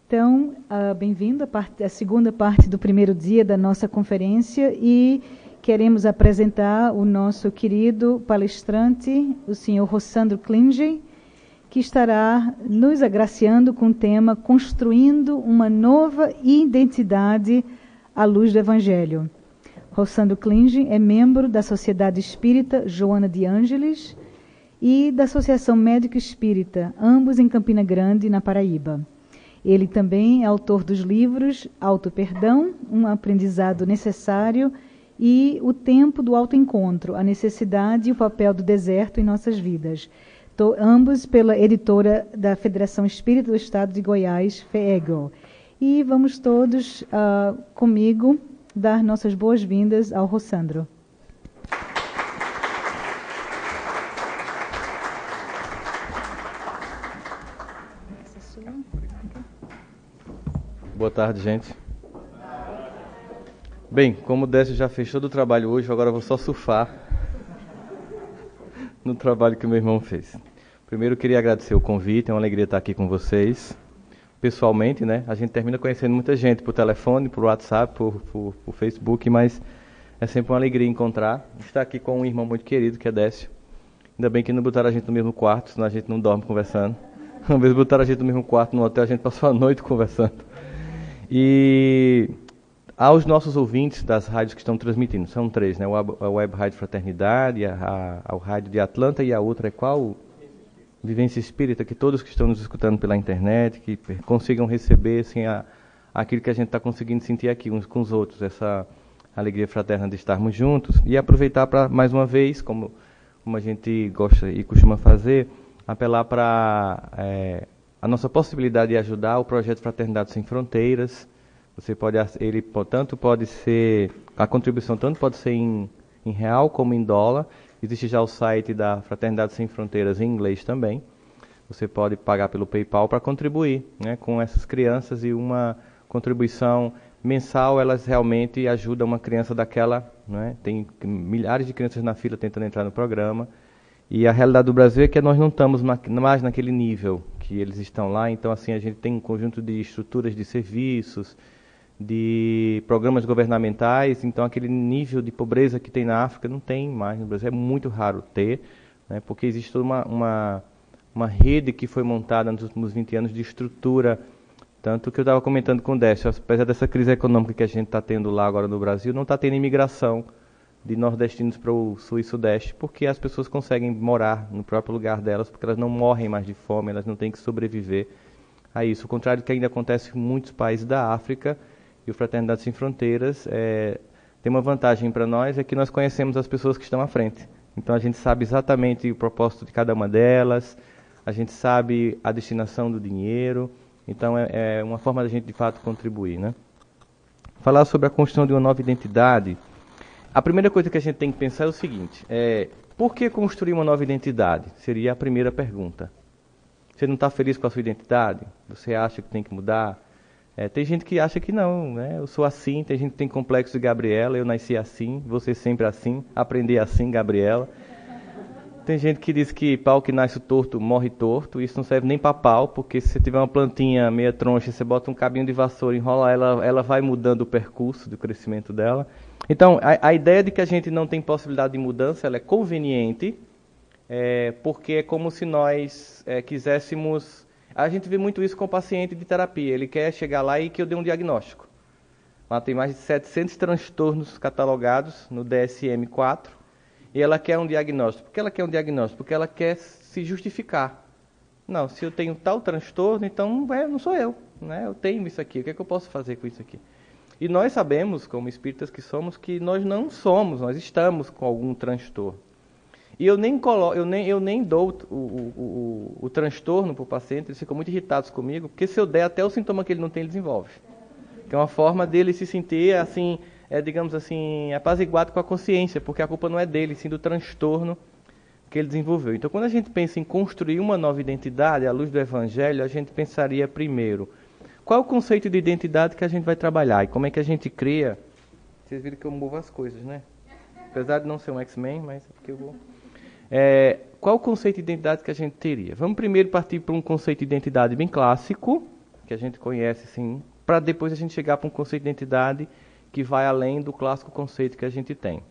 Então, bem-vindo à segunda parte do primeiro dia da nossa conferência e queremos apresentar o nosso querido palestrante, o senhor Rossandro Klinge, que estará nos agraciando com o tema Construindo uma Nova Identidade à Luz do Evangelho. Rossandro Klinge é membro da Sociedade Espírita Joana de Ângeles e da Associação Médica Espírita, ambos em Campina Grande, na Paraíba. Ele também é autor dos livros Auto Perdão, um aprendizado necessário, e O Tempo do Autoencontro, a necessidade e o papel do deserto em nossas vidas. Ambos pela editora da Federação Espírita do Estado de Goiás, FEEGO. E vamos todos comigo dar nossas boas-vindas ao Rossandro. Boa tarde, gente. Bem, como o Décio já fez todo o trabalho hoje, agora eu vou só surfar no trabalho que o meu irmão fez. Primeiro, eu queria agradecer o convite, é uma alegria estar aqui com vocês. Pessoalmente, né? A gente termina conhecendo muita gente por telefone, por WhatsApp, por Facebook, mas é sempre uma alegria encontrar. Estar aqui com um irmão muito querido, que é Décio. Ainda bem que não botaram a gente no mesmo quarto, senão a gente não dorme conversando. Uma vez botaram a gente no mesmo quarto no hotel, a gente passou a noite conversando. E aos nossos ouvintes das rádios que estão transmitindo, são três, né? A Web Rádio Fraternidade, a Rádio de Atlanta e a outra é qual? Vivência Espírita, que todos que estão nos escutando pela internet, que consigam receber assim, aquilo que a gente está conseguindo sentir aqui uns com os outros, essa alegria fraterna de estarmos juntos. E aproveitar para, mais uma vez, como a gente gosta e costuma fazer, apelar para a nossa possibilidade de ajudar o projeto Fraternidade Sem Fronteiras. A contribuição tanto pode ser em real como em dólar. Existe já o site da Fraternidade Sem Fronteiras em inglês também. Você pode pagar pelo PayPal para contribuir, né, com essas crianças, e uma contribuição mensal, elas realmente ajudam uma criança daquela, né? Tem milhares de crianças na fila tentando entrar no programa. E a realidade do Brasil é que nós não estamos mais naquele nível que eles estão lá. Então, assim, a gente tem um conjunto de estruturas de serviços, de programas governamentais. Então, aquele nível de pobreza que tem na África não tem mais no Brasil. É muito raro ter, né, porque existe toda uma rede que foi montada nos últimos 20 anos de estrutura. Tanto que eu estava comentando com o Décio, apesar dessa crise econômica que a gente está tendo lá agora no Brasil, não está tendo imigração de nordestinos para o sul e sudeste, porque as pessoas conseguem morar no próprio lugar delas, porque elas não morrem mais de fome, elas não têm que sobreviver a isso. O contrário do que ainda acontece em muitos países da África, e o Fraternidade Sem Fronteiras tem uma vantagem para nós, é que nós conhecemos as pessoas que estão à frente. Então a gente sabe exatamente o propósito de cada uma delas, a gente sabe a destinação do dinheiro, então é uma forma da gente de fato contribuir, né? Falar sobre a construção de uma nova identidade. A primeira coisa que a gente tem que pensar é o seguinte, por que construir uma nova identidade? Seria a primeira pergunta. Você não está feliz com a sua identidade? Você acha que tem que mudar? Tem gente que acha que não, né? Eu sou assim, tem gente que tem complexo de Gabriela, eu nasci assim, você sempre assim, aprender assim, Gabriela. Tem gente que diz que pau que nasce torto, morre torto. Isso não serve nem para pau, porque se você tiver uma plantinha meia troncha, você bota um cabinho de vassoura, enrola ela vai mudando o percurso do crescimento dela. Então, a ideia de que a gente não tem possibilidade de mudança, ela é conveniente, porque é como se nós quiséssemos... A gente vê muito isso com o paciente de terapia. Ele quer chegar lá e que eu dê um diagnóstico. Lá tem mais de 700 transtornos catalogados no DSM-4, e ela quer um diagnóstico. Por que ela quer um diagnóstico? Porque ela quer se justificar. Não, se eu tenho tal transtorno, então não sou eu, né? Eu tenho isso aqui, o que é que eu posso fazer com isso aqui? E nós sabemos, como espíritas que somos, que nós não somos, nós estamos com algum transtorno. E eu nem dou o transtorno para o paciente, eles ficam muito irritados comigo, porque se eu der até o sintoma que ele não tem, ele desenvolve. Que é uma forma dele se sentir, assim, digamos assim, apaziguado com a consciência, porque a culpa não é dele, sim do transtorno que ele desenvolveu. Então, quando a gente pensa em construir uma nova identidade à luz do Evangelho, a gente pensaria primeiro, qual é o conceito de identidade que a gente vai trabalhar e como é que a gente cria? Vocês viram que eu movo as coisas, né? Apesar de não ser um X-Men, mas é porque eu vou... Qual o conceito de identidade que a gente teria? Vamos primeiro partir para um conceito de identidade bem clássico, que a gente conhece, sim, para depois a gente chegar para um conceito de identidade que vai além do clássico conceito que a gente tem.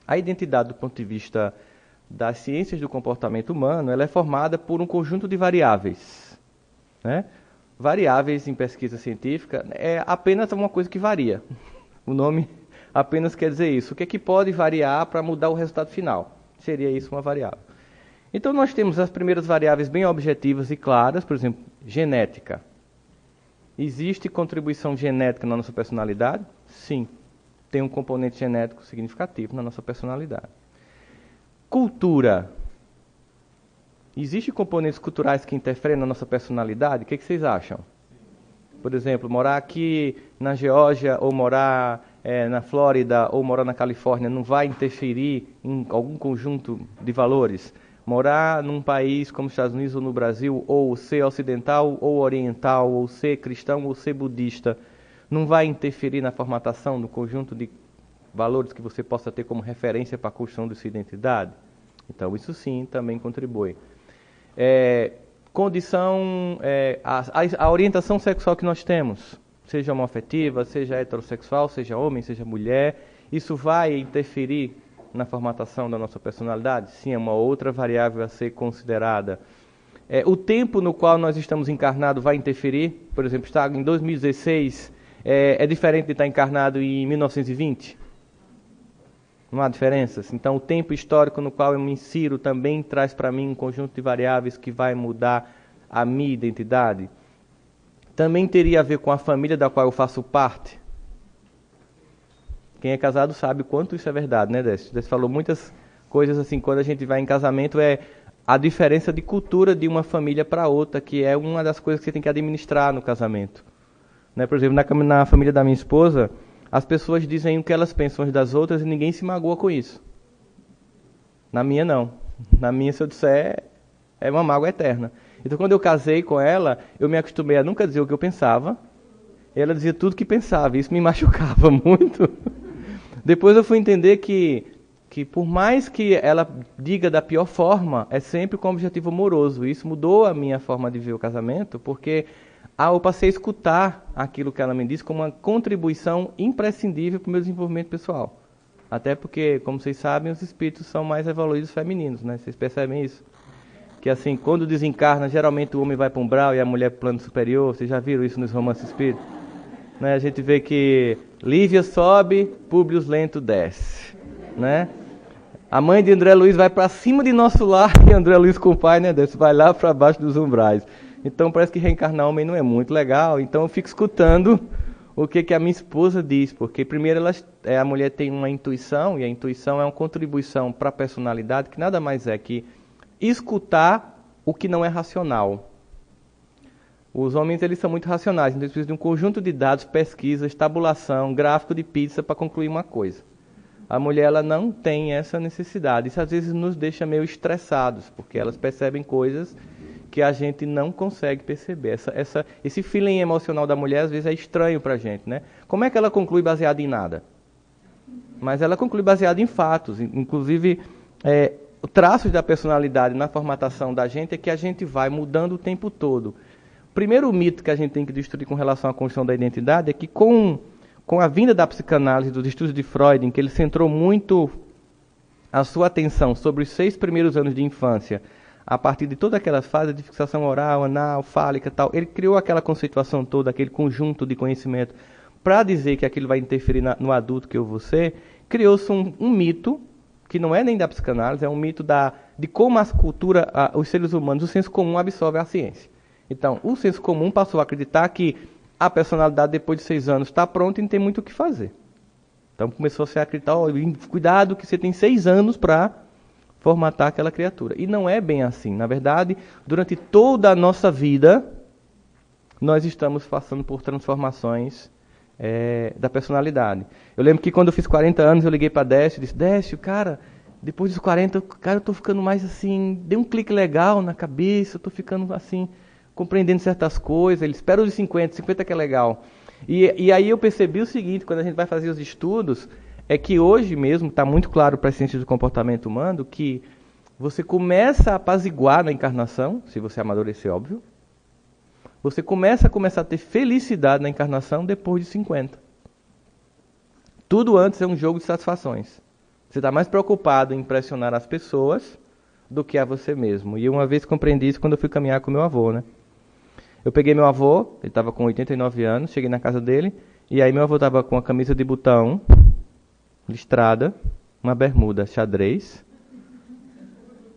A identidade, do ponto de vista das ciências do comportamento humano, ela é formada por um conjunto de variáveis, né? Variáveis em pesquisa científica é apenas uma coisa que varia. O nome apenas quer dizer isso. O que é que pode variar para mudar o resultado final? Seria isso uma variável. Então nós temos as primeiras variáveis bem objetivas e claras, por exemplo, genética. Existe contribuição genética na nossa personalidade? Sim. Tem um componente genético significativo na nossa personalidade. Cultura. Existem componentes culturais que interferem na nossa personalidade? O que vocês acham? Por exemplo, morar aqui na Geórgia, ou morar na Flórida, ou morar na Califórnia, não vai interferir em algum conjunto de valores? Morar num país como os Estados Unidos ou no Brasil, ou ser ocidental ou oriental, ou ser cristão ou ser budista, não vai interferir na formatação do conjunto de valores que você possa ter como referência para a construção de sua identidade? Então, isso sim também contribui. Condição, a orientação sexual que nós temos, seja homoafetiva, seja heterossexual, seja homem, seja mulher, isso vai interferir na formatação da nossa personalidade? Sim, é uma outra variável a ser considerada. O tempo no qual nós estamos encarnados vai interferir? Por exemplo, estar em 2016 é diferente de estar encarnado em 1920? Não há diferenças? Então, o tempo histórico no qual eu me insiro também traz para mim um conjunto de variáveis que vai mudar a minha identidade. Também teria a ver com a família da qual eu faço parte. Quem é casado sabe o quanto isso é verdade, né, Décio? Décio falou muitas coisas assim, quando a gente vai em casamento, é a diferença de cultura de uma família para outra, que é uma das coisas que você tem que administrar no casamento. Né? Por exemplo, na família da minha esposa, as pessoas dizem o que elas pensam umas das outras e ninguém se magoa com isso. Na minha, não. Na minha, se eu disser, é uma mágoa eterna. Então, quando eu casei com ela, eu me acostumei a nunca dizer o que eu pensava. Ela dizia tudo o que pensava. Isso me machucava muito. Depois eu fui entender que por mais que ela diga da pior forma, é sempre com objetivo amoroso. Isso mudou a minha forma de ver o casamento, porque eu passei a escutar aquilo que ela me disse como uma contribuição imprescindível para o meu desenvolvimento pessoal. Até porque, como vocês sabem, os espíritos são mais evoluídos femininos, né? Vocês percebem isso? Que assim, quando desencarna, geralmente o homem vai para o umbral e a mulher para o plano superior. Vocês já viram isso nos romances espíritos? Né? A gente vê que Lívia sobe, Públio Lento desce. Né? A mãe de André Luiz vai para cima de nosso lar e André Luiz com o pai, né, desce, vai lá para baixo dos umbrais. Então parece que reencarnar homem não é muito legal. Então eu fico escutando o que a minha esposa diz. Porque primeiro a mulher tem uma intuição, e a intuição é uma contribuição para a personalidade, que nada mais é que escutar o que não é racional. Os homens eles são muito racionais, então eles precisam de um conjunto de dados, pesquisas, tabulação, gráfico de pizza para concluir uma coisa. A mulher ela não tem essa necessidade. Isso às vezes nos deixa meio estressados, porque elas percebem coisas que a gente não consegue perceber. Esse feeling emocional da mulher às vezes é estranho para a gente, né? Como é que ela conclui baseado em nada? Mas ela conclui baseado em fatos. Inclusive, o traço da personalidade na formatação da gente é que a gente vai mudando o tempo todo. O primeiro mito que a gente tem que destruir com relação à construção da identidade é que com a vinda da psicanálise, dos estudos de Freud, em que ele centrou muito a sua atenção sobre os 6 primeiros anos de infância, a partir de toda aquela fase de fixação oral, anal, fálica e tal, ele criou aquela conceituação toda, aquele conjunto de conhecimento, para dizer que aquilo vai interferir no adulto que eu vou ser, criou-se um mito, que não é nem da psicanálise, é um mito de como a cultura, os seres humanos, o senso comum absorve a ciência. Então, o senso comum passou a acreditar que a personalidade, depois de 6 anos, está pronta e não tem muito o que fazer. Então, começou a se acreditar, cuidado que você tem 6 anos para formatar aquela criatura. E não é bem assim. Na verdade, durante toda a nossa vida, nós estamos passando por transformações da personalidade. Eu lembro que quando eu fiz 40 anos, eu liguei para Décio e disse, Décio, cara, depois dos 40, cara, eu estou ficando mais assim, dei um clique legal na cabeça, eu estou ficando assim, compreendendo certas coisas. Ele espera os 50 que é legal. E aí eu percebi o seguinte, quando a gente vai fazer os estudos, é que hoje mesmo está muito claro para a ciência do comportamento humano que você começa a apaziguar na encarnação, se você amadurecer, óbvio. Você começa a ter felicidade na encarnação depois de 50. Tudo antes é um jogo de satisfações. Você está mais preocupado em impressionar as pessoas do que a você mesmo. E uma vez compreendi isso quando eu fui caminhar com meu avô, né? Eu peguei meu avô, ele estava com 89 anos, cheguei na casa dele, e aí meu avô estava com uma camisa de botão, listrada, uma bermuda xadrez,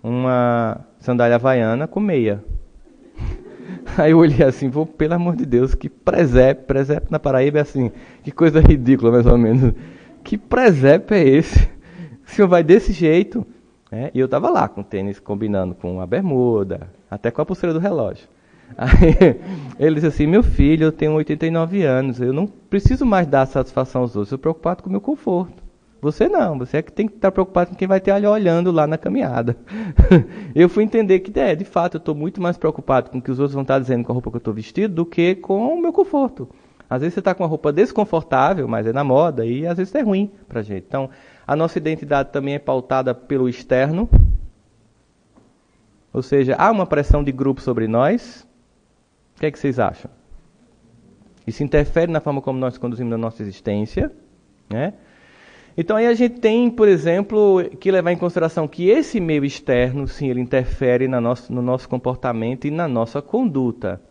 uma sandália havaiana com meia. Aí eu olhei assim, vou, pelo amor de Deus, que presépio na Paraíba é assim, que coisa ridícula mais ou menos. Que presépio é esse? O senhor vai desse jeito? E eu estava lá com o tênis combinando com a bermuda, até com a pulseira do relógio. Aí ele disse assim, meu filho, eu tenho 89 anos, eu não preciso mais dar satisfação aos outros, eu estou preocupado com o meu conforto. Você não, você é que tem que estar preocupado com quem vai estar olhando lá na caminhada. Eu fui entender que, de fato, eu estou muito mais preocupado com o que os outros vão estar dizendo com a roupa que eu estou vestido do que com o meu conforto. Às vezes você está com uma roupa desconfortável, mas é na moda, e às vezes é ruim para a gente. Então, a nossa identidade também é pautada pelo externo. Ou seja, há uma pressão de grupo sobre nós. O que é que vocês acham? Isso interfere na forma como nós conduzimos a nossa existência, né? Então aí a gente tem, por exemplo, que levar em consideração que esse meio externo, sim, ele interfere no nosso comportamento e na nossa conduta.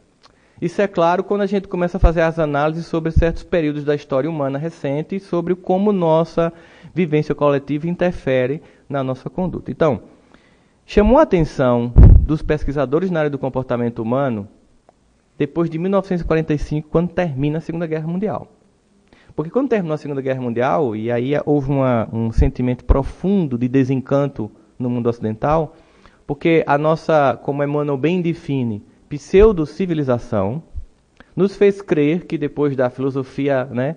Isso é claro quando a gente começa a fazer as análises sobre certos períodos da história humana recente e sobre como nossa vivência coletiva interfere na nossa conduta. Então, chamou a atenção dos pesquisadores na área do comportamento humano depois de 1945, quando termina a Segunda Guerra Mundial. Porque quando terminou a Segunda Guerra Mundial, e aí houve um sentimento profundo de desencanto no mundo ocidental, porque a nossa, como Emmanuel bem define, pseudo-civilização, nos fez crer que depois da filosofia, né,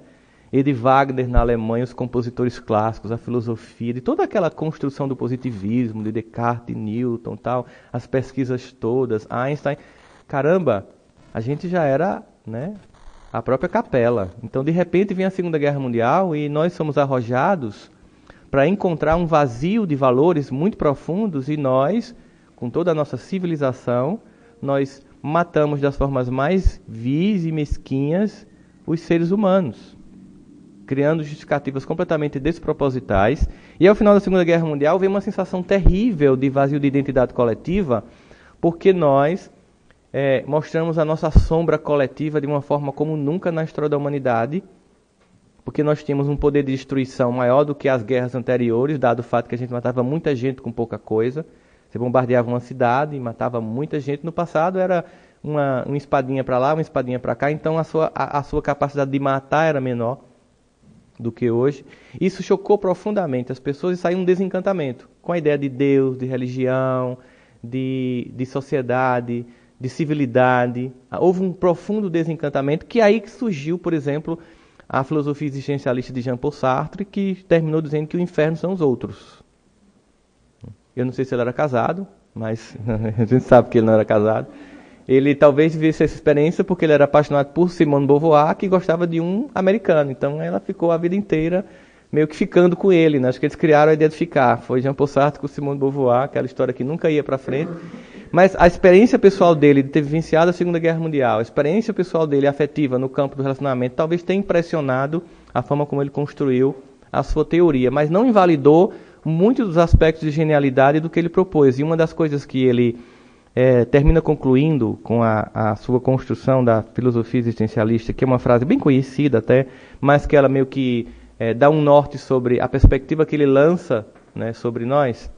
e de Wagner na Alemanha, os compositores clássicos, a filosofia, de toda aquela construção do positivismo, de Descartes, Newton, tal, as pesquisas todas, Einstein, caramba, a gente já era, né, a própria capela. Então, de repente, vem a Segunda Guerra Mundial e nós somos arrojados para encontrar um vazio de valores muito profundos e nós, com toda a nossa civilização, nós matamos das formas mais vis e mesquinhas os seres humanos, criando justificativas completamente despropositais. E ao final da Segunda Guerra Mundial vem uma sensação terrível de vazio de identidade coletiva, porque nós mostramos a nossa sombra coletiva de uma forma como nunca na história da humanidade, porque nós tínhamos um poder de destruição maior do que as guerras anteriores, dado o fato que a gente matava muita gente com pouca coisa. Você bombardeava uma cidade e matava muita gente. No passado era uma espadinha para lá, uma espadinha para cá, então a sua capacidade de matar era menor do que hoje. Isso chocou profundamente as pessoas e saiu um desencantamento com a ideia de Deus, de religião, de sociedade, de civilidade. Houve um profundo desencantamento, que aí que surgiu, por exemplo, a filosofia existencialista de Jean-Paul Sartre, que terminou dizendo que o inferno são os outros. Eu não sei se ele era casado, mas a gente sabe que ele não era casado. Ele talvez vivesse essa experiência porque ele era apaixonado por Simone de Beauvoir, que gostava de um americano. Então ela ficou a vida inteira meio que ficando com ele, né? Acho que eles criaram a ideia de ficar. Foi Jean-Paul Sartre com Simone de Beauvoir, aquela história que nunca ia para frente. Mas a experiência pessoal dele de ter vivenciado a Segunda Guerra Mundial, a experiência pessoal dele afetiva no campo do relacionamento, talvez tenha impressionado a forma como ele construiu a sua teoria, mas não invalidou muitos dos aspectos de genialidade do que ele propôs. E uma das coisas que ele termina concluindo com a sua construção da filosofia existencialista, que é uma frase bem conhecida até, mas que ela meio que dá um norte sobre a perspectiva que ele lança, né, sobre nós,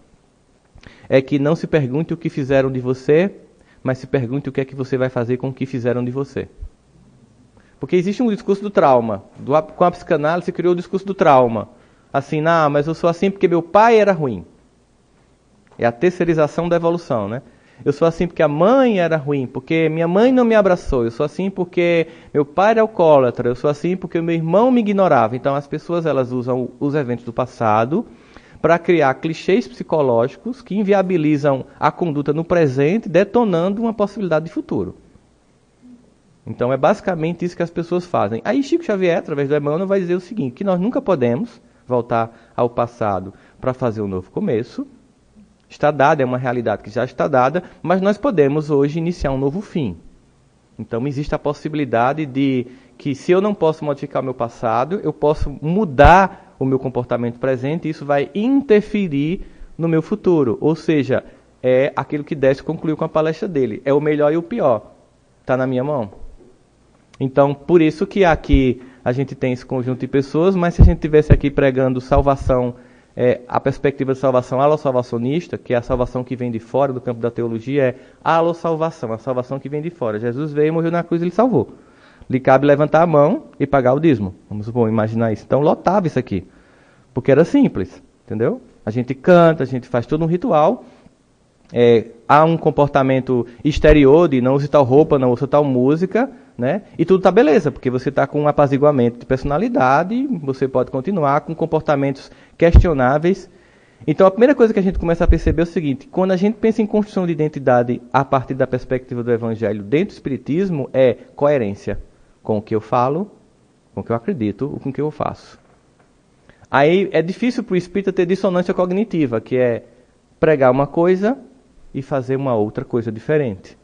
é que não se pergunte o que fizeram de você, mas se pergunte o que é que você vai fazer com o que fizeram de você. Porque existe um discurso do trauma. Com a psicanálise se criou o discurso do trauma. Assim, não, mas eu sou assim porque meu pai era ruim. É a terceirização da evolução, né? Eu sou assim porque a mãe era ruim, porque minha mãe não me abraçou. Eu sou assim porque meu pai era alcoólatra. Eu sou assim porque meu irmão me ignorava. Então as pessoas elas usam os eventos do passado para criar clichês psicológicos que inviabilizam a conduta no presente, detonando uma possibilidade de futuro. Então é basicamente isso que as pessoas fazem. Aí Chico Xavier, através do Emmanuel, vai dizer o seguinte, que nós nunca podemos voltar ao passado para fazer um novo começo. Está dada, é uma realidade que já está dada, mas nós podemos hoje iniciar um novo fim. Então existe a possibilidade de que, se eu não posso modificar o meu passado, eu posso mudar o meu comportamento presente e isso vai interferir no meu futuro. Ou seja, é aquilo que Décio concluiu com a palestra dele. É o melhor e o pior. Está na minha mão. Então, por isso que aqui a gente tem esse conjunto de pessoas, mas se a gente estivesse aqui pregando salvação, a perspectiva de salvação alo-salvacionista, que é a salvação que vem de fora do campo da teologia, é alo-salvação, a salvação que vem de fora. Jesus veio, morreu na cruz e ele salvou. Lhe cabe levantar a mão e pagar o dízimo. Vamos imaginar isso. Então lotava isso aqui, porque era simples, entendeu? A gente canta, a gente faz todo um ritual, há um comportamento exterior de não use tal roupa, não use tal música, né? E tudo está beleza, porque você está com um apaziguamento de personalidade, você pode continuar com comportamentos questionáveis. Então a primeira coisa que a gente começa a perceber é o seguinte: quando a gente pensa em construção de identidade a partir da perspectiva do Evangelho dentro do Espiritismo, é coerência com o que eu falo, com o que eu acredito, com o que eu faço. Aí é difícil para o espírita ter dissonância cognitiva, que é pregar uma coisa e fazer uma outra coisa diferente.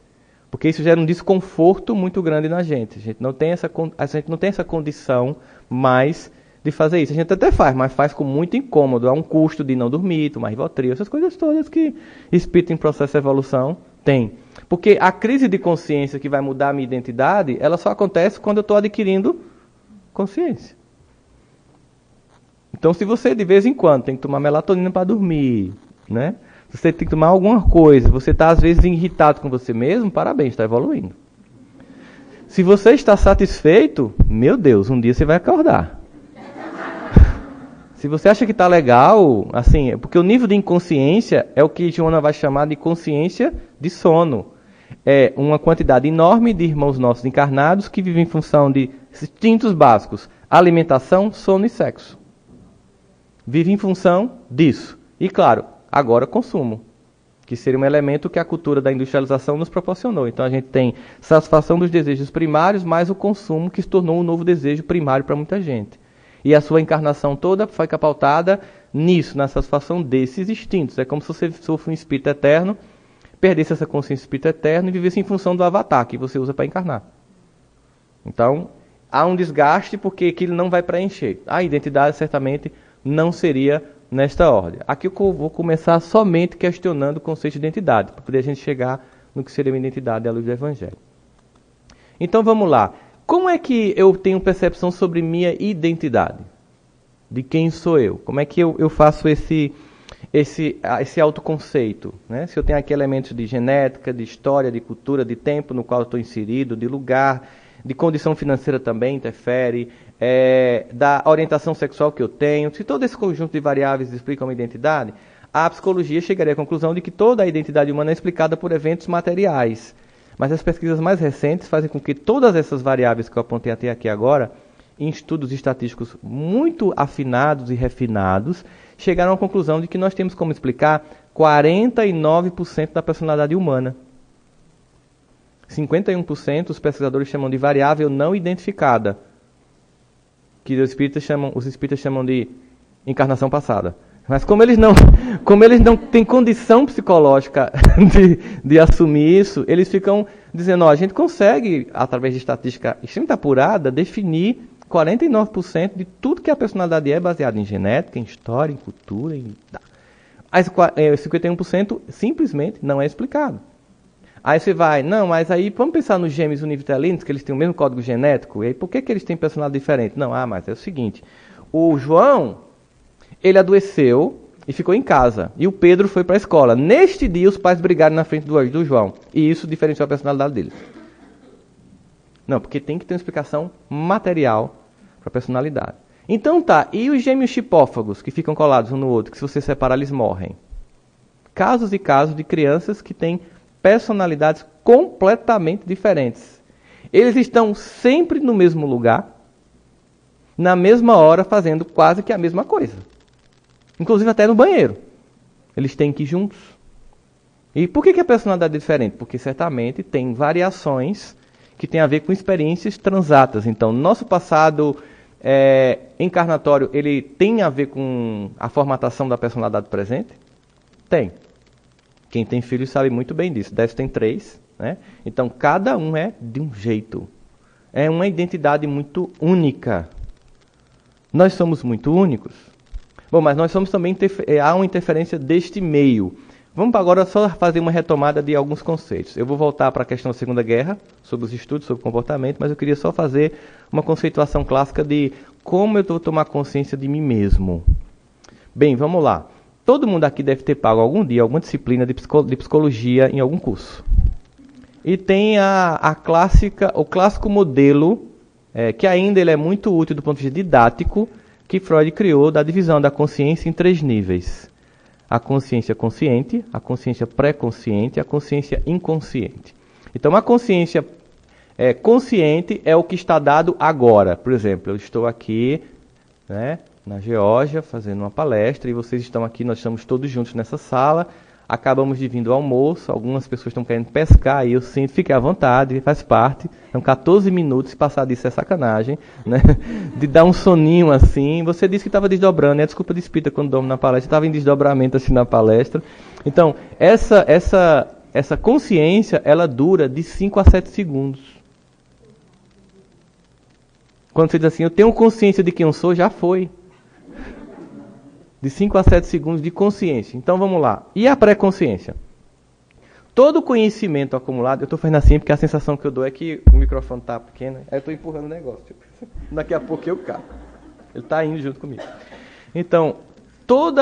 Porque isso gera um desconforto muito grande na gente. A gente não tem essa condição mais de fazer isso. A gente até faz, mas faz com muito incômodo. Há um custo de não dormir, tomar Rivotril, essas coisas todas que espírito em processo de evolução tem. Porque a crise de consciência que vai mudar a minha identidade, ela só acontece quando eu estou adquirindo consciência. Então, se você de vez em quando tem que tomar melatonina para dormir, né? Você tem que tomar alguma coisa, você está às vezes irritado com você mesmo, parabéns, está evoluindo. Se você está satisfeito, meu Deus, um dia você vai acordar. Se você acha que está legal, assim, porque o nível de inconsciência é o que Joana vai chamar de consciência de sono. É uma quantidade enorme de irmãos nossos encarnados que vivem em função de instintos básicos: alimentação, sono e sexo. Vive em função disso. E claro, agora consumo, que seria um elemento que a cultura da industrialização nos proporcionou. Então a gente tem satisfação dos desejos primários, mais o consumo, que se tornou um novo desejo primário para muita gente. E a sua encarnação toda foi pautada nisso, na satisfação desses instintos. É como se você fosse um espírito eterno, perdesse essa consciência de espírito eterno e vivesse em função do avatar que você usa para encarnar. Então, há um desgaste porque aquilo não vai preencher. A identidade certamente não seria nesta ordem. Aqui eu vou começar somente questionando o conceito de identidade, para poder a gente chegar no que seria uma identidade à luz do Evangelho. Então vamos lá. Como é que eu tenho percepção sobre minha identidade? De quem sou eu? Como é que eu faço esse autoconceito? Né? Se eu tenho aqui elementos de genética, de história, de cultura, de tempo no qual eu estou inserido, de lugar, de condição financeira também interfere, da orientação sexual que eu tenho. Se todo esse conjunto de variáveis explica uma identidade, a psicologia chegaria à conclusão de que toda a identidade humana é explicada por eventos materiais. Mas as pesquisas mais recentes fazem com que todas essas variáveis que eu apontei até aqui agora, em estudos estatísticos muito afinados e refinados, chegaram à conclusão de que nós temos como explicar 49% da personalidade humana. 51% os pesquisadores chamam de variável não identificada, que os espíritas chamam de encarnação passada. Mas como eles não têm condição psicológica de assumir isso, eles ficam dizendo, a gente consegue, através de estatística extremamente apurada, definir 49% de tudo que a personalidade é baseado em genética, em história, em cultura. Mas 51% simplesmente não é explicado. Aí você vai, mas aí vamos pensar nos gêmeos univitelinos, que eles têm o mesmo código genético, e aí por que eles têm personalidade diferente? Mas é o seguinte, o João, ele adoeceu e ficou em casa, e o Pedro foi para a escola. Neste dia os pais brigaram na frente do João, e isso diferenciou a personalidade deles. Não, porque tem que ter uma explicação material para a personalidade. Então e os gêmeos chipófagos, que ficam colados um no outro, que se você separar eles morrem? Casos e casos de crianças que têm personalidades completamente diferentes. Eles estão sempre no mesmo lugar, na mesma hora, fazendo quase que a mesma coisa. Inclusive até no banheiro. Eles têm que ir juntos. E por que a personalidade é diferente? Porque certamente tem variações que têm a ver com experiências transatas. Então, nosso passado encarnatório, ele tem a ver com a formatação da personalidade presente? Tem. Quem tem filhos sabe muito bem disso. Décio tem 3, né? Então, cada um é de um jeito. É uma identidade muito única. Nós somos muito únicos. Bom, mas nós somos também, há uma interferência deste meio. Vamos agora só fazer uma retomada de alguns conceitos. Eu vou voltar para a questão da Segunda Guerra, sobre os estudos sobre comportamento, mas eu queria só fazer uma conceituação clássica de como eu vou tomar consciência de mim mesmo. Bem, vamos lá. Todo mundo aqui deve ter pago algum dia alguma disciplina de psicologia em algum curso. E tem o clássico modelo, que ainda ele é muito útil do ponto de vista didático, que Freud criou da divisão da consciência em 3 níveis. A consciência consciente, a consciência pré-consciente e a consciência inconsciente. Então, a consciência consciente é o que está dado agora. Por exemplo, eu estou aqui, né, na Geórgia fazendo uma palestra e vocês estão aqui, nós estamos todos juntos nessa sala. Acabamos de vir do almoço, algumas pessoas estão querendo pescar e eu sinto, fique à vontade, faz parte. São 14 minutos, se passar disso é sacanagem, né? De dar um soninho assim. Você disse que estava desdobrando, é desculpa de espírita quando dorme na palestra, estava em desdobramento assim na palestra. Então, essa consciência, ela dura de 5 a 7 segundos. Quando você diz assim, eu tenho consciência de quem eu sou, já foi. De 5 a 7 segundos de consciência. Então vamos lá. E a pré-consciência? Todo conhecimento acumulado, eu estou fazendo assim porque a sensação que eu dou é que o microfone está pequeno, aí eu estou empurrando o negócio. Daqui a pouco eu caio. Ele está indo junto comigo. Então, todo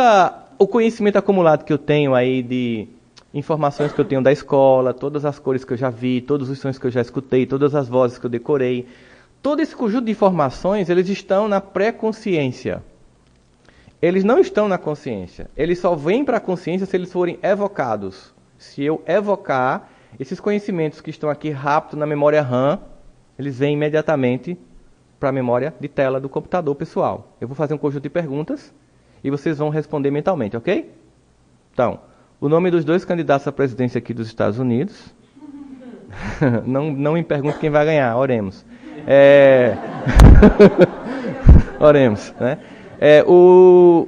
o conhecimento acumulado que eu tenho aí de informações que eu tenho da escola, todas as cores que eu já vi, todos os sons que eu já escutei, todas as vozes que eu decorei, todo esse conjunto de informações, eles estão na pré-consciência. Eles não estão na consciência. Eles só vêm para a consciência se eles forem evocados. Se eu evocar esses conhecimentos que estão aqui rápido na memória RAM, eles vêm imediatamente para a memória de tela do computador pessoal. Eu vou fazer um conjunto de perguntas e vocês vão responder mentalmente, ok? Então, o nome dos 2 candidatos à presidência aqui dos Estados Unidos. Não me pergunte quem vai ganhar, oremos. Oremos, né?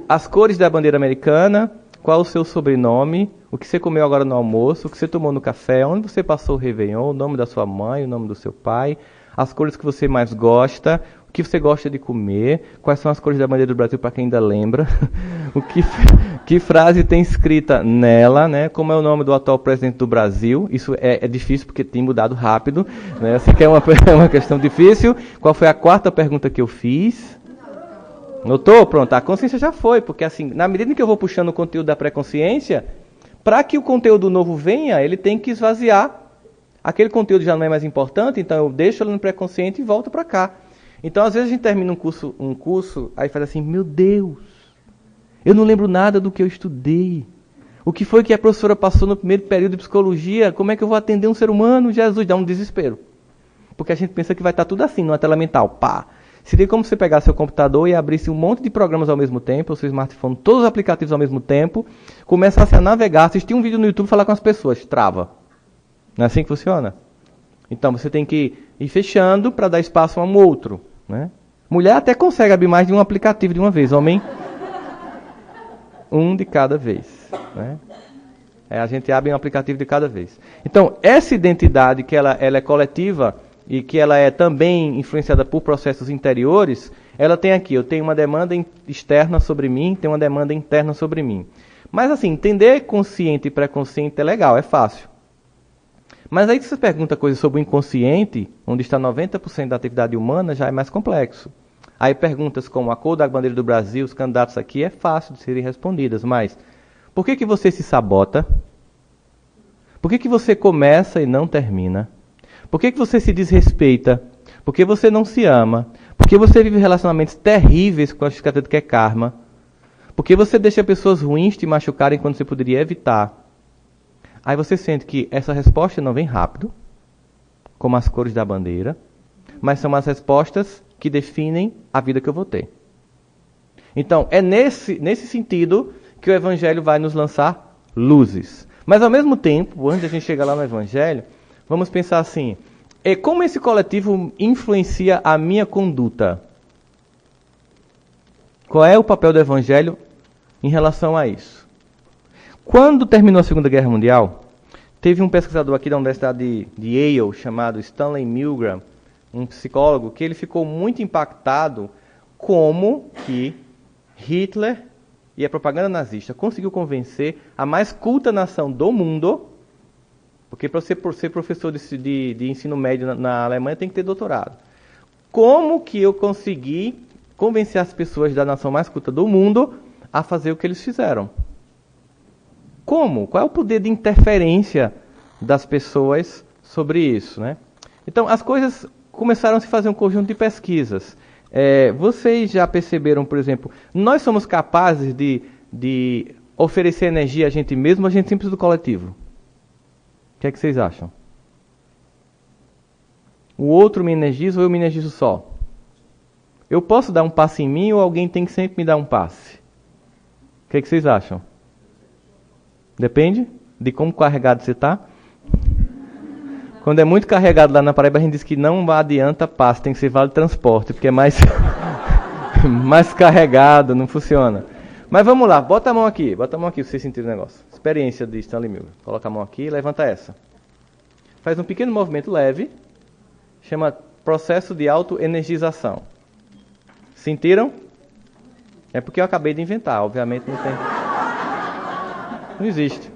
As cores da bandeira americana, qual o seu sobrenome, o que você comeu agora no almoço, o que você tomou no café, onde você passou o Réveillon, o nome da sua mãe, o nome do seu pai, as cores que você mais gosta, o que você gosta de comer, quais são as cores da bandeira do Brasil para quem ainda lembra, que frase tem escrita nela, né? Como é o nome do atual presidente do Brasil, isso é difícil porque tem mudado rápido, né? Assim que é uma questão difícil. Qual foi a 4ª pergunta que eu fiz? Notou? Pronto, a consciência já foi, porque assim, na medida em que eu vou puxando o conteúdo da pré-consciência, para que o conteúdo novo venha, ele tem que esvaziar. Aquele conteúdo já não é mais importante, então eu deixo ele no pré-consciente e volto para cá. Então, às vezes a gente termina um curso, aí faz assim, meu Deus, eu não lembro nada do que eu estudei. O que foi que a professora passou no primeiro período de psicologia? Como é que eu vou atender um ser humano? Jesus, dá um desespero. Porque a gente pensa que vai estar tudo assim, numa tela mental, pá. Seria como você pegasse seu computador e abrisse um monte de programas ao mesmo tempo, o seu smartphone, todos os aplicativos ao mesmo tempo, começasse a navegar, assistir um vídeo no YouTube e falar com as pessoas. Trava. Não é assim que funciona? Então você tem que ir fechando para dar espaço a um outro, né? Mulher até consegue abrir mais de um aplicativo de uma vez. Homem, um de cada vez, né? A gente abre um aplicativo de cada vez. Então, essa identidade que ela é coletiva e que ela é também influenciada por processos interiores, ela tem aqui, eu tenho uma demanda externa sobre mim, tenho uma demanda interna sobre mim. Mas assim, entender consciente e pré-consciente é legal, é fácil. Mas aí que você pergunta coisas sobre o inconsciente, onde está 90% da atividade humana, já é mais complexo. Aí perguntas como a cor da bandeira do Brasil, os candidatos aqui, é fácil de serem respondidas, mas por que você se sabota? Por que você começa e não termina? Por que você se desrespeita? Por que você não se ama? Por que você vive relacionamentos terríveis com a justificativa que é karma? Por que você deixa pessoas ruins te machucarem quando você poderia evitar? Aí você sente que essa resposta não vem rápido, como as cores da bandeira, mas são as respostas que definem a vida que eu vou ter. Então, é nesse sentido que o Evangelho vai nos lançar luzes. Mas, ao mesmo tempo, antes de a gente chegar lá no Evangelho, vamos pensar assim, como esse coletivo influencia a minha conduta? Qual é o papel do Evangelho em relação a isso? Quando terminou a Segunda Guerra Mundial, Teve um pesquisador aqui da Universidade de Yale, chamado Stanley Milgram, um psicólogo, que ele ficou muito impactado como que Hitler e a propaganda nazista conseguiu convencer a mais culta nação do mundo, porque para você ser professor de ensino médio na Alemanha tem que ter doutorado. Como que eu consegui convencer as pessoas da nação mais culta do mundo a fazer o que eles fizeram? Como? Qual é o poder de interferência das pessoas sobre isso, né? Então, as coisas começaram a se fazer um conjunto de pesquisas. Vocês já perceberam, por exemplo, nós somos capazes de oferecer energia a gente mesmo, a gente sempre precisa do coletivo. O que é que vocês acham? O outro me energiza ou eu me energizo só? Eu posso dar um passe em mim ou alguém tem que sempre me dar um passe? O que é que vocês acham? Depende de como carregado você está. Quando é muito carregado lá na Paraíba, a gente diz que não adianta passe, tem que ser vale transporte, porque é mais, mais carregado, não funciona. Mas vamos lá, bota a mão aqui pra vocês sentirem o negócio. Experiência de Stanley Milgram. Coloca a mão aqui e levanta essa. Faz um pequeno movimento leve, chama processo de autoenergização. Sentiram? É porque eu acabei de inventar, obviamente não tem. Não existe.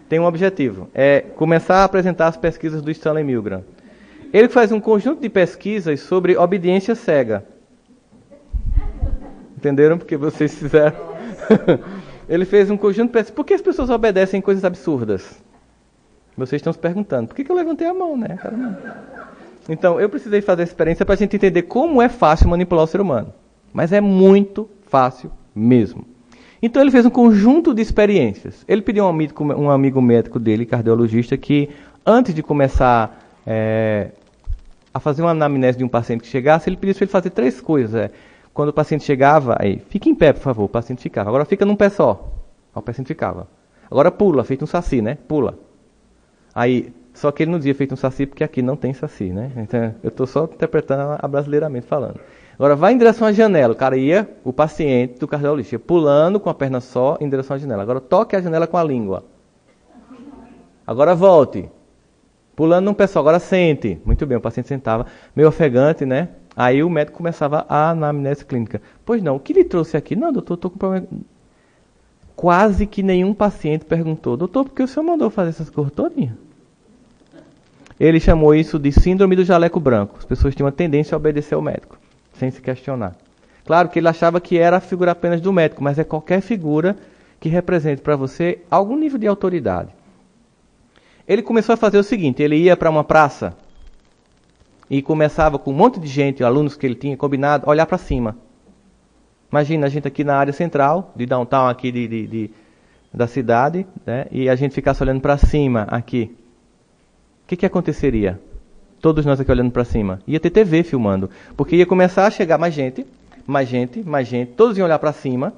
Tem um objetivo, é começar a apresentar as pesquisas do Stanley Milgram. Ele faz um conjunto de pesquisas sobre obediência cega. Entenderam? Porque vocês fizeram. Ele fez um conjunto de pesquisas. Por que as pessoas obedecem coisas absurdas? Vocês estão se perguntando. Por que eu levantei a mão, né? Então, eu precisei fazer a experiência para a gente entender como é fácil manipular o ser humano. Mas é muito fácil mesmo. Então ele fez um conjunto de experiências. Ele pediu a um amigo médico dele, cardiologista, que antes de começar a fazer uma anamnese de um paciente que chegasse, ele pediu para ele fazer 3 coisas. Quando o paciente chegava, aí, fica em pé, por favor, o paciente ficava. Agora fica num pé só. O paciente ficava. Agora pula, feito um saci, né? Pula. Aí, só que ele não dizia feito um saci, porque aqui não tem saci, né? Então, eu estou só interpretando a brasileiramente falando. Agora vai em direção à janela. O cara ia, o paciente do cardiologista, ia pulando com a perna só em direção à janela. Agora toque a janela com a língua. Agora volte. Pulando num pé só. Agora sente. Muito bem, o paciente sentava, meio ofegante, né? Aí o médico começava a anamnese clínica. Pois não, o que lhe trouxe aqui? Não, doutor, estou com problema. Quase que nenhum paciente perguntou, doutor, por que o senhor mandou fazer essas coisas todinhas? Ele chamou isso de síndrome do jaleco branco. As pessoas tinham uma tendência a obedecer ao médico, sem se questionar. Claro que ele achava que era a figura apenas do médico, mas é qualquer figura que represente para você algum nível de autoridade. Ele começou a fazer o seguinte, ele ia para uma praça e começava com um monte de gente, alunos que ele tinha combinado, a olhar para cima. Imagina a gente aqui na área central, de downtown aqui da cidade, né, e a gente ficasse olhando para cima aqui. O que aconteceria? Todos nós aqui olhando para cima. Ia ter TV filmando. Porque ia começar a chegar mais gente. Todos iam olhar para cima.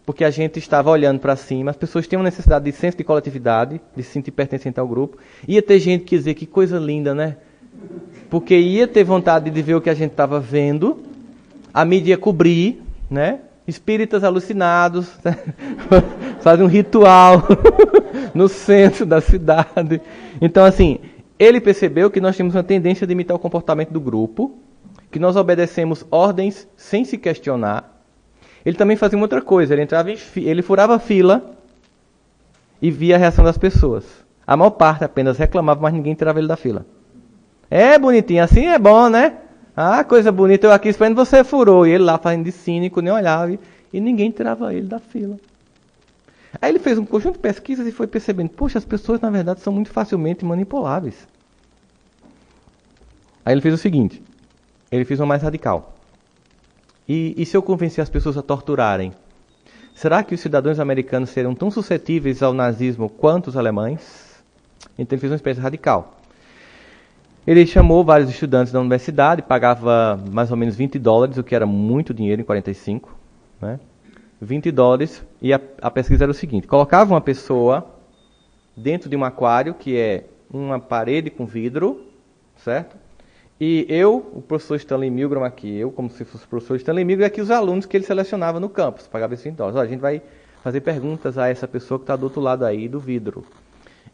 Porque a gente estava olhando para cima. As pessoas tinham necessidade de senso de coletividade. De se sentir pertencente ao grupo. Ia ter gente que ia dizer que coisa linda, né? Porque ia ter vontade de ver o que a gente estava vendo. A mídia ia cobrir, né? Espíritas alucinados. Fazem um ritual no centro da cidade. Então, assim... Ele percebeu que nós temos uma tendência de imitar o comportamento do grupo, que nós obedecemos ordens sem se questionar. Ele também fazia uma outra coisa, ele furava a fila e via a reação das pessoas. A maior parte apenas reclamava, mas ninguém tirava ele da fila. É bonitinho, assim é bom, né? Ah, coisa bonita, eu aqui esperando, você furou. E ele lá fazendo de cínico, nem olhava, e ninguém tirava ele da fila. Aí ele fez um conjunto de pesquisas e foi percebendo, poxa, as pessoas na verdade são muito facilmente manipuláveis. Aí ele fez o seguinte, ele fez uma mais radical. E se eu convencer as pessoas a torturarem? Será que os cidadãos americanos serão tão suscetíveis ao nazismo quanto os alemães? Então ele fez uma experiência radical. Ele chamou vários estudantes da universidade, pagava mais ou menos $20, o que era muito dinheiro em 45, né? $20, e a pesquisa era o seguinte, colocava uma pessoa dentro de um aquário, que é uma parede com vidro, certo? E eu, o professor Stanley Milgram aqui, eu como se fosse o professor Stanley Milgram, e aqui os alunos que ele selecionava no campus, pagava esses $20. Olha, a gente vai fazer perguntas a essa pessoa que está do outro lado aí do vidro.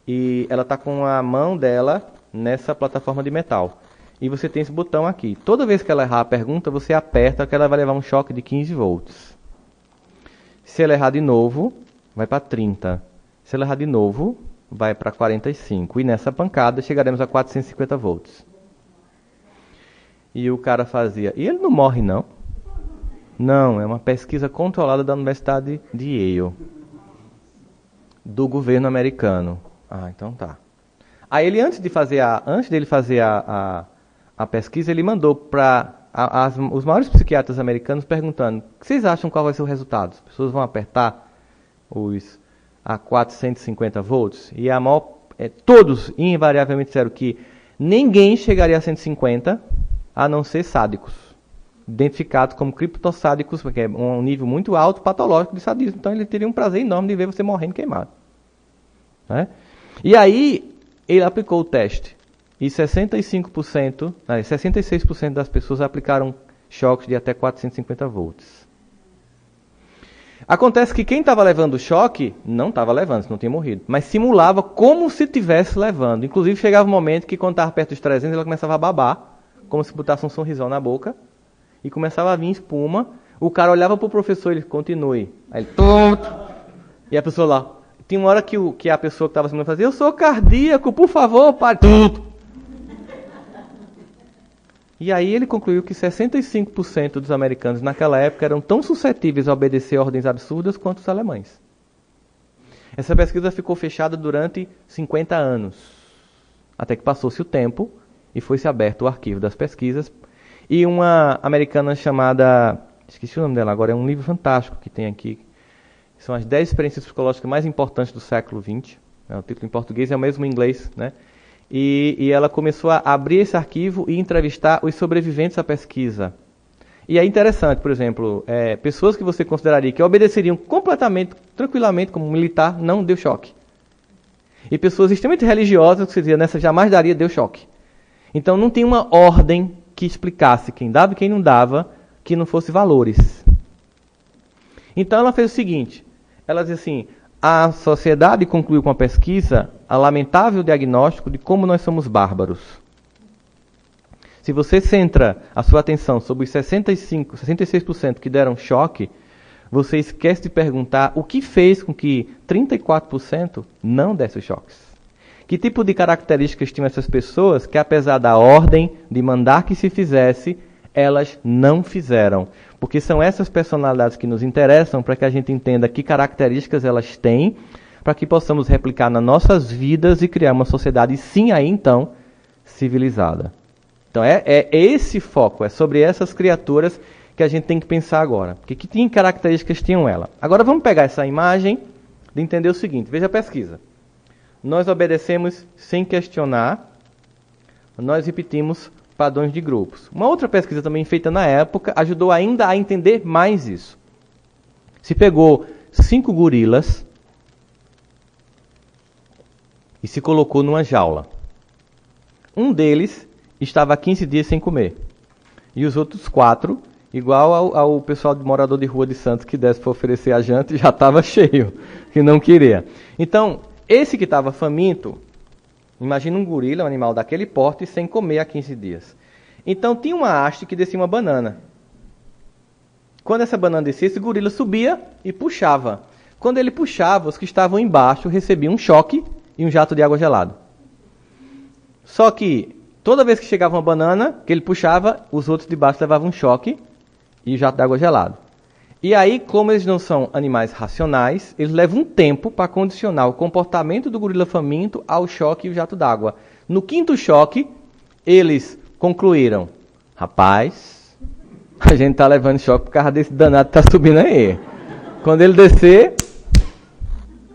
E ela está com a mão dela nessa plataforma de metal. E você tem esse botão aqui. Toda vez que ela errar a pergunta, você aperta que ela vai levar um choque de 15 volts. Se ela errar de novo, vai para 30. Se ela errar de novo, vai para 45. E nessa pancada chegaremos a 450 volts. E o cara fazia... E ele não morre, não? Não, é uma pesquisa controlada da Universidade de Yale. Do governo americano. Ah, então tá. Aí ele, antes dele fazer a pesquisa, ele mandou para os maiores psiquiatras americanos perguntando: o que vocês acham qual vai ser o resultado? As pessoas vão apertar a 450 volts? E todos invariavelmente disseram que ninguém chegaria a 150, a não ser sádicos, identificados como criptossádicos, porque é um nível muito alto patológico de sadismo. Então ele teria um prazer enorme de ver você morrendo queimado. Né? E aí ele aplicou o teste. E 66% das pessoas aplicaram choques de até 450 volts. Acontece que quem estava levando o choque, não estava levando, não tinha morrido, mas simulava como se estivesse levando. Inclusive chegava um momento que quando estava perto dos 300, ela começava a babar, como se botasse um sorrisão na boca, e começava a vir espuma. O cara olhava para o professor e ele: continue. Aí ele... E a pessoa lá... Tinha uma hora que a pessoa que estava simulando fazia: eu sou cardíaco, por favor, pare. E aí ele concluiu que 65% dos americanos naquela época eram tão suscetíveis a obedecer ordens absurdas quanto os alemães. Essa pesquisa ficou fechada durante 50 anos, até que passou-se o tempo e foi-se aberto o arquivo das pesquisas. E uma americana chamada... esqueci o nome dela agora, é um livro fantástico que tem aqui. São as 10 experiências psicológicas mais importantes do século XX. O título em português é o mesmo em inglês, né? E ela começou a abrir esse arquivo e entrevistar os sobreviventes à pesquisa. E é interessante, por exemplo, pessoas que você consideraria que obedeceriam completamente, tranquilamente, como militar, não deu choque. E pessoas extremamente religiosas, que você dizia, nessa jamais daria, deu choque. Então não tem uma ordem que explicasse quem dava e quem não dava, que não fosse valores. Então ela fez o seguinte, ela disse assim: a sociedade concluiu com a pesquisa a lamentável diagnóstico de como nós somos bárbaros. Se você centra a sua atenção sobre os 66% que deram choque, você esquece de perguntar o que fez com que 34% não dessem choques. Que tipo de características tinham essas pessoas que, apesar da ordem de mandar que se fizesse, elas não fizeram? Porque são essas personalidades que nos interessam para que a gente entenda que características elas têm, para que possamos replicar nas nossas vidas e criar uma sociedade, sim, aí então, civilizada. Então é esse foco, é sobre essas criaturas que a gente tem que pensar agora. Que características tinham ela? Agora vamos pegar essa imagem de entender o seguinte, veja a pesquisa. Nós obedecemos sem questionar, nós repetimos padrões de grupos. Uma outra pesquisa também feita na época ajudou ainda a entender mais isso. Se pegou 5 gorilas e se colocou numa jaula. Um deles estava há 15 dias sem comer. E os outros 4, igual ao pessoal de morador de rua de Santos que desce para oferecer a janta, já estava cheio, que não queria. Então, esse que estava faminto, imagina um gorila, um animal daquele porte, sem comer há 15 dias. Então tinha uma haste que descia uma banana. Quando essa banana descia, esse gorila subia e puxava. Quando ele puxava, os que estavam embaixo recebiam um choque e um jato de água gelado. Só que toda vez que chegava uma banana, que ele puxava, os outros de baixo levavam um choque e um jato de água gelado. E aí, como eles não são animais racionais, eles levam um tempo para condicionar o comportamento do gorila faminto ao choque e o jato d'água. No 5º choque, eles concluíram: rapaz, a gente tá levando choque por causa desse danado que tá subindo aí. Quando ele descer,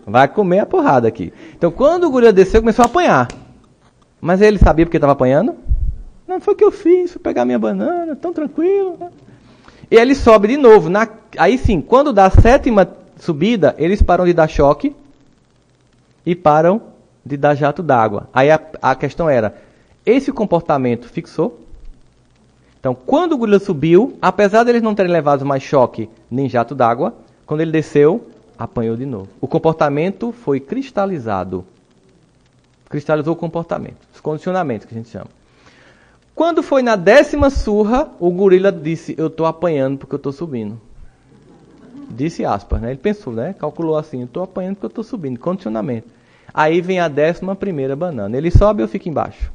vai comer a porrada aqui. Então, quando o gorila desceu, começou a apanhar. Mas ele sabia porque estava apanhando? Não, foi o que eu fiz, fui pegar minha banana, tão tranquilo. E ele sobe de novo. Aí sim, quando dá a 7ª subida, eles param de dar choque e param de dar jato d'água. Aí a questão era, esse comportamento fixou? Então, quando o gorila subiu, apesar de eles não terem levado mais choque nem jato d'água, quando ele desceu, apanhou de novo. O comportamento foi cristalizado. Cristalizou o comportamento, os condicionamentos que a gente chama. Quando foi na 10ª surra, o gorila disse, eu estou apanhando porque eu estou subindo. Disse aspas, né? Ele pensou, né? Calculou assim, eu estou apanhando porque eu estou subindo, condicionamento. Aí vem a 11ª banana. Ele sobe ou eu fico embaixo?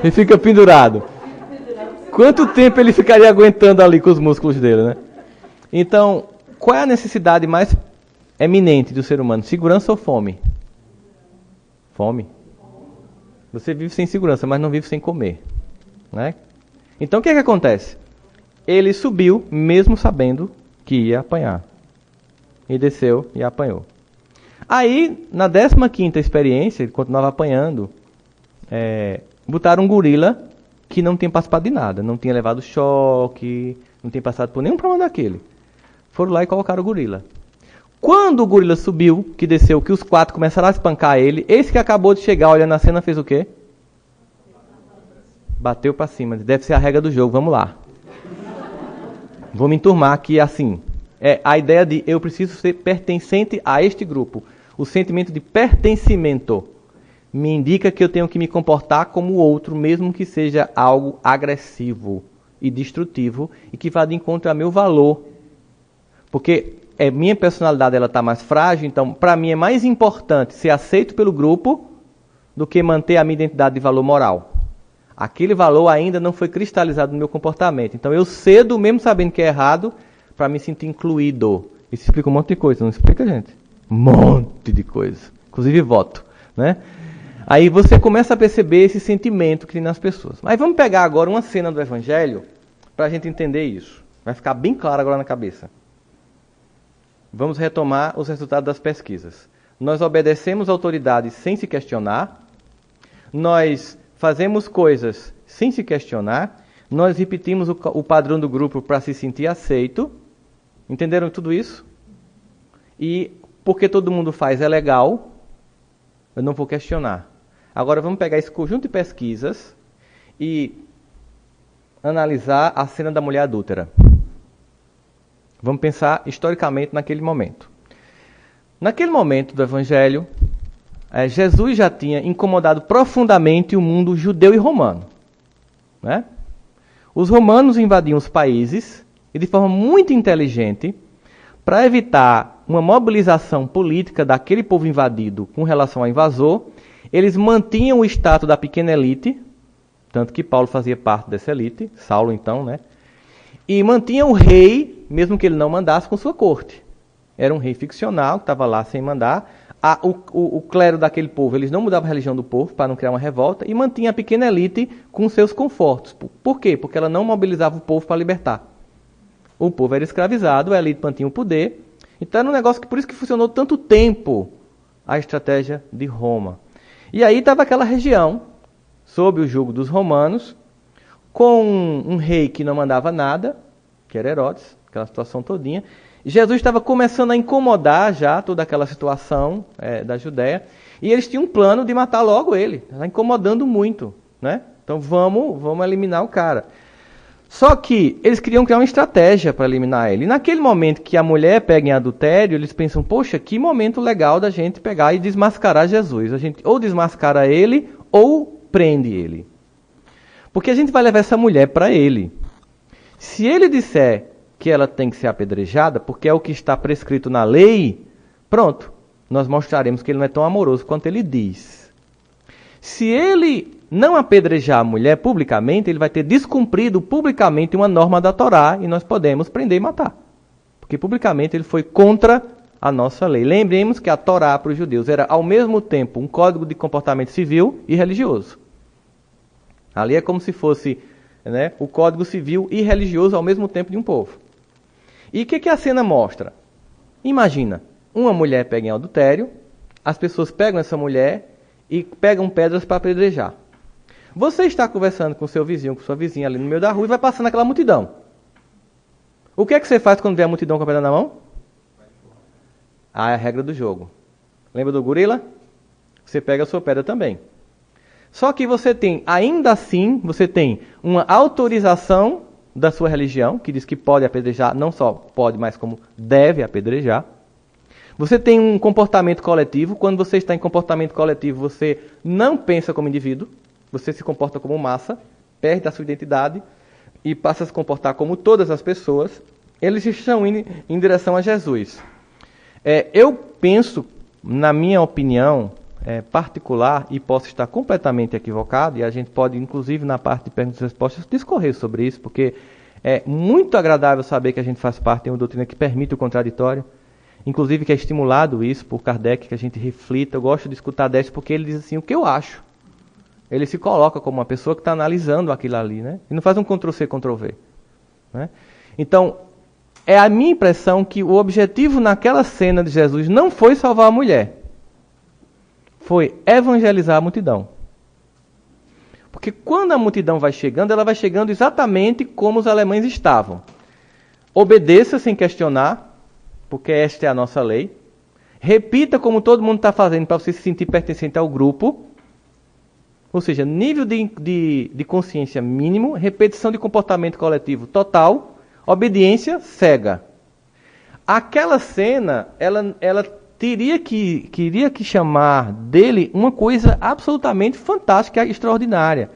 Ele fica pendurado. Quanto tempo ele ficaria aguentando ali com os músculos dele, né? Então, qual é a necessidade mais eminente do ser humano? Segurança ou fome? Fome. Você vive sem segurança, mas não vive sem comer, né? Então, o que é que acontece? Ele subiu, mesmo sabendo que ia apanhar. E desceu e apanhou. Aí, na 15ª experiência, ele continuava apanhando, botaram um gorila que não tinha participado de nada, não tinha levado choque, não tinha passado por nenhum problema daquele. Foram lá e colocaram o gorila. Quando o gorila subiu, que desceu, que os 4 começaram a espancar ele, esse que acabou de chegar olhando a cena fez o quê? Bateu pra cima. Deve ser a regra do jogo, vamos lá. Vou me enturmar aqui assim. É a ideia de eu preciso ser pertencente a este grupo. O sentimento de pertencimento me indica que eu tenho que me comportar como o outro, mesmo que seja algo agressivo e destrutivo e que vá de encontro ao meu valor. Porque minha personalidade está mais frágil, então para mim é mais importante ser aceito pelo grupo do que manter a minha identidade de valor moral. Aquele valor ainda não foi cristalizado no meu comportamento. Então eu cedo, mesmo sabendo que é errado, para me sentir incluído. Isso explica um monte de coisa, não explica, gente? Um monte de coisa. Inclusive voto, né? Aí você começa a perceber esse sentimento que tem nas pessoas. Mas vamos pegar agora uma cena do Evangelho para a gente entender isso. Vai ficar bem claro agora na cabeça. Vamos retomar os resultados das pesquisas. Nós obedecemos autoridades sem se questionar. Nós fazemos coisas sem se questionar. Nós repetimos o padrão do grupo para se sentir aceito. Entenderam tudo isso? E porque todo mundo faz é legal, eu não vou questionar. Agora vamos pegar esse conjunto de pesquisas e analisar a cena da mulher adúltera. Vamos pensar historicamente naquele momento. Naquele momento do Evangelho, Jesus já tinha incomodado profundamente o mundo judeu e romano, né? Os romanos invadiam os países e de forma muito inteligente, para evitar uma mobilização política daquele povo invadido com relação ao invasor, eles mantinham o status da pequena elite, tanto que Paulo fazia parte dessa elite, Saulo então, né? E mantinham o rei, mesmo que ele não mandasse, com sua corte. Era um rei ficcional, que estava lá sem mandar. O clero daquele povo, eles não mudavam a religião do povo para não criar uma revolta, e mantinha a pequena elite com seus confortos. Por quê? Porque ela não mobilizava o povo para libertar. O povo era escravizado, a elite mantinha o poder. Então era um negócio que por isso que funcionou tanto tempo a estratégia de Roma. E aí estava aquela região, sob o jugo dos romanos, com um rei que não mandava nada, que era Herodes, aquela situação todinha. Jesus estava começando a incomodar já toda aquela situação da Judéia, e eles tinham um plano de matar logo ele. Estava incomodando muito, né? Então vamos eliminar o cara. Só que eles queriam criar uma estratégia para eliminar ele. E naquele momento que a mulher pega em adultério, eles pensam, poxa, que momento legal da gente pegar e desmascarar Jesus. A gente ou desmascara ele ou prende ele. Porque a gente vai levar essa mulher para ele. Se ele disser que ela tem que ser apedrejada, porque é o que está prescrito na lei, pronto, nós mostraremos que ele não é tão amoroso quanto ele diz. Se ele não apedrejar a mulher publicamente, ele vai ter descumprido publicamente uma norma da Torá e nós podemos prender e matar. Porque publicamente ele foi contra a nossa lei. Lembremos que a Torá para os judeus era ao mesmo tempo um código de comportamento civil e religioso. Ali é como se fosse, né, o código civil e religioso ao mesmo tempo de um povo. E o que a cena mostra? Imagina, uma mulher pega em adultério, as pessoas pegam essa mulher e pegam pedras para apedrejar. Você está conversando com seu vizinho, com sua vizinha ali no meio da rua e vai passando aquela multidão. O que é que você faz quando vê a multidão com a pedra na mão? É a regra do jogo. Lembra do gorila? Você pega a sua pedra também. Só que você tem, ainda assim, você tem uma autorização da sua religião, que diz que pode apedrejar, não só pode, mas como deve apedrejar. Você tem um comportamento coletivo. Quando você está em comportamento coletivo, você não pensa como indivíduo, você se comporta como massa, perde a sua identidade e passa a se comportar como todas as pessoas. Eles estão indo em direção a Jesus. Eu penso, na minha opinião particular, e posso estar completamente equivocado, e a gente pode, inclusive, na parte de perguntas e respostas, discorrer sobre isso, porque é muito agradável saber que a gente faz parte de uma doutrina que permite o contraditório, inclusive que é estimulado isso por Kardec, que a gente reflita. Eu gosto de escutar Décio porque ele diz assim, o que eu acho. Ele se coloca como uma pessoa que está analisando aquilo ali, né? E não faz um Ctrl-C, Ctrl-V. Né? Então, é a minha impressão que o objetivo naquela cena de Jesus não foi salvar a mulher. Foi evangelizar a multidão. Porque quando a multidão vai chegando, ela vai chegando exatamente como os alemães estavam. Obedeça sem questionar, porque esta é a nossa lei. Repita como todo mundo está fazendo para você se sentir pertencente ao grupo. Ou seja, nível de consciência mínimo, repetição de comportamento coletivo total, obediência cega. Aquela cena, ela queria que chamar dele uma coisa absolutamente fantástica e extraordinária.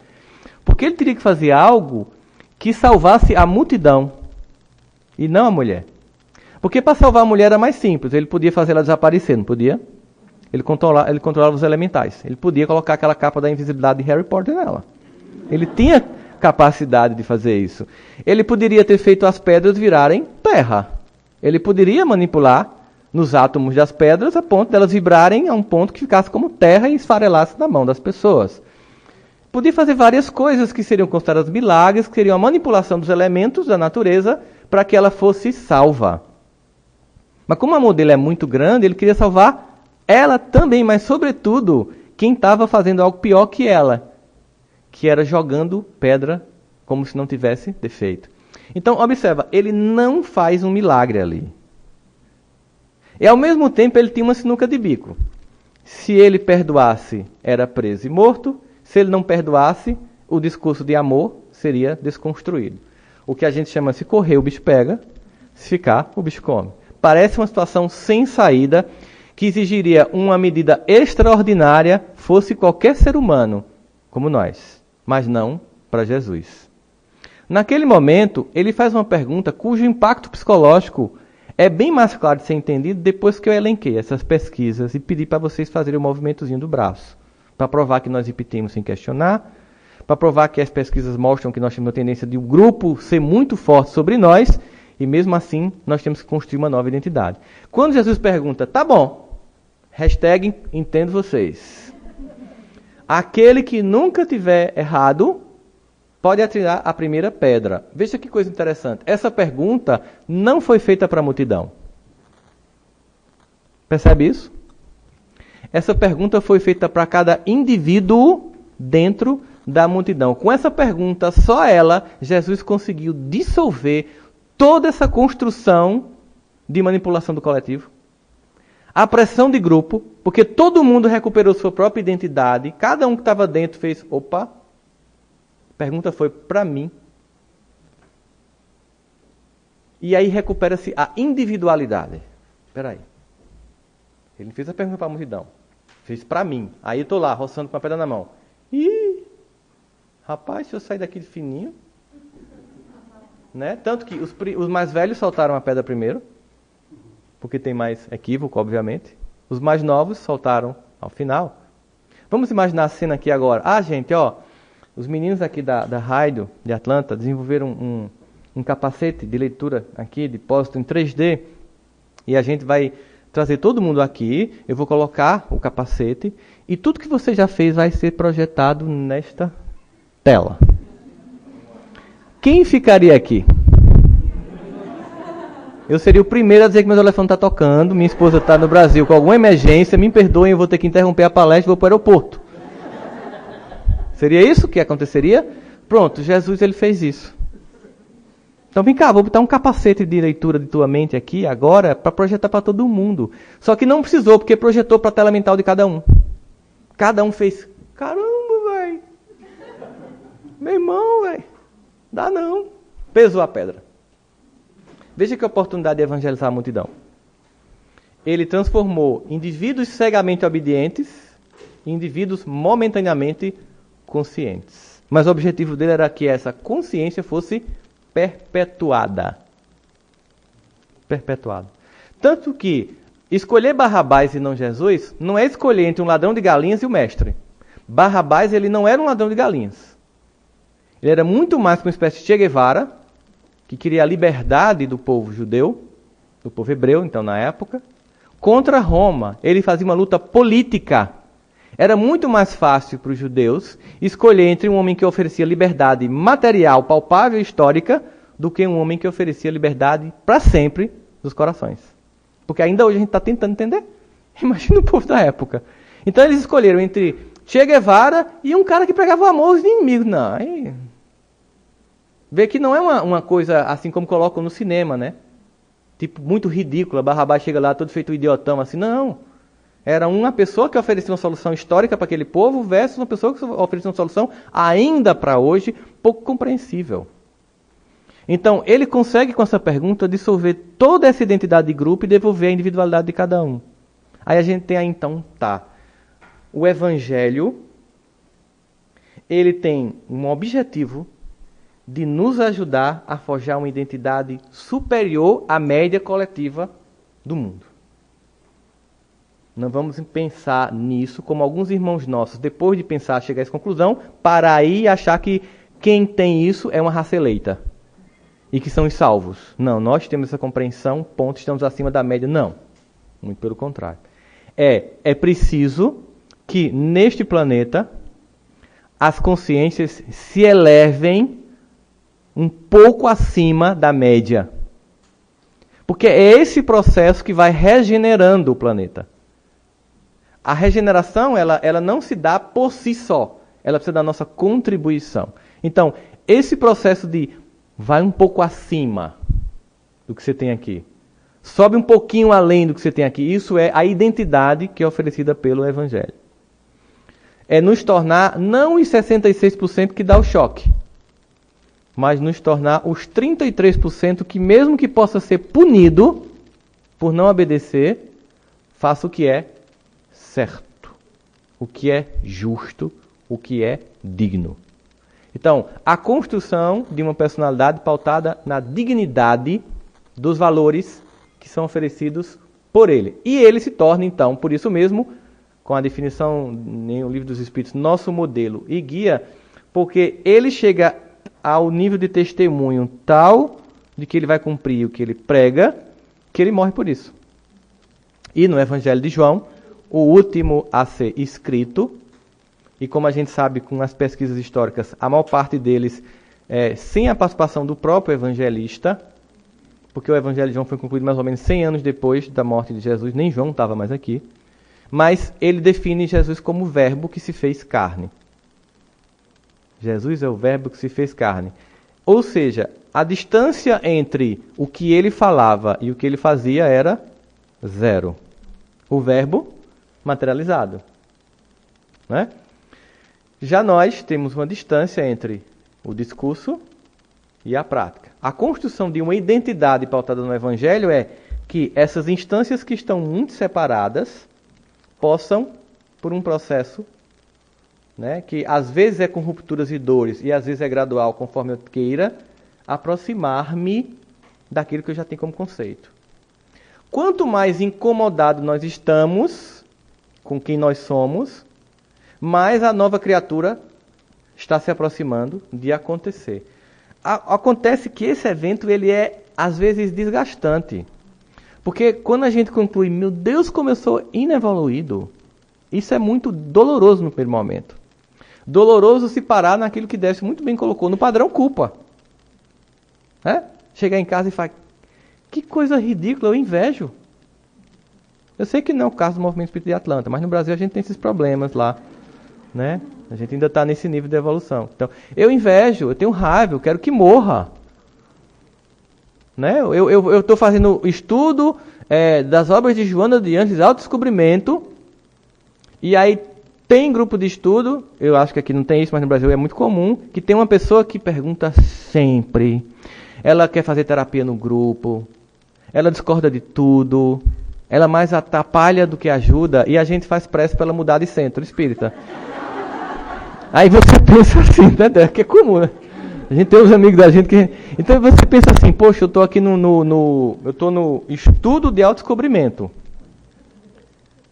Porque ele teria que fazer algo que salvasse a multidão e não a mulher. Porque para salvar a mulher era mais simples, ele podia fazer ela desaparecer, não podia? Ele controlava os elementais. Ele podia colocar aquela capa da invisibilidade de Harry Potter nela. Ele tinha capacidade de fazer isso. Ele poderia ter feito as pedras virarem terra. Ele poderia manipular nos átomos das pedras a ponto delas vibrarem a um ponto que ficasse como terra e esfarelasse na mão das pessoas. Podia fazer várias coisas que seriam consideradas milagres, que seriam a manipulação dos elementos da natureza para que ela fosse salva. Mas como a mão dele é muito grande, ele queria salvar ela também, mas sobretudo quem estava fazendo algo pior que ela, que era jogando pedra como se não tivesse defeito. Então, observa, ele não faz um milagre ali. E ao mesmo tempo ele tinha uma sinuca de bico. Se ele perdoasse, era preso e morto. Se ele não perdoasse, o discurso de amor seria desconstruído. O que a gente chama, se correr, o bicho pega, se ficar, o bicho come. Parece uma situação sem saída, que exigiria uma medida extraordinária, fosse qualquer ser humano, como nós, mas não para Jesus. Naquele momento, ele faz uma pergunta cujo impacto psicológico é bem mais claro de ser entendido depois que eu elenquei essas pesquisas e pedi para vocês fazerem o movimentozinho do braço, para provar que nós repetimos sem questionar, para provar que as pesquisas mostram que nós temos a tendência de um grupo ser muito forte sobre nós, e mesmo assim nós temos que construir uma nova identidade. Quando Jesus pergunta, tá bom, hashtag entendo vocês. Aquele que nunca tiver errado, pode atirar a primeira pedra. Veja que coisa interessante. Essa pergunta não foi feita para a multidão. Percebe isso? Essa pergunta foi feita para cada indivíduo dentro da multidão. Com essa pergunta, só ela, Jesus conseguiu dissolver toda essa construção de manipulação do coletivo. A pressão de grupo, porque todo mundo recuperou sua própria identidade, cada um que estava dentro fez, opa, a pergunta foi para mim. E aí recupera-se a individualidade. Espera aí. Ele não fez a pergunta para a multidão, fez para mim. Aí eu estou lá, roçando com a pedra na mão. Ih, rapaz, se eu sair daqui de fininho... Né? Tanto que os mais velhos soltaram a pedra primeiro, porque tem mais equívoco, obviamente. Os mais novos soltaram ao final. Vamos imaginar a cena aqui agora. Gente, os meninos aqui da Raido, de Atlanta, desenvolveram um capacete de leitura aqui, de depósito em 3D, e a gente vai trazer todo mundo aqui, eu vou colocar o capacete, e tudo que você já fez vai ser projetado nesta tela. Quem ficaria aqui? Eu seria o primeiro a dizer que meu telefone está tocando, minha esposa está no Brasil com alguma emergência, me perdoem, eu vou ter que interromper a palestra e vou para o aeroporto. Seria isso que aconteceria? Pronto, Jesus ele fez isso. Então vem cá, vou botar um capacete de leitura de tua mente aqui agora para projetar para todo mundo. Só que não precisou, porque projetou para a tela mental de cada um. Cada um fez, caramba, velho. Meu irmão, velho. Dá não. pesou a pedra. Veja que oportunidade de evangelizar a multidão. Ele transformou indivíduos cegamente obedientes em indivíduos momentaneamente conscientes. Mas o objetivo dele era que essa consciência fosse perpetuada. Perpetuada. Tanto que escolher Barrabás e não Jesus não é escolher entre um ladrão de galinhas e o mestre. Barrabás, ele não era um ladrão de galinhas. Ele era muito mais que uma espécie de Che Guevara, que queria a liberdade do povo judeu, do povo hebreu, então, na época, contra Roma. Ele fazia uma luta política. Era muito mais fácil para os judeus escolher entre um homem que oferecia liberdade material, palpável e histórica, do que um homem que oferecia liberdade para sempre dos corações. Porque ainda hoje a gente está tentando entender. Imagina o povo da época. Então eles escolheram entre Che Guevara e um cara que pregava o amor aos inimigos. Não, aí... Vê que não é uma coisa assim como colocam no cinema, né? Tipo, muito ridícula. Barrabás chega lá todo feito um idiotão assim. Não. Era uma pessoa que oferecia uma solução histórica para aquele povo versus uma pessoa que oferecia uma solução ainda para hoje pouco compreensível. Então, ele consegue com essa pergunta dissolver toda essa identidade de grupo e devolver a individualidade de cada um. Aí a gente tem aí então, o Evangelho, ele tem um objetivo de nos ajudar a forjar uma identidade superior à média coletiva do mundo. Não vamos pensar nisso como alguns irmãos nossos, depois de pensar, chegar a essa conclusão, para aí achar que quem tem isso é uma raça eleita e que são os salvos. Não, nós temos essa compreensão, ponto, estamos acima da média. Não, muito pelo contrário. É preciso que neste planeta as consciências se elevem um pouco acima da média. Porque é esse processo que vai regenerando o planeta. A regeneração, ela não se dá por si só. Ela precisa da nossa contribuição. Então, esse processo de vai um pouco acima do que você tem aqui. Sobe um pouquinho além do que você tem aqui. Isso é a identidade que é oferecida pelo Evangelho. É nos tornar não os 66% que dá o choque, mas nos tornar os 33% que, mesmo que possa ser punido por não obedecer, faça o que é certo, o que é justo, o que é digno. Então, a construção de uma personalidade pautada na dignidade dos valores que são oferecidos por ele. E ele se torna, então, por isso mesmo, com a definição em O Livro dos Espíritos, nosso modelo e guia, porque ele chega ao nível de testemunho tal de que ele vai cumprir o que ele prega, que ele morre por isso. E no Evangelho de João, o último a ser escrito, e como a gente sabe com as pesquisas históricas, a maior parte deles sem a participação do próprio evangelista, porque o Evangelho de João foi concluído mais ou menos 100 anos depois da morte de Jesus, nem João estava mais aqui, mas ele define Jesus como o verbo que se fez carne. Jesus é o verbo que se fez carne. Ou seja, a distância entre o que ele falava e o que ele fazia era zero. O verbo materializado. Né? Já nós temos uma distância entre o discurso e a prática. A construção de uma identidade pautada no Evangelho é que essas instâncias que estão muito separadas possam, por um processo, né, que às vezes é com rupturas e dores e às vezes é gradual, conforme eu queira, aproximar-me daquilo que eu já tenho como conceito. Quanto mais incomodado nós estamos com quem nós somos, mais a nova criatura está se aproximando de acontecer. Acontece que esse evento ele é, às vezes, desgastante. Porque quando a gente conclui, meu Deus, como eu sou inevoluído, isso é muito doloroso no primeiro momento. Doloroso se parar naquilo que Décio muito bem colocou, no padrão culpa. Chegar em casa e falar, que coisa ridícula, eu invejo. Eu sei que não é o caso do Movimento Espírita de Atlanta, mas no Brasil a gente tem esses problemas lá. Né? A gente ainda está nesse nível de evolução. Então, eu invejo, eu tenho raiva, eu quero que morra. Né? Eu estou fazendo estudo das obras de Joana de Ângeles, Autodescobrimento, e aí Tem grupo de estudo, eu acho que aqui não tem isso, mas no Brasil é muito comum, que tem uma pessoa que pergunta sempre. Ela quer fazer terapia no grupo, ela discorda de tudo, ela mais atrapalha do que ajuda, e a gente faz pressa para ela mudar de centro espírita. Aí você pensa assim, né? Que é comum, né? A gente tem uns amigos da gente que... Então você pensa assim, poxa, eu estou aqui eu estou no estudo de autodescobrimento.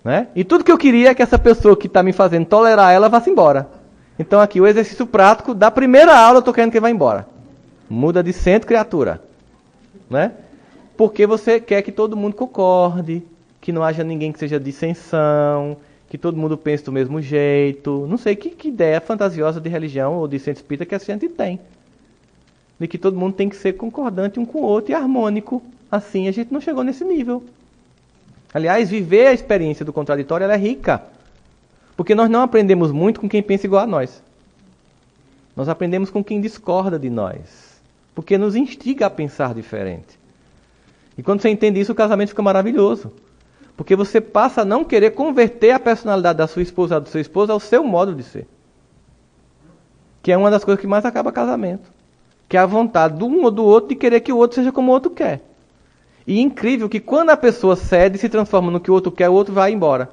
Né? E tudo que eu queria é que essa pessoa que está me fazendo tolerar ela vá-se embora. Então aqui, o exercício prático da primeira aula eu estou querendo que vá embora. Muda de centro, criatura. Né? Porque você quer que todo mundo concorde, que não haja ninguém que seja dissensão, que todo mundo pense do mesmo jeito. Não sei que ideia fantasiosa de religião ou de centro espírita que a gente tem. De que todo mundo tem que ser concordante um com o outro e harmônico. Assim, a gente não chegou nesse nível. Aliás, viver a experiência do contraditório ela é rica. Porque nós não aprendemos muito com quem pensa igual a nós. Nós aprendemos com quem discorda de nós. Porque nos instiga a pensar diferente. E quando você entende isso, o casamento fica maravilhoso. Porque você passa a não querer converter a personalidade da sua esposa, do seu esposo, ao seu modo de ser. Que é uma das coisas que mais acaba casamento. Que é a vontade de um ou do outro de querer que o outro seja como o outro quer. E incrível que quando a pessoa cede e se transforma no que o outro quer, o outro vai embora.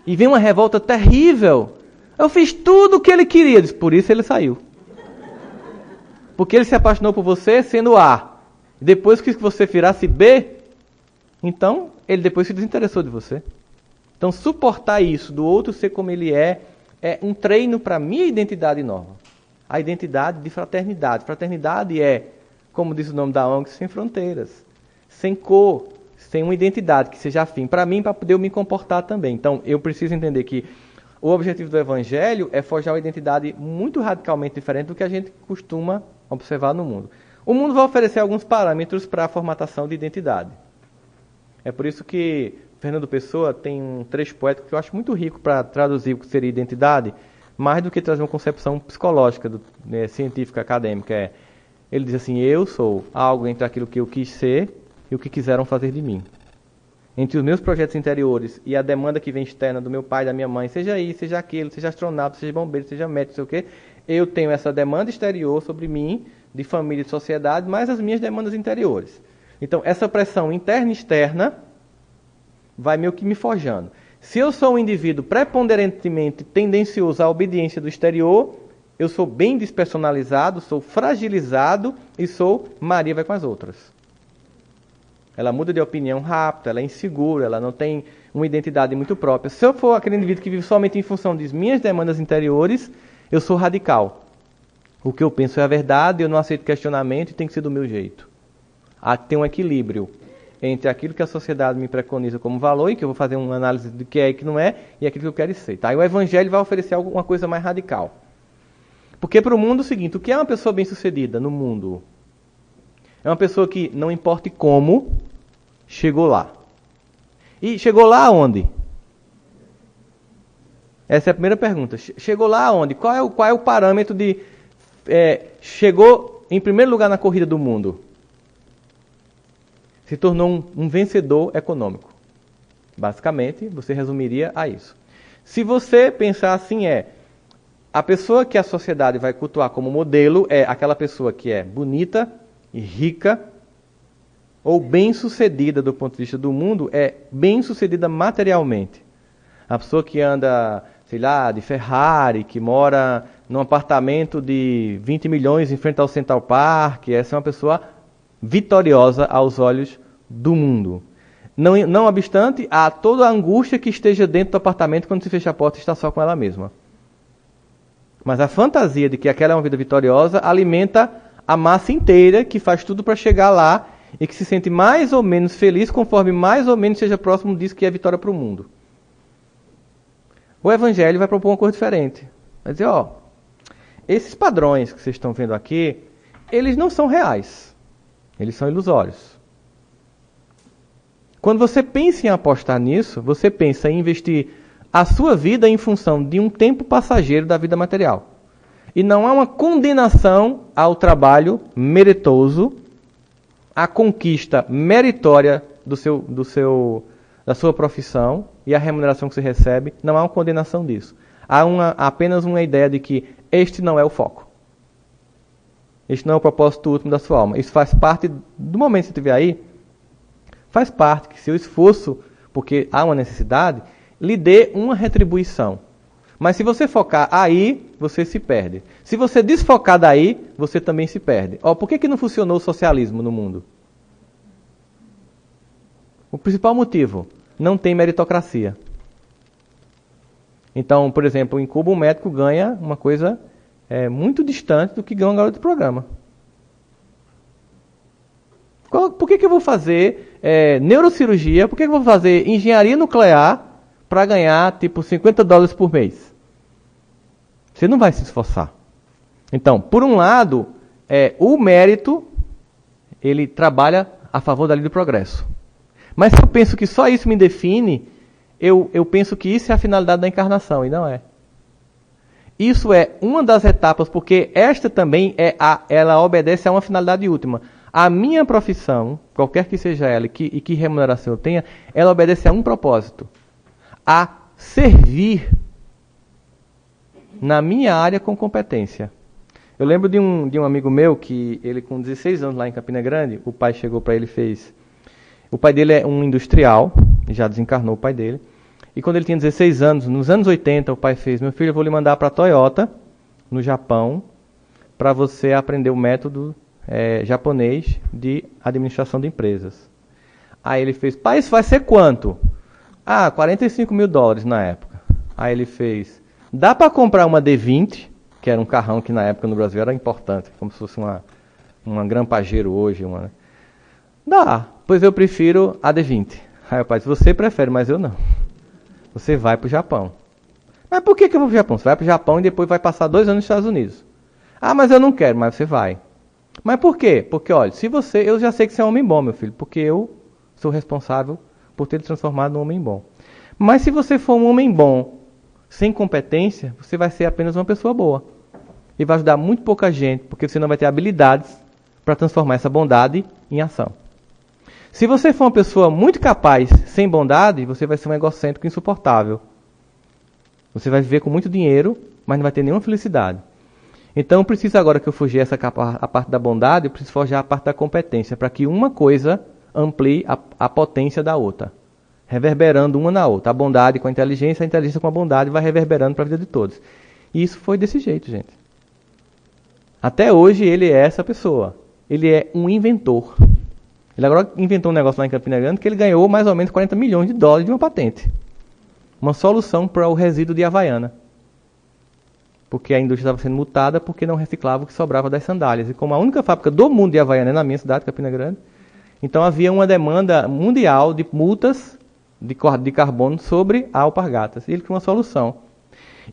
E vem uma revolta terrível. Eu fiz tudo o que ele queria. Por isso ele saiu. Porque ele se apaixonou por você sendo A. E depois que você virasse B, então ele depois se desinteressou de você. Então suportar isso, do outro ser como ele é um treino para a minha identidade nova. A identidade de fraternidade. Fraternidade é, como diz o nome da ONG, sem fronteiras, sem cor, sem uma identidade que seja afim. Para mim, para poder eu me comportar também. Então, eu preciso entender que o objetivo do Evangelho é forjar uma identidade muito radicalmente diferente do que a gente costuma observar no mundo. O mundo vai oferecer alguns parâmetros para a formatação de identidade. É por isso que Fernando Pessoa tem um trecho poético que eu acho muito rico para traduzir o que seria identidade, mais do que trazer uma concepção psicológica, científica, acadêmica. Ele diz assim: eu sou algo entre aquilo que eu quis ser e o que quiseram fazer de mim. Entre os meus projetos interiores e a demanda que vem externa do meu pai, da minha mãe, seja isso, seja aquilo, seja astronauta, seja bombeiro, seja médico, sei o quê, eu tenho essa demanda exterior sobre mim, de família e de sociedade, mais as minhas demandas interiores. Então, essa pressão interna e externa vai meio que me forjando. Se eu sou um indivíduo preponderantemente tendencioso à obediência do exterior, eu sou bem despersonalizado, sou fragilizado e sou Maria vai com as outras. Ela muda de opinião rápido, ela é insegura, ela não tem uma identidade muito própria. Se eu for aquele indivíduo que vive somente em função das minhas demandas interiores, eu sou radical. O que eu penso é a verdade, eu não aceito questionamento e tem que ser do meu jeito. Há que ter um equilíbrio entre aquilo que a sociedade me preconiza como valor, e que eu vou fazer uma análise do que é e que não é, e aquilo que eu quero ser. Tá? E o Evangelho vai oferecer alguma coisa mais radical. Porque para o mundo é o seguinte: o que é uma pessoa bem-sucedida no mundo? É uma pessoa que, não importa como, chegou lá. E chegou lá aonde? Essa é a primeira pergunta. Chegou lá aonde? Qual é o parâmetro de... chegou em primeiro lugar na corrida do mundo? Se tornou um vencedor econômico. Basicamente, você resumiria a isso. Se você pensar assim, a pessoa que a sociedade vai cultuar como modelo é aquela pessoa que é bonita e rica, ou bem-sucedida do ponto de vista do mundo, é bem-sucedida materialmente. A pessoa que anda, sei lá, de Ferrari, que mora num apartamento de 20 milhões em frente ao Central Park, essa é uma pessoa vitoriosa aos olhos do mundo. Não obstante, há toda a angústia que esteja dentro do apartamento quando se fecha a porta e está só com ela mesma. Mas a fantasia de que aquela é uma vida vitoriosa alimenta a massa inteira que faz tudo para chegar lá e que se sente mais ou menos feliz conforme mais ou menos seja próximo disso que é vitória para o mundo. O Evangelho vai propor uma coisa diferente. Vai dizer, esses padrões que vocês estão vendo aqui, eles não são reais. Eles são ilusórios. Quando você pensa em apostar nisso, você pensa em investir a sua vida em função de um tempo passageiro da vida material. E não há uma condenação ao trabalho meritoso, à conquista meritória da sua profissão, e a remuneração que você recebe, não há uma condenação disso. Há apenas uma ideia de que este não é o foco. Este não é o propósito último da sua alma. Isso faz parte do momento que você estiver aí, faz parte que seu esforço, porque há uma necessidade, lhe dê uma retribuição. Mas se você focar aí, você se perde. Se você desfocar daí, você também se perde. Por que não funcionou o socialismo no mundo? O principal motivo, não tem meritocracia. Então, por exemplo, em Cuba um médico ganha uma coisa muito distante do que ganha um garoto de programa. Por que eu vou fazer neurocirurgia? Por que eu vou fazer engenharia nuclear para ganhar tipo $50 por mês? Você não vai se esforçar. Então, por um lado, o mérito, ele trabalha a favor da lei do progresso. Mas se eu penso que só isso me define, eu penso que isso é a finalidade da encarnação, e não é. Isso é uma das etapas, porque esta também ela obedece a uma finalidade última. A minha profissão, qualquer que seja ela e que remuneração eu tenha, ela obedece a um propósito. A servir na minha área com competência. Eu lembro de um amigo meu que ele com 16 anos lá em Campina Grande, o pai chegou para ele e fez... O pai dele é um industrial, já desencarnou o pai dele. E quando ele tinha 16 anos, nos anos 80, o pai fez: meu filho, eu vou lhe mandar para a Toyota, no Japão, para você aprender o método japonês de administração de empresas. Aí ele fez: pai, isso vai ser quanto? $45 mil na época. Aí ele fez: dá para comprar uma D20, que era um carrão que na época no Brasil era importante, como se fosse uma Gran Pajero hoje. Dá, pois eu prefiro a D20. Aí o pai disse: você prefere, mas eu não. Você vai para o Japão. Mas por que eu vou para o Japão? Você vai para o Japão e depois vai passar 2 anos nos Estados Unidos. Mas eu não quero, mas você vai. Mas por quê? Porque, olha, eu já sei que você é um homem bom, meu filho, porque eu sou responsável por ter transformado num homem bom. Mas se você for um homem bom, sem competência, você vai ser apenas uma pessoa boa. E vai ajudar muito pouca gente, porque você não vai ter habilidades para transformar essa bondade em ação. Se você for uma pessoa muito capaz, sem bondade, você vai ser um egocêntrico insuportável. Você vai viver com muito dinheiro, mas não vai ter nenhuma felicidade. Então, eu preciso agora que eu fugir a parte da bondade, eu preciso forjar a parte da competência, para que uma coisa amplie a potência da outra, reverberando uma na outra. A bondade com a inteligência com a bondade vai reverberando para a vida de todos. E isso foi desse jeito, gente. Até hoje ele é essa pessoa. Ele é um inventor. Ele agora inventou um negócio lá em Campina Grande que ele ganhou mais ou menos $40 milhões de uma patente. Uma solução para o resíduo de Havaiana. Porque a indústria estava sendo multada porque não reciclava o que sobrava das sandálias. E como a única fábrica do mundo de Havaiana é na minha cidade, Campina Grande, então havia uma demanda mundial de multas de carbono sobre a alpargatas. E ele criou uma solução.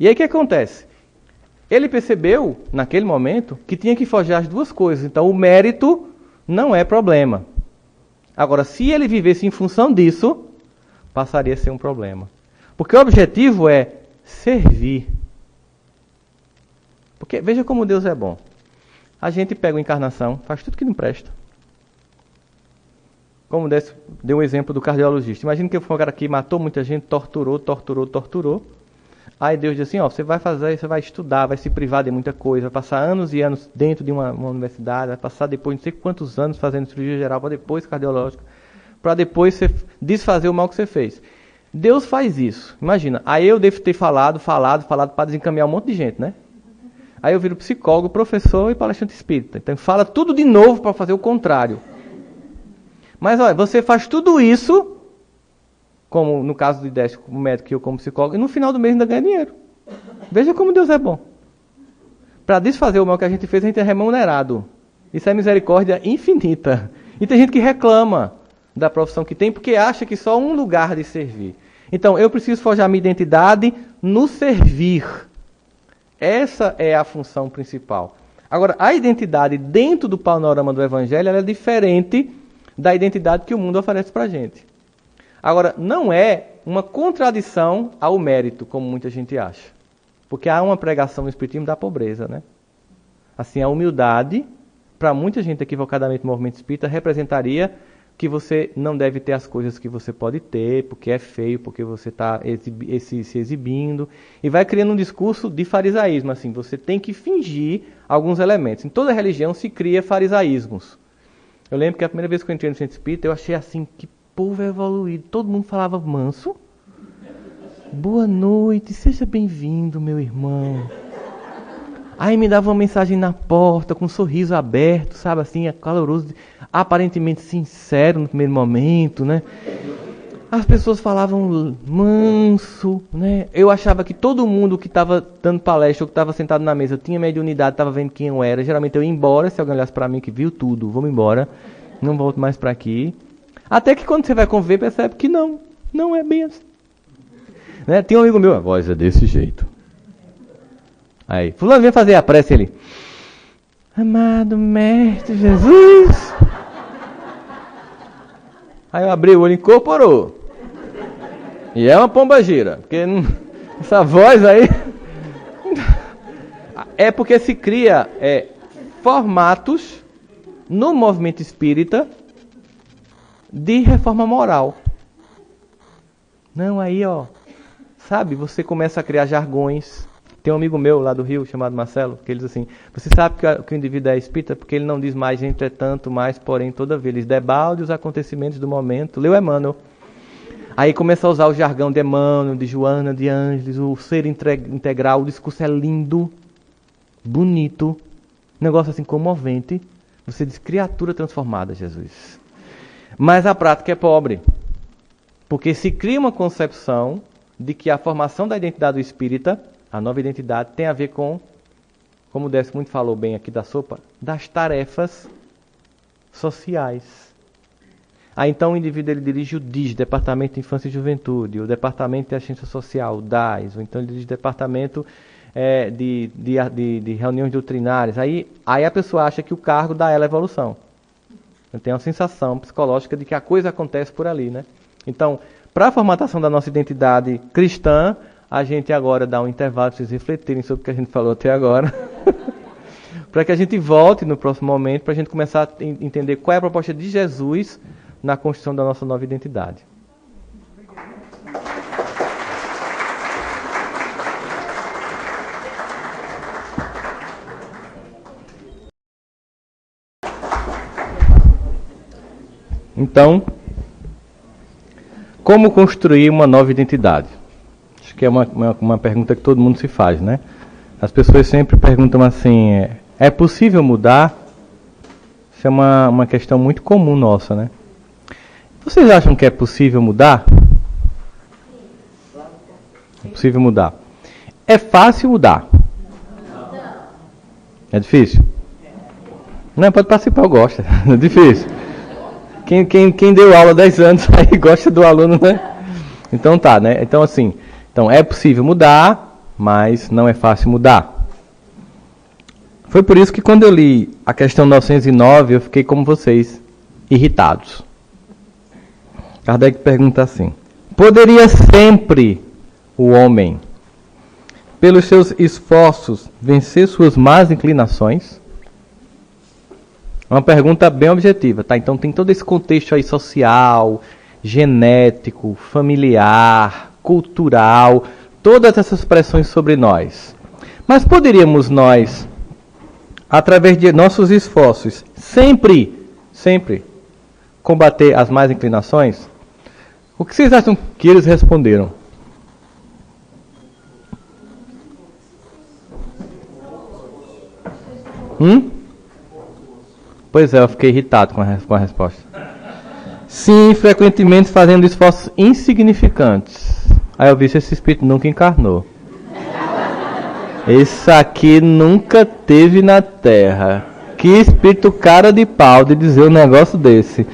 E aí o que acontece? Ele percebeu, naquele momento, que tinha que forjar as duas coisas. Então o mérito não é problema. Agora, se ele vivesse em função disso, passaria a ser um problema. Porque o objetivo é servir. Porque veja como Deus é bom. A gente pega uma encarnação, faz tudo que não presta. Como deu um exemplo do cardiologista. Imagina que foi um cara que matou muita gente, torturou. Aí Deus diz assim: você vai fazer, você vai estudar, vai se privar de muita coisa, vai passar anos e anos dentro de uma universidade, vai passar depois não sei quantos anos fazendo cirurgia geral, para depois cardiológica, para depois você desfazer o mal que você fez. Deus faz isso. Imagina, aí eu devo ter falado para desencaminhar um monte de gente, né? Aí eu viro psicólogo, professor e palestrante espírita. Então fala tudo de novo para fazer o contrário. Mas olha, você faz tudo isso, como no caso do Décio, como médico e eu como psicólogo, e no final do mês ainda ganha dinheiro. Veja como Deus é bom. Para desfazer o mal que a gente fez, a gente é remunerado. Isso é misericórdia infinita. E tem gente que reclama da profissão que tem, porque acha que só um lugar de servir. Então, eu preciso forjar minha identidade no servir. Essa é a função principal. Agora, a identidade dentro do panorama do Evangelho ela é diferente da identidade que o mundo oferece para a gente. Agora, não é uma contradição ao mérito, como muita gente acha. Porque há uma pregação no Espiritismo da pobreza, né? Assim, a humildade, para muita gente equivocadamente no movimento espírita, representaria que você não deve ter as coisas que você pode ter, porque é feio, porque você está se exibindo. E vai criando um discurso de farisaísmo, assim, você tem que fingir alguns elementos. Em toda religião se cria farisaísmos. Eu lembro que a primeira vez que eu entrei no Centro Espírita, eu achei assim, que povo evoluído. Todo mundo falava manso. Boa noite, seja bem-vindo, meu irmão. Aí me dava uma mensagem na porta, com um sorriso aberto, sabe, assim, caloroso, aparentemente sincero no primeiro momento, né? As pessoas falavam manso, né? Eu achava que todo mundo que estava dando palestra ou que estava sentado na mesa tinha mediunidade, estava vendo quem eu era. Geralmente eu ia embora, se alguém olhasse para mim que viu tudo, vamos embora, não volto mais para aqui. Até que quando você vai conviver, percebe que não é bem assim. Né? Tem um amigo meu, a voz é desse jeito. Aí, fulano, vem fazer a prece, ele. Amado Mestre Jesus. Aí eu abri o olho e incorporou. E é uma pombagira, porque essa voz aí... É porque se cria formatos no movimento espírita de reforma moral. Não, aí ó, sabe, você começa a criar jargões. Tem um amigo meu lá do Rio, chamado Marcelo, que ele diz assim, você sabe que o indivíduo é espírita porque ele não diz mais entretanto, mais, porém, todavia. Ele debalde os acontecimentos do momento. Leu Emmanuel. Aí começa a usar o jargão de Emmanuel, de Joana, de Ângeles, o ser integral, o discurso é lindo, bonito, um negócio assim comovente. Você diz, criatura transformada, Jesus. Mas a prática é pobre, porque se cria uma concepção de que a formação da identidade do espírita, a nova identidade, tem a ver com, como o Décio muito falou bem aqui da sopa, das tarefas sociais. Aí então o indivíduo ele dirige o DIS, Departamento de Infância e Juventude, o Departamento de Assistência Social, o DAS, ou então ele dirige o Departamento de Reuniões Doutrinárias. Aí a pessoa acha que o cargo dá ela evolução. Tem uma sensação psicológica de que a coisa acontece por ali, né? Então, para a formatação da nossa identidade cristã, a gente agora dá um intervalo para vocês refletirem sobre o que a gente falou até agora. Para que a gente volte no próximo momento, para a gente começar a entender qual é a proposta de Jesus na construção da nossa nova identidade. Então, como construir uma nova identidade? Acho que é uma pergunta que todo mundo se faz, né? As pessoas sempre perguntam assim, é possível mudar? Isso é uma questão muito comum nossa, né? Vocês acham que é possível mudar? É possível mudar. É fácil mudar? É difícil? Não, pode participar, eu gosto. É difícil. Quem deu aula há 10 anos aí gosta do aluno, né? Então tá, né? Então assim, é possível mudar, mas não é fácil mudar. Foi por isso que quando eu li a questão 909, eu fiquei como vocês, irritados. Kardec pergunta assim, poderia sempre o homem, pelos seus esforços, vencer suas más inclinações? Uma pergunta bem objetiva, tá? Então tem todo esse contexto aí social, genético, familiar, cultural, todas essas pressões sobre nós. Mas poderíamos nós, através de nossos esforços, sempre combater as más inclinações? O que vocês acham que eles responderam? Pois é, eu fiquei irritado com a resposta. Sim, frequentemente fazendo esforços insignificantes. Aí eu vi se esse espírito nunca encarnou. Esse aqui nunca teve na Terra. Que espírito cara de pau de dizer um negócio desse.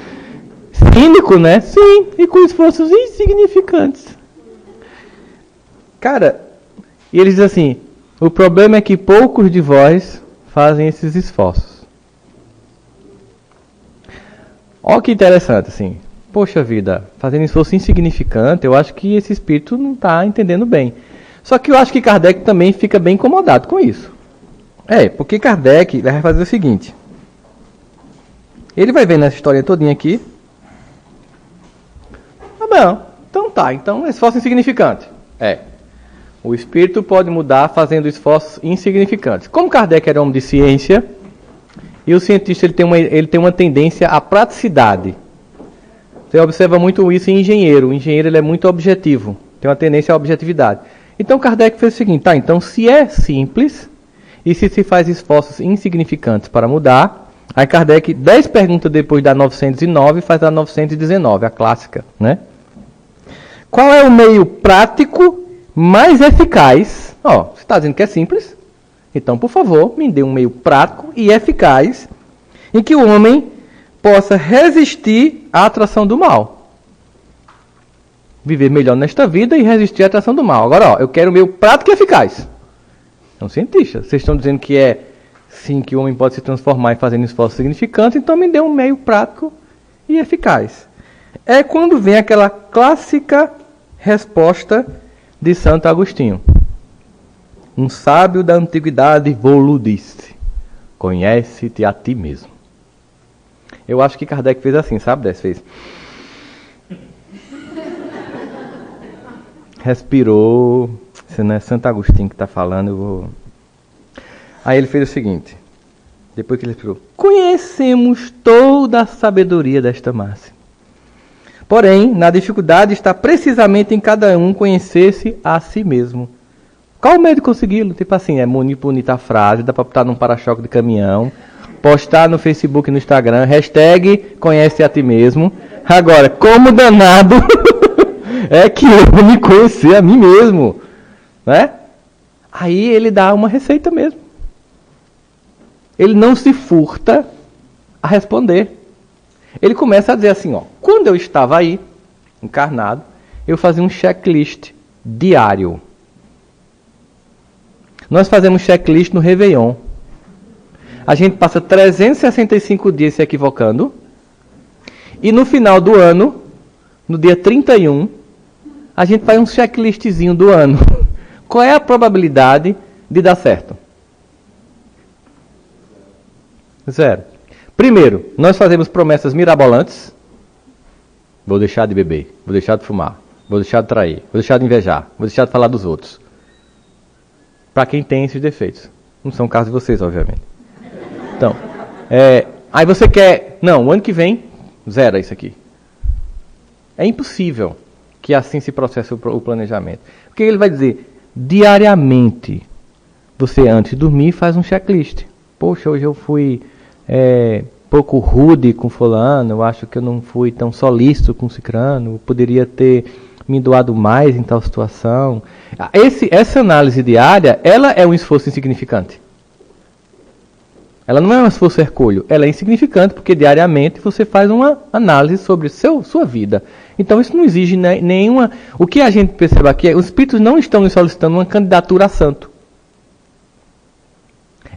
Cínico, né? Sim, e com esforços insignificantes. Cara, e eles dizem assim, o problema é que poucos de vós fazem esses esforços. Olha que interessante, assim. Poxa vida, fazendo esforço insignificante, eu acho que esse espírito não está entendendo bem. Só que eu acho que Kardec também fica bem incomodado com isso. Porque Kardec vai fazer o seguinte. Ele vai ver nessa história todinha aqui, bom. Então tá, então esforço insignificante. O espírito pode mudar fazendo esforços insignificantes. Como Kardec era homem de ciência, e o cientista ele tem uma tendência à praticidade. Você observa muito isso em engenheiro. O engenheiro ele é muito objetivo, tem uma tendência à objetividade. Então Kardec fez o seguinte, então se é simples, e se faz esforços insignificantes para mudar, aí Kardec, 10 perguntas depois da 909, faz a 919, a clássica, né? Qual é o meio prático mais eficaz? Você está dizendo que é simples? Então, por favor, me dê um meio prático e eficaz em que o homem possa resistir à atração do mal. Viver melhor nesta vida e resistir à atração do mal. Agora, eu quero o meio prático e eficaz. É um cientista. Vocês estão dizendo que é sim, que o homem pode se transformar e fazendo esforços significantes, então me dê um meio prático e eficaz. É quando vem aquela clássica resposta de Santo Agostinho. Um sábio da antiguidade vô-lo disse: conhece-te a ti mesmo. Eu acho que Kardec fez assim, sabe? Dessa vez. Respirou. Se não é Santo Agostinho que está falando, eu vou... Aí ele fez o seguinte. Depois que ele respirou. Conhecemos toda a sabedoria desta máxima. Porém, na dificuldade está precisamente em cada um conhecer-se a si mesmo. Qual o meio de consegui-lo? Tipo assim, é bonita a frase, dá para botar num para-choque de caminhão, postar no Facebook e no Instagram, hashtag conhece a ti mesmo. Agora, como danado é que eu vou me conhecer a mim mesmo, né? Aí ele dá uma receita mesmo. Ele não se furta a responder. Ele começa a dizer assim, quando eu estava aí, encarnado, eu fazia um checklist diário. Nós fazemos checklist no Réveillon. A gente passa 365 dias se equivocando. E no final do ano, no dia 31, a gente faz um checklistzinho do ano. Qual é a probabilidade de dar certo? 0. Primeiro, nós fazemos promessas mirabolantes. Vou deixar de beber, vou deixar de fumar, vou deixar de trair, vou deixar de invejar, vou deixar de falar dos outros. Para quem tem esses defeitos. Não são o caso de vocês, obviamente. Então, aí você quer... Não, o ano que vem, zera isso aqui. É impossível que assim se processe o planejamento. Porque ele vai dizer, diariamente, você antes de dormir faz um checklist. Poxa, hoje eu fui pouco rude com fulano, eu acho que eu não fui tão solícito com cicrano, eu poderia ter me doado mais em tal situação. Essa análise diária, ela é um esforço insignificante. Ela não é um esforço hercúleo, ela é insignificante porque diariamente você faz uma análise sobre sua vida. Então isso não exige nenhuma... O que a gente percebe aqui é que os espíritos não estão nos solicitando uma candidatura a santo.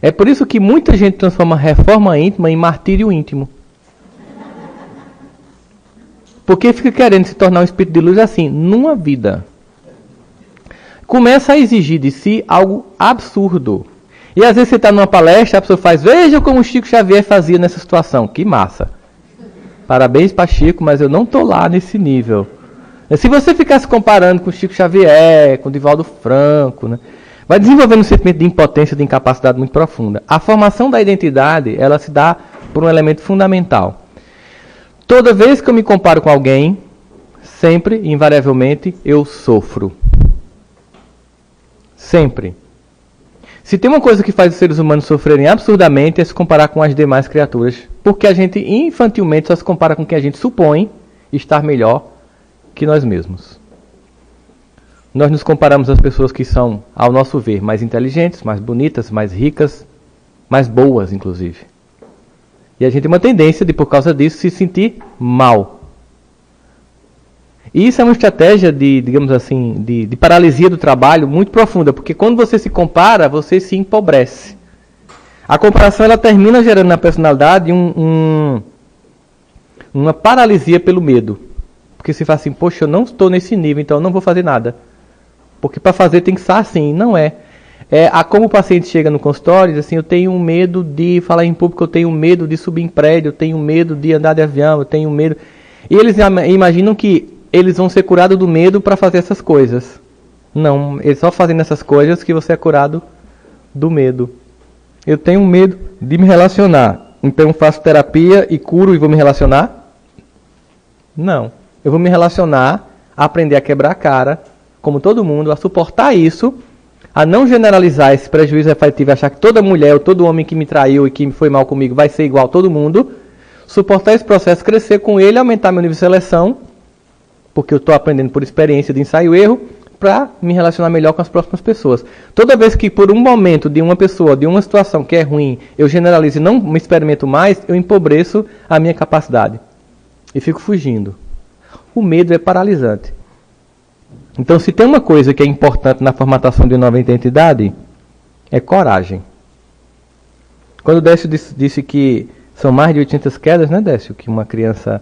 É por isso que muita gente transforma a reforma íntima em martírio íntimo. Porque fica querendo se tornar um espírito de luz assim, numa vida. Começa a exigir de si algo absurdo. E às vezes você está numa palestra, a pessoa faz, veja como o Chico Xavier fazia nessa situação. Que massa. Parabéns para Chico, mas eu não estou lá nesse nível. Se você ficar se comparando com o Chico Xavier, com o Divaldo Franco, né, vai desenvolvendo um sentimento de impotência, de incapacidade muito profunda. A formação da identidade, ela se dá por um elemento fundamental. Toda vez que eu me comparo com alguém, sempre, invariavelmente, eu sofro. Sempre. Se tem uma coisa que faz os seres humanos sofrerem absurdamente, é se comparar com as demais criaturas. Porque a gente, infantilmente, só se compara com quem a gente supõe estar melhor que nós mesmos. Nós nos comparamos às pessoas que são, ao nosso ver, mais inteligentes, mais bonitas, mais ricas, mais boas, inclusive. E a gente tem uma tendência de, por causa disso, se sentir mal. E isso é uma estratégia de, digamos assim, de paralisia do trabalho muito profunda, porque quando você se compara, você se empobrece. A comparação ela termina gerando na personalidade uma paralisia pelo medo. Porque você fala assim, poxa, eu não estou nesse nível, então eu não vou fazer nada. Porque para fazer tem que estar assim, não é. Como o paciente chega no consultório e diz assim, eu tenho medo de falar em público, eu tenho medo de subir em prédio, eu tenho medo de andar de avião, eu tenho medo... E eles imaginam que eles vão ser curados do medo para fazer essas coisas. Não, eles só fazendo essas coisas que você é curado do medo. Eu tenho medo de me relacionar, então faço terapia e curo e vou me relacionar? Não. Eu vou me relacionar, a aprender a quebrar a cara, como todo mundo, a suportar isso, a não generalizar esse prejuízo refletivo, achar que toda mulher ou todo homem que me traiu e que foi mal comigo vai ser igual a todo mundo, suportar esse processo, crescer com ele, aumentar meu nível de seleção, porque eu estou aprendendo por experiência de ensaio e erro, para me relacionar melhor com as próximas pessoas. Toda vez que por um momento de uma pessoa, de uma situação que é ruim, eu generalizo e não me experimento mais, eu empobreço a minha capacidade. E fico fugindo. O medo é paralisante. Então, se tem uma coisa que é importante na formatação de uma nova identidade, é coragem. Quando o Décio disse que são mais de 800 quedas, né, Décio? Que uma criança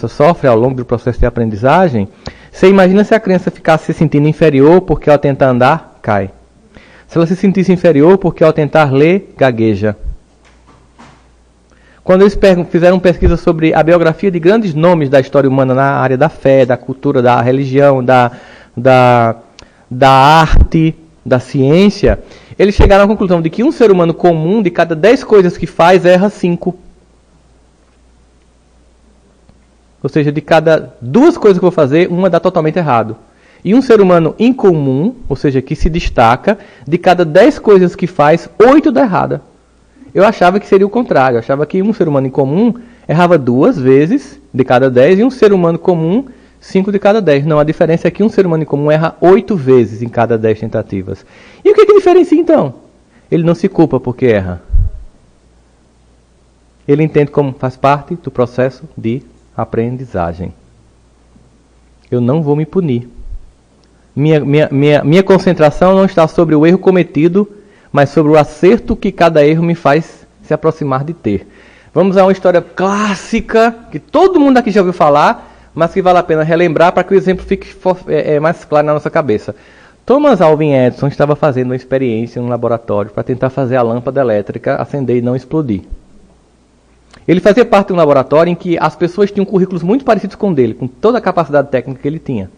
sofre ao longo do processo de aprendizagem. Você imagina se a criança ficasse se sentindo inferior porque ao tentar andar, cai. Se ela se sentisse inferior porque ao tentar ler, gagueja. Quando eles fizeram pesquisa sobre a biografia de grandes nomes da história humana na área da fé, da cultura, da religião, da arte, da ciência, eles chegaram à conclusão de que um ser humano comum, de cada 10 coisas que faz, erra 5. Ou seja, de cada 2 coisas que eu vou fazer, uma dá totalmente errado. E um ser humano incomum, ou seja, que se destaca, de cada 10 coisas que faz, 8 dá errada. Eu achava que seria o contrário. Eu achava que um ser humano incomum errava 2 vezes de cada 10 e um ser humano comum 5 de cada 10. Não, a diferença é que um ser humano incomum erra 8 vezes em cada 10 tentativas. E o que diferencia então? Ele não se culpa porque erra. Ele entende como faz parte do processo de aprendizagem. Eu não vou me punir. Minha concentração não está sobre o erro cometido, mas sobre o acerto que cada erro me faz se aproximar de ter. Vamos a uma história clássica, que todo mundo aqui já ouviu falar, mas que vale a pena relembrar para que o exemplo fique mais claro na nossa cabeça. Thomas Alva Edison estava fazendo uma experiência em um laboratório para tentar fazer a lâmpada elétrica acender e não explodir. Ele fazia parte de um laboratório em que as pessoas tinham currículos muito parecidos com o dele, com toda a capacidade técnica que ele tinha.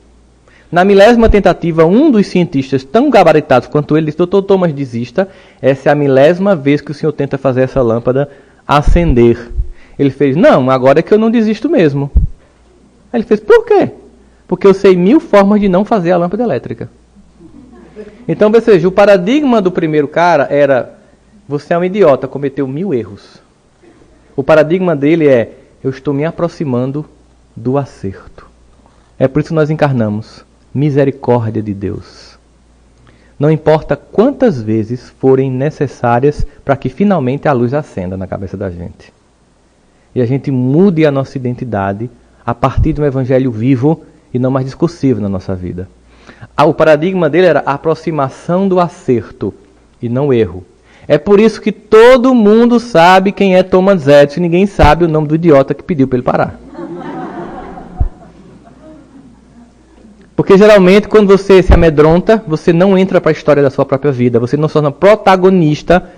Na 1000ª tentativa, um dos cientistas tão gabaritados quanto ele disse: Dr. Thomas, desista, essa é a 1000ª vez que o senhor tenta fazer essa lâmpada acender. Ele fez: não, agora é que eu não desisto mesmo. Aí ele fez: por quê? Porque eu sei 1000 formas de não fazer a lâmpada elétrica. Então, ou seja, o paradigma do primeiro cara era: você é um idiota, cometeu 1000 erros. O paradigma dele é: eu estou me aproximando do acerto. É por isso que nós encarnamos. Misericórdia de Deus. Não importa quantas vezes forem necessárias para que finalmente a luz acenda na cabeça da gente. E a gente mude a nossa identidade a partir de um evangelho vivo e não mais discursivo na nossa vida. O paradigma dele era a aproximação do acerto e não erro. É por isso que todo mundo sabe quem é Thomas Edison e ninguém sabe o nome do idiota que pediu para ele parar. Porque geralmente quando você se amedronta, você não entra para a história da sua própria vida. Você não se torna protagonista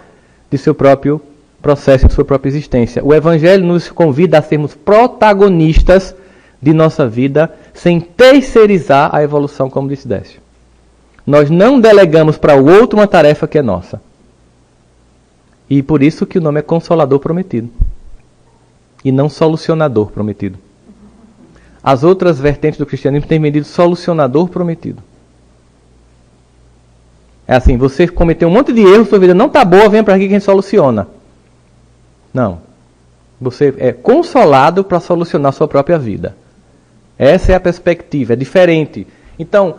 de seu próprio processo, de sua própria existência. O Evangelho nos convida a sermos protagonistas de nossa vida sem terceirizar a evolução, como disse Décio. Nós não delegamos para o outro uma tarefa que é nossa. E por isso que o nome é Consolador Prometido. E não Solucionador Prometido. As outras vertentes do cristianismo têm vendido solucionador prometido. É assim, você cometeu um monte de erros, sua vida não está boa, venha para aqui que a gente soluciona. Não. Você é consolado para solucionar a sua própria vida. Essa é a perspectiva, é diferente. Então,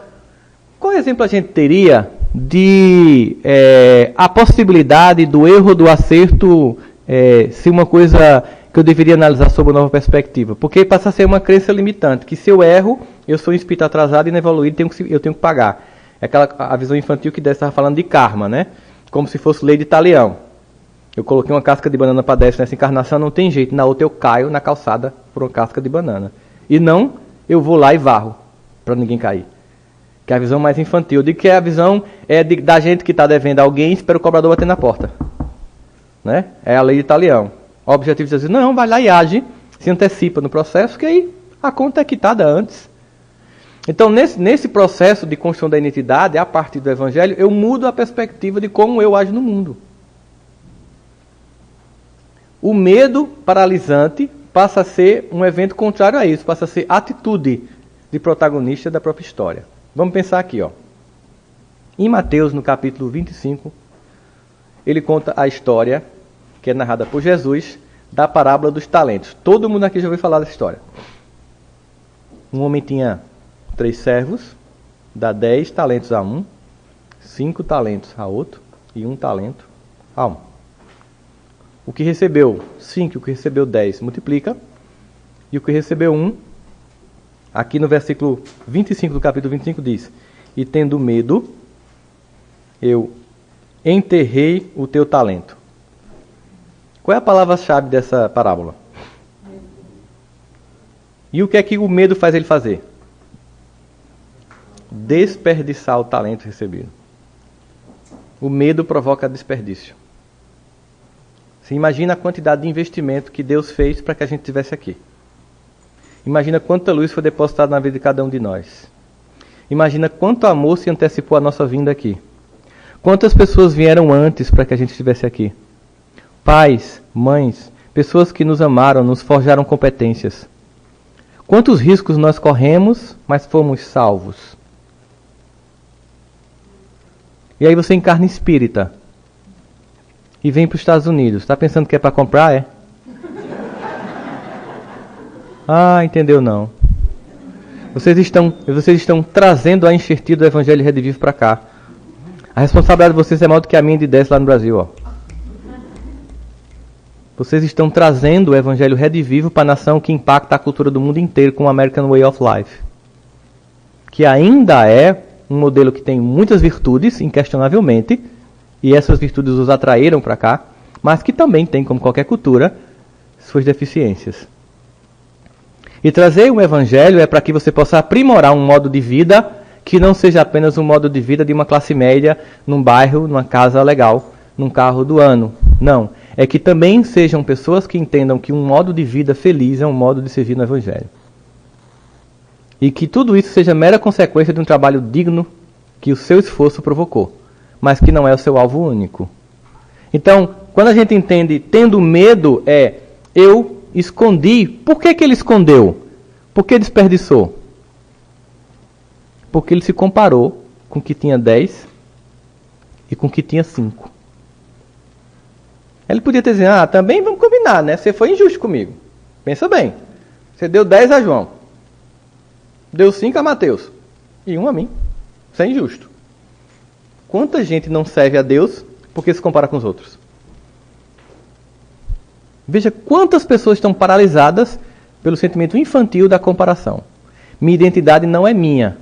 qual exemplo a gente teria de a possibilidade do erro ou do acerto ser uma coisa que eu deveria analisar sob uma nova perspectiva? Porque passa a ser uma crença limitante, que se eu erro, eu sou um espírito atrasado e não evoluído, eu tenho que pagar. É a visão infantil que Décio estava falando de karma, né? Como se fosse lei de talião. Eu coloquei uma casca de banana para Décio nessa encarnação, não tem jeito, na outra eu caio na calçada por uma casca de banana. E não, eu vou lá e varro, para ninguém cair. Que é a visão mais infantil. Eu digo que a visão da gente que está devendo a alguém e espera o cobrador bater na porta. É a lei de talião. O objetivo é dizer, não, vai lá e age, se antecipa no processo, que aí A conta é quitada antes. Então, nesse processo de construção da identidade, a partir do Evangelho, eu mudo a perspectiva de como eu ajo no mundo. O medo paralisante passa a ser um evento contrário a isso, passa a ser atitude de protagonista da própria história. Vamos pensar aqui, ó. Em Mateus, no capítulo 25, ele conta a história, que é narrada por Jesus, da parábola dos talentos. Todo mundo aqui já ouviu falar dessa história. Um homem tinha 3 servos, dá 10 talentos a um, 5 talentos a outro e 1 talento a um. O que recebeu 5 e o que recebeu 10 multiplica, e o que recebeu 1, aqui no versículo 25 do capítulo 25 diz: e tendo medo, eu enterrei o teu talento. Qual é a palavra-chave dessa parábola? E o que é que o medo faz ele fazer? Desperdiçar o talento recebido. O medo provoca desperdício. Você imagina a quantidade de investimento que Deus fez para que a gente estivesse aqui. Imagina quanta luz foi depositada na vida de cada um de nós. Imagina quanto amor se antecipou a nossa vinda aqui. Quantas pessoas vieram antes para que a gente estivesse aqui? Pais, mães, pessoas que nos amaram, nos forjaram competências. Quantos riscos nós corremos, mas fomos salvos? E aí você encarna espírita e vem para os Estados Unidos. Está pensando que é para comprar, é? Ah, entendeu não. Vocês estão trazendo a enxertia do Evangelho Redivivo para cá. A responsabilidade de vocês é maior do que a minha de 10 lá no Brasil, ó. Vocês estão trazendo o Evangelho Redivivo para a nação que impacta a cultura do mundo inteiro com o American Way of Life. Que ainda é um modelo que tem muitas virtudes, inquestionavelmente, e essas virtudes os atraíram para cá, mas que também tem, como qualquer cultura, suas deficiências. E trazer o Evangelho é para que você possa aprimorar um modo de vida que não seja apenas um modo de vida de uma classe média, num bairro, numa casa legal, num carro do ano. Não. É que também sejam pessoas que entendam que um modo de vida feliz é um modo de servir no Evangelho. E que tudo isso seja mera consequência de um trabalho digno que o seu esforço provocou, mas que não é o seu alvo único. Então, quando a gente entende, tendo medo, eu escondi. Por que ele escondeu? Por que desperdiçou? Porque ele se comparou com o que tinha 10 e com o que tinha 5. Ele podia ter dito, também vamos combinar, né? Você foi injusto comigo. Pensa bem. Você deu 10 a João. Deu 5 a Mateus. E 1 a mim. Isso é injusto. Quanta gente não serve a Deus porque se compara com os outros? Veja quantas pessoas estão paralisadas pelo sentimento infantil da comparação. Minha identidade não é minha.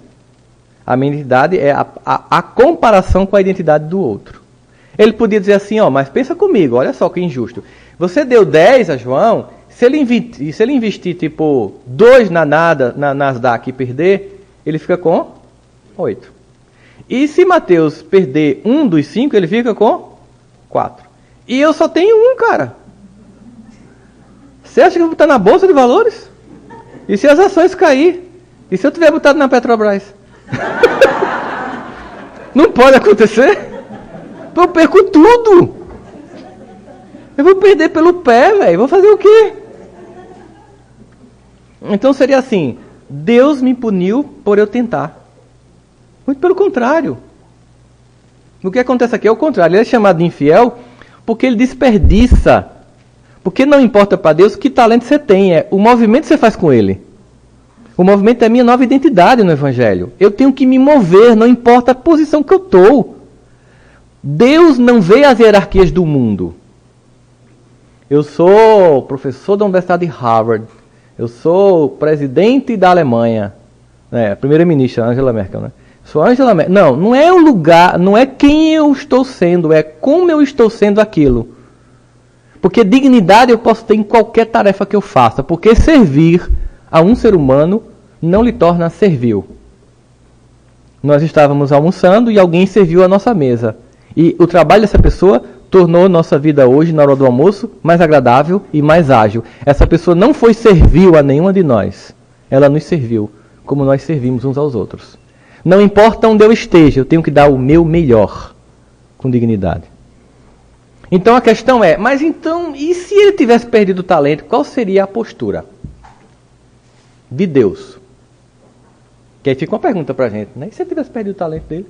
A minha identidade é a comparação com a identidade do outro. Ele podia dizer assim, mas pensa comigo, olha só que injusto. Você deu 10 a João, se ele investir tipo 2 na Nasdaq e perder, ele fica com 8. E se Mateus perder 1 dos 5, ele fica com 4. E eu só tenho 1, cara. Você acha que eu vou botar na Bolsa de Valores? E se as ações cair? E se eu tiver botado na Petrobras? Não pode acontecer. Eu perco tudo. Eu vou perder pelo pé, velho. Vou fazer o quê? Então seria assim: Deus me puniu por eu tentar. Muito pelo contrário. O que acontece aqui é o contrário. Ele é chamado de infiel porque ele desperdiça. Porque não importa para Deus que talento você tem. É o movimento que você faz com ele. O movimento é a minha nova identidade no Evangelho. Eu tenho que me mover, não importa a posição que eu estou. Deus não vê as hierarquias do mundo. Eu sou professor da Universidade de Harvard. Eu sou presidente da Alemanha. Primeira-ministra, Angela Merkel, né? Sou Angela Merkel. Não é o lugar, não é quem eu estou sendo, é como eu estou sendo aquilo. Porque dignidade eu posso ter em qualquer tarefa que eu faça. Porque servir a um ser humano não lhe torna servil. Nós estávamos almoçando e alguém serviu a nossa mesa. E o trabalho dessa pessoa tornou nossa vida hoje, na hora do almoço, mais agradável e mais ágil. Essa pessoa não foi servil a nenhuma de nós. ela nos serviu, como nós servimos uns aos outros. Não importa onde eu esteja, eu tenho que dar o meu melhor, com dignidade. Então a questão é, mas então, e se ele tivesse perdido o talento, qual seria a postura de Deus? Que aí fica uma pergunta para a gente, né? E se ele tivesse perdido o talento dele?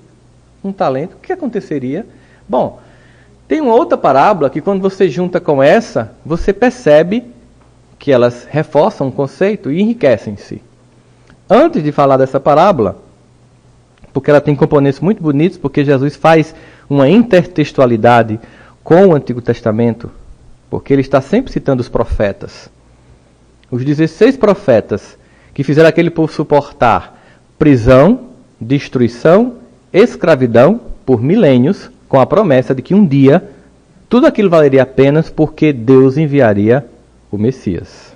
Um talento, o que aconteceria? Bom, tem uma outra parábola que quando você junta com essa, você percebe que elas reforçam o conceito e enriquecem-se. Antes de falar dessa parábola, porque ela tem componentes muito bonitos, porque Jesus faz uma intertextualidade com o Antigo Testamento, porque ele está sempre citando os profetas. Os 16 profetas que fizeram aquele povo suportar prisão, destruição, escravidão por milênios, com a promessa de que um dia tudo aquilo valeria apenas porque Deus enviaria o Messias.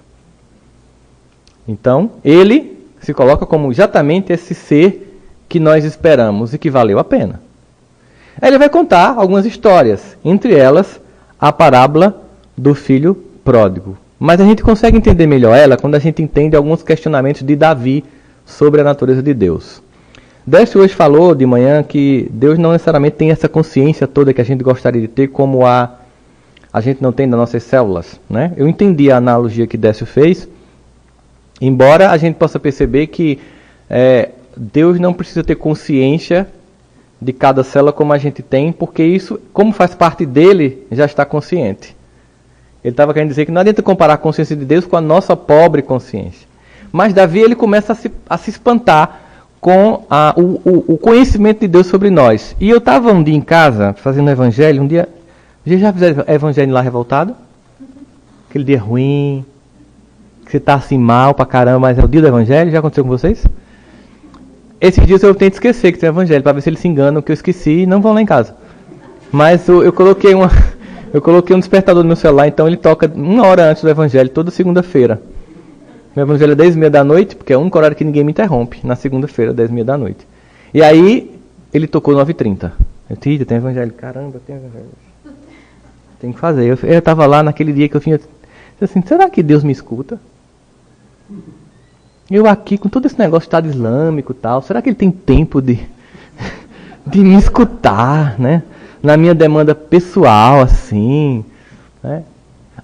Então, ele se coloca como exatamente esse ser que nós esperamos e que valeu a pena. Aí ele vai contar algumas histórias, entre elas a parábola do filho pródigo. Mas a gente consegue entender melhor ela quando a gente entende alguns questionamentos de Davi sobre a natureza de Deus. Décio hoje falou de manhã que Deus não necessariamente tem essa consciência toda que a gente gostaria de ter, como a gente não tem nas nossas células, né? Eu entendi a analogia que Décio fez, embora a gente possa perceber que Deus não precisa ter consciência de cada célula como a gente tem, porque isso, como faz parte dele, já está consciente. Ele estava querendo dizer que não adianta comparar a consciência de Deus com a nossa pobre consciência. Mas Davi ele começa a se espantar com o conhecimento de Deus sobre nós. E eu estava um dia em casa, fazendo evangelho, um dia... Vocês já fizeram evangelho lá revoltado? Aquele dia ruim, que você está assim mal pra caramba, mas é o dia do evangelho, já aconteceu com vocês? Esses dias eu tento esquecer que tem evangelho, para ver se eles se enganam, que eu esqueci e não vão lá em casa. Mas eu coloquei um despertador no meu celular, então ele toca 1 hora antes do evangelho, toda segunda-feira. Meu evangelho é 10h30 da noite, porque é o único horário que ninguém me interrompe, na segunda-feira, 10h30 da noite. E aí, ele tocou 9h30. Eu disse, tem evangelho. Caramba, tem evangelho. Tem que fazer. Eu estava lá naquele dia que eu tinha... assim, será que Deus me escuta? Eu aqui, com todo esse negócio de Estado Islâmico e tal, será que ele tem tempo de me escutar, né? Na minha demanda pessoal, assim, né?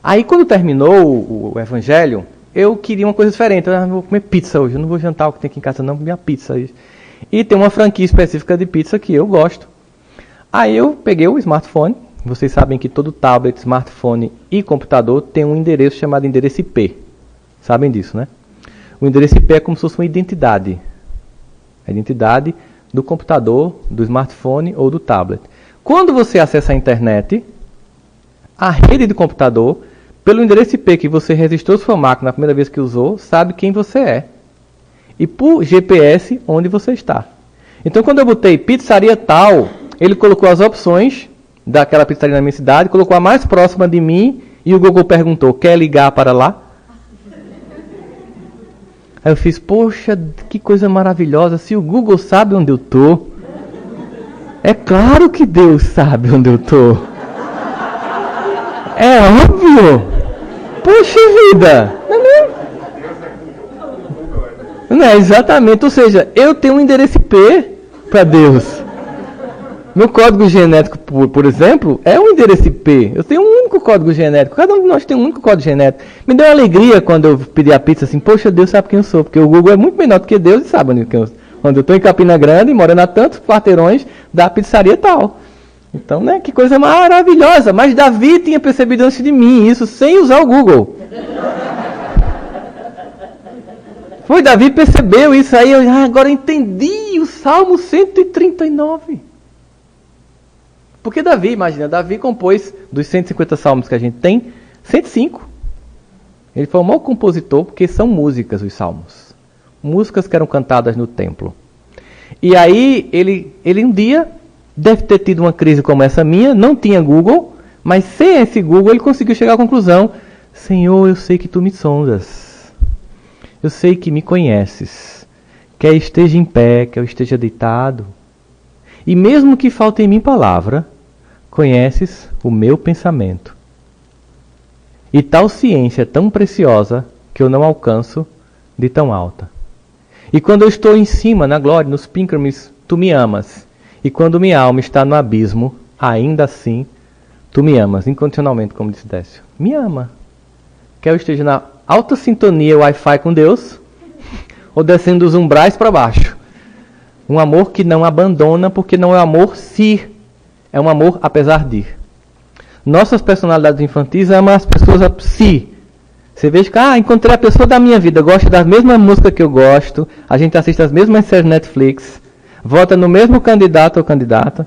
Aí, quando terminou o evangelho, eu queria uma coisa diferente. Eu vou comer pizza hoje, eu não vou jantar o que tem aqui em casa, não, comer a pizza hoje. E tem uma franquia específica de pizza que eu gosto. Aí eu peguei o smartphone. Vocês sabem que todo tablet, smartphone e computador tem um endereço chamado endereço IP. Sabem disso, né? O endereço IP é como se fosse uma identidade. A identidade do computador, do smartphone ou do tablet. Quando você acessa a internet, a rede do computador, pelo endereço IP que você registrou sua máquina na primeira vez que usou, sabe quem você é. E por GPS, onde você está. Então, quando eu botei pizzaria tal, ele colocou as opções daquela pizzaria na minha cidade, colocou a mais próxima de mim e o Google perguntou, quer ligar para lá? Aí eu fiz, poxa, que coisa maravilhosa, se o Google sabe onde eu estou, é claro que Deus sabe onde eu estou. É óbvio. Poxa vida. Não é exatamente, ou seja, eu tenho um endereço IP para Deus. Meu código genético, por exemplo, é um endereço IP. Eu tenho um único código genético. Cada um de nós tem um único código genético. Me deu alegria quando eu pedi a pizza assim, poxa, Deus sabe quem eu sou. Porque o Google é muito menor do que Deus e sabe onde eu estou em Campina Grande, morando a tantos quarteirões da pizzaria tal. Então, né, que coisa maravilhosa. Mas Davi tinha percebido antes de mim isso sem usar o Google. Foi Davi percebeu isso aí. Agora eu entendi o Salmo 139. Porque Davi, imagina, Davi compôs dos 150 salmos que a gente tem, 105. Ele foi o maior compositor porque são músicas os salmos. Músicas que eram cantadas no templo. E aí, ele um dia deve ter tido uma crise como essa minha, não tinha Google, mas sem esse Google ele conseguiu chegar à conclusão, Senhor, eu sei que tu me sondas. Eu sei que me conheces. Quer esteja em pé, quer eu esteja deitado. E mesmo que falte em mim palavra, conheces o meu pensamento. E tal ciência é tão preciosa que eu não alcanço de tão alta. E quando eu estou em cima, na glória, nos píncaros, tu me amas. E quando minha alma está no abismo, ainda assim, tu me amas, incondicionalmente, como disse Décio. Me ama. Quer eu esteja na alta sintonia Wi-Fi com Deus, ou descendo os umbrais para baixo. Um amor que não abandona, porque não é amor se, é um amor apesar de. Nossas personalidades infantis amam as pessoas se. Você veja que, encontrei a pessoa da minha vida, gosta das mesmas músicas que eu gosto, a gente assiste as mesmas séries Netflix, vota no mesmo candidato ou candidata,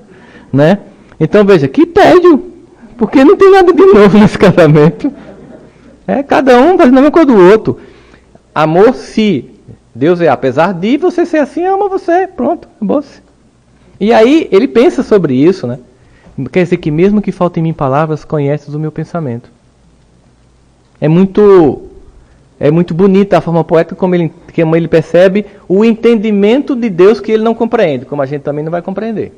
né? Então veja, que tédio, porque não tem nada de novo nesse casamento. Cada um fazendo a mesma coisa do outro. Amor se Deus é apesar de você ser assim, ama você, pronto, acabou-se. E aí ele pensa sobre isso, né? Quer dizer que mesmo que faltem em mim palavras, conheces o meu pensamento. É muito bonita a forma poética como ele percebe o entendimento de Deus que ele não compreende, como a gente também não vai compreender.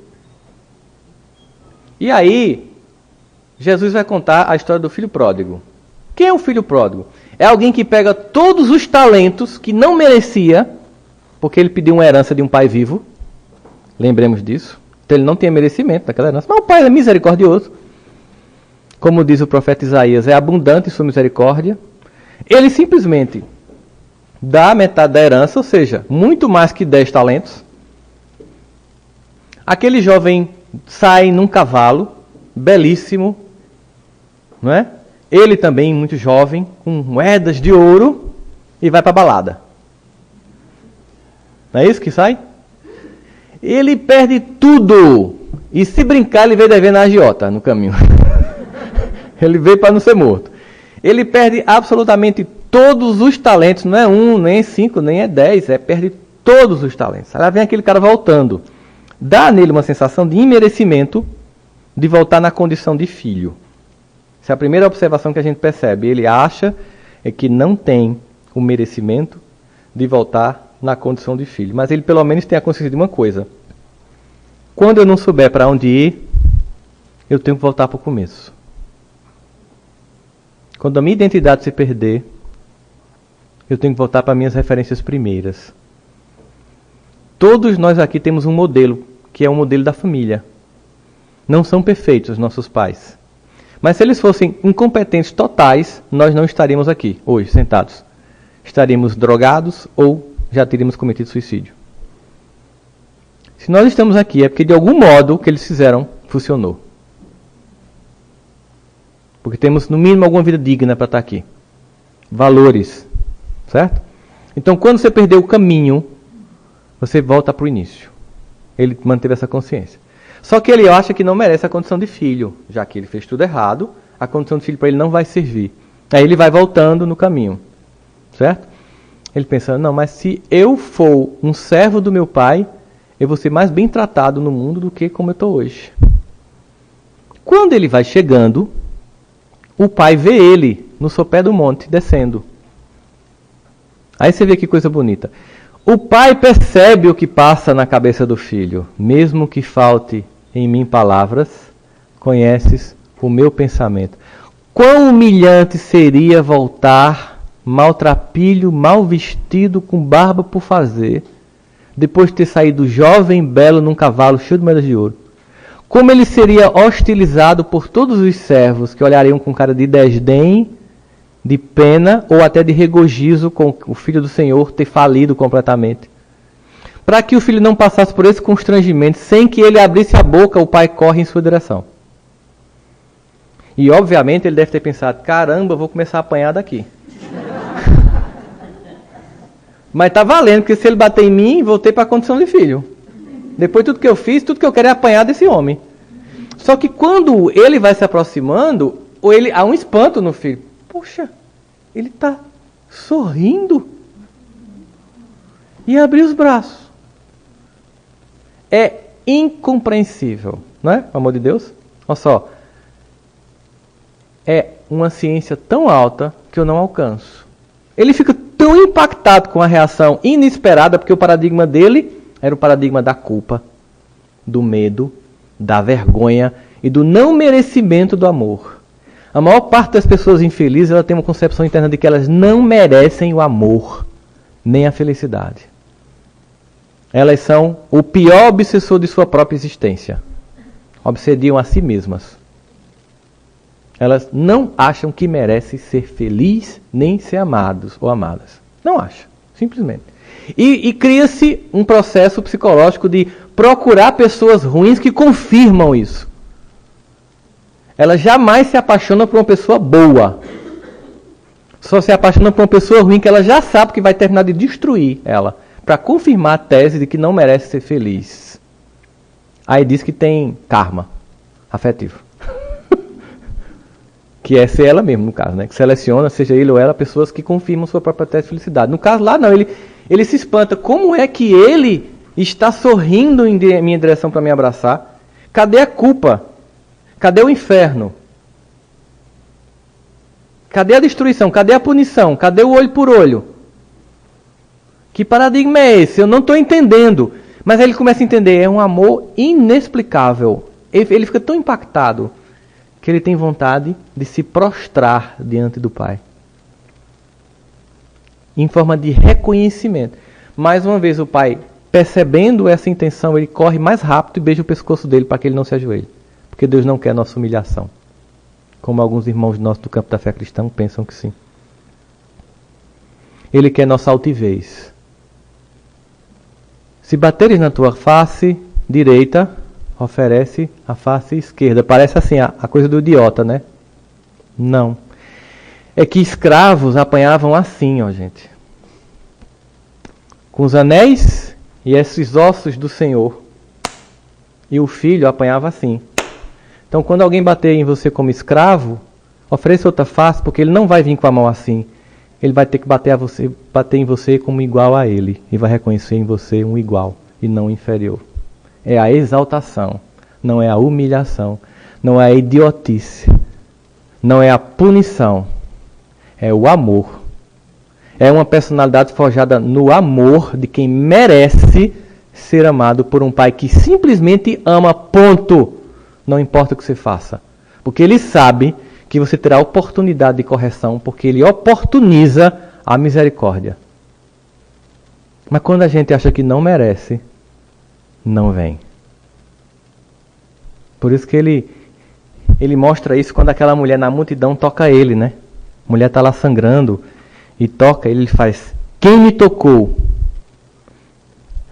E aí, Jesus vai contar a história do filho pródigo. Quem é o filho pródigo? É alguém que pega todos os talentos que não merecia, porque ele pediu uma herança de um pai vivo. Lembremos disso. Então ele não tinha merecimento daquela herança. Mas o pai é misericordioso. Como diz o profeta Isaías, é abundante sua misericórdia. Ele simplesmente dá metade da herança, ou seja, muito mais que 10 talentos. Aquele jovem sai num cavalo, belíssimo, não é? Ele também, muito jovem, com moedas de ouro, e vai para a balada. Não é isso que sai? Ele perde tudo. E se brincar, ele veio devendo a agiota no caminho. Ele veio para não ser morto. Ele perde absolutamente todos os talentos. Não é 1, nem 5, nem é 10. Perde todos os talentos. Aí vem aquele cara voltando. Dá nele uma sensação de imerecimento de voltar na condição de filho. Essa é a primeira observação que a gente percebe. Ele acha que não tem o merecimento de voltar na condição de filho. Mas ele pelo menos tem a consciência de uma coisa. Quando eu não souber para onde ir, eu tenho que voltar para o começo. Quando a minha identidade se perder, eu tenho que voltar para minhas referências primeiras. Todos nós aqui temos um modelo, que é o modelo da família. Não são perfeitos os nossos pais. Mas se eles fossem incompetentes totais, nós não estaríamos aqui, hoje, sentados. Estaríamos drogados ou já teríamos cometido suicídio. Se nós estamos aqui, é porque de algum modo o que eles fizeram funcionou. Porque temos, no mínimo, alguma vida digna para estar aqui. Valores. Certo? Então, quando você perdeu o caminho, você volta para o início. Ele manteve essa consciência. Só que ele acha que não merece a condição de filho. Já que ele fez tudo errado, a condição de filho para ele não vai servir. Aí ele vai voltando no caminho. Certo? Ele pensa, não, mas se eu for um servo do meu pai, eu vou ser mais bem tratado no mundo do que como eu estou hoje. Quando ele vai chegando, o pai vê ele no sopé do monte, descendo. Aí você vê que coisa bonita. O pai percebe o que passa na cabeça do filho. Mesmo que falte em mim palavras, conheces o meu pensamento. Quão humilhante seria voltar maltrapilho, mal vestido, com barba por fazer, depois de ter saído jovem, belo, num cavalo cheio de moedas de ouro. Como ele seria hostilizado por todos os servos que olhariam com cara de desdém, de pena ou até de regozijo com o filho do Senhor ter falido completamente. Para que o filho não passasse por esse constrangimento, sem que ele abrisse a boca, o pai corre em sua direção. E obviamente ele deve ter pensado, caramba, vou começar a apanhar daqui. Mas está valendo, porque se ele bater em mim, voltei para a condição de filho. Depois de tudo que eu fiz, tudo que eu quero é apanhar desse homem. Só que quando ele vai se aproximando, há um espanto no filho. Poxa, ele está sorrindo. E abrir os braços. É incompreensível, não é? Pelo amor de Deus. Olha só. É uma ciência tão alta que eu não alcanço. Ele fica tão impactado com a reação inesperada, porque o paradigma dele era o paradigma da culpa, do medo, da vergonha e do não merecimento do amor. A maior parte das pessoas infelizes, ela tem uma concepção interna de que elas não merecem o amor, nem a felicidade. Elas são o pior obsessor de sua própria existência. Obsediam a si mesmas. Elas não acham que merecem ser felizes nem ser amados ou amadas. Não acham, simplesmente. E cria-se um processo psicológico de procurar pessoas ruins que confirmam isso. Elas jamais se apaixonam por uma pessoa boa. Só se apaixonam por uma pessoa ruim que ela já sabe que vai terminar de destruir ela, para confirmar a tese de que não merece ser feliz. Aí diz que tem karma afetivo. Que é ser ela mesmo, no caso, né? Que seleciona, seja ele ou ela, pessoas que confirmam sua própria tese de felicidade. No caso lá, não, ele se espanta. Como é que ele está sorrindo em minha direção para me abraçar? Cadê a culpa? Cadê o inferno? Cadê a destruição? Cadê a punição? Cadê o olho por olho? Que paradigma é esse? Eu não estou entendendo. Mas aí ele começa a entender. É um amor inexplicável. Ele fica tão impactado que ele tem vontade de se prostrar diante do Pai. Em forma de reconhecimento. Mais uma vez o Pai, percebendo essa intenção, ele corre mais rápido e beija o pescoço dele para que ele não se ajoelhe. Porque Deus não quer nossa humilhação. Como alguns irmãos nossos do campo da fé cristã pensam que sim. Ele quer nossa altivez. Se bateres na tua face direita, oferece a face esquerda. Parece assim, a coisa do idiota, né? Não. É que escravos apanhavam assim, ó, gente. Com os anéis e esses ossos do Senhor. E o filho apanhava assim. Então, quando alguém bater em você como escravo, ofereça outra face, porque ele não vai vir com a mão assim. Ele vai ter que bater em você como igual a ele. E vai reconhecer em você um igual e não um inferior. É a exaltação, não é a humilhação, não é a idiotice, não é a punição, é o amor. É uma personalidade forjada no amor de quem merece ser amado por um pai que simplesmente ama, ponto. Não importa o que você faça. Porque ele sabe que você terá oportunidade de correção, porque ele oportuniza a misericórdia. Mas quando a gente acha que não merece, não vem. Por isso que ele mostra isso quando aquela mulher na multidão toca ele, né? A mulher está lá sangrando e toca, ele faz: quem me tocou?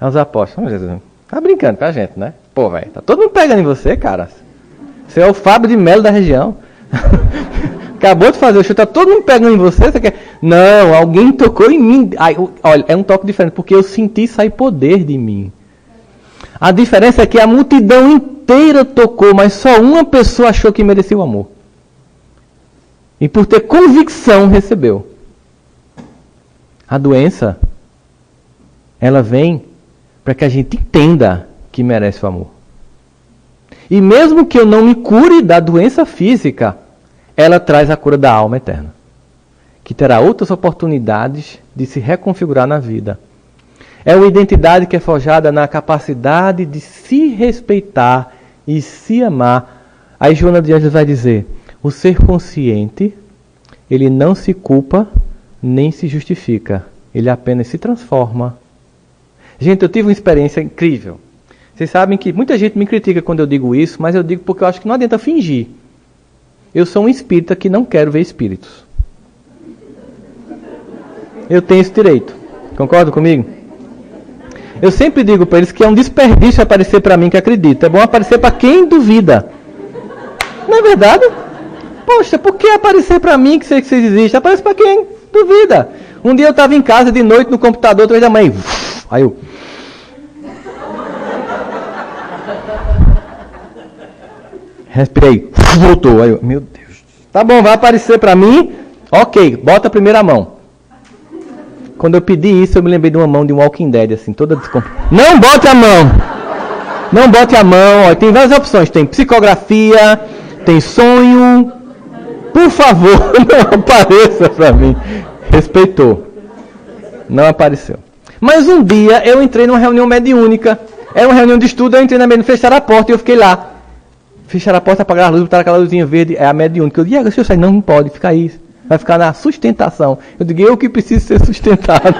Aos apóstolos. Jesus, tá brincando com a gente, né? Pô, velho, tá todo mundo pegando em você, cara. Você é o Fábio de Melo da região. Acabou de fazer o show, tá todo mundo pegando em você. Você quer? Não, alguém tocou em mim. Ai, olha, é um toque diferente, porque eu senti sair poder de mim. A diferença é que a multidão inteira tocou, mas só uma pessoa achou que merecia o amor. E por ter convicção, recebeu. A doença, ela vem para que a gente entenda que merece o amor. E mesmo que eu não me cure da doença física, ela traz a cura da alma eterna, que terá outras oportunidades de se reconfigurar na vida. É uma identidade que é forjada na capacidade de se respeitar e se amar. Aí Joana de Ângeles vai dizer: o ser consciente, ele não se culpa nem se justifica, ele apenas se transforma. Gente, eu tive uma experiência incrível. Vocês sabem que muita gente me critica quando eu digo isso, mas eu digo porque eu acho que não adianta fingir. Eu sou um espírita que não quero ver espíritos. Eu tenho esse direito. Concorda comigo? Eu sempre digo para eles que é um desperdício aparecer para mim que acredita. É bom aparecer para quem duvida. Não é verdade? Poxa, por que aparecer para mim que vocês existem? Aparece para quem duvida. Um dia eu estava em casa de noite no computador, 3 da manhã. Aí eu... respirei, voltou. Aí eu, meu Deus. Tá bom, vai aparecer para mim. Ok, bota a primeira mão. Quando eu pedi isso, eu me lembrei de uma mão de um Walking Dead, assim, toda descomposta. Não bote a mão! Não bote a mão. Ó, tem várias opções. Tem psicografia, tem sonho. Por favor, não apareça para mim. Respeitou. Não apareceu. Mas um dia eu entrei numa reunião mediúnica. Era uma reunião de estudo, eu entrei na mediúnica, fecharam a porta e eu fiquei lá. Fecharam a porta, apagaram a luz, botaram aquela luzinha verde, é a mediúnica. Eu digo, se eu sair, não pode, fica aí. Vai ficar na sustentação. Eu digo, eu que preciso ser sustentado.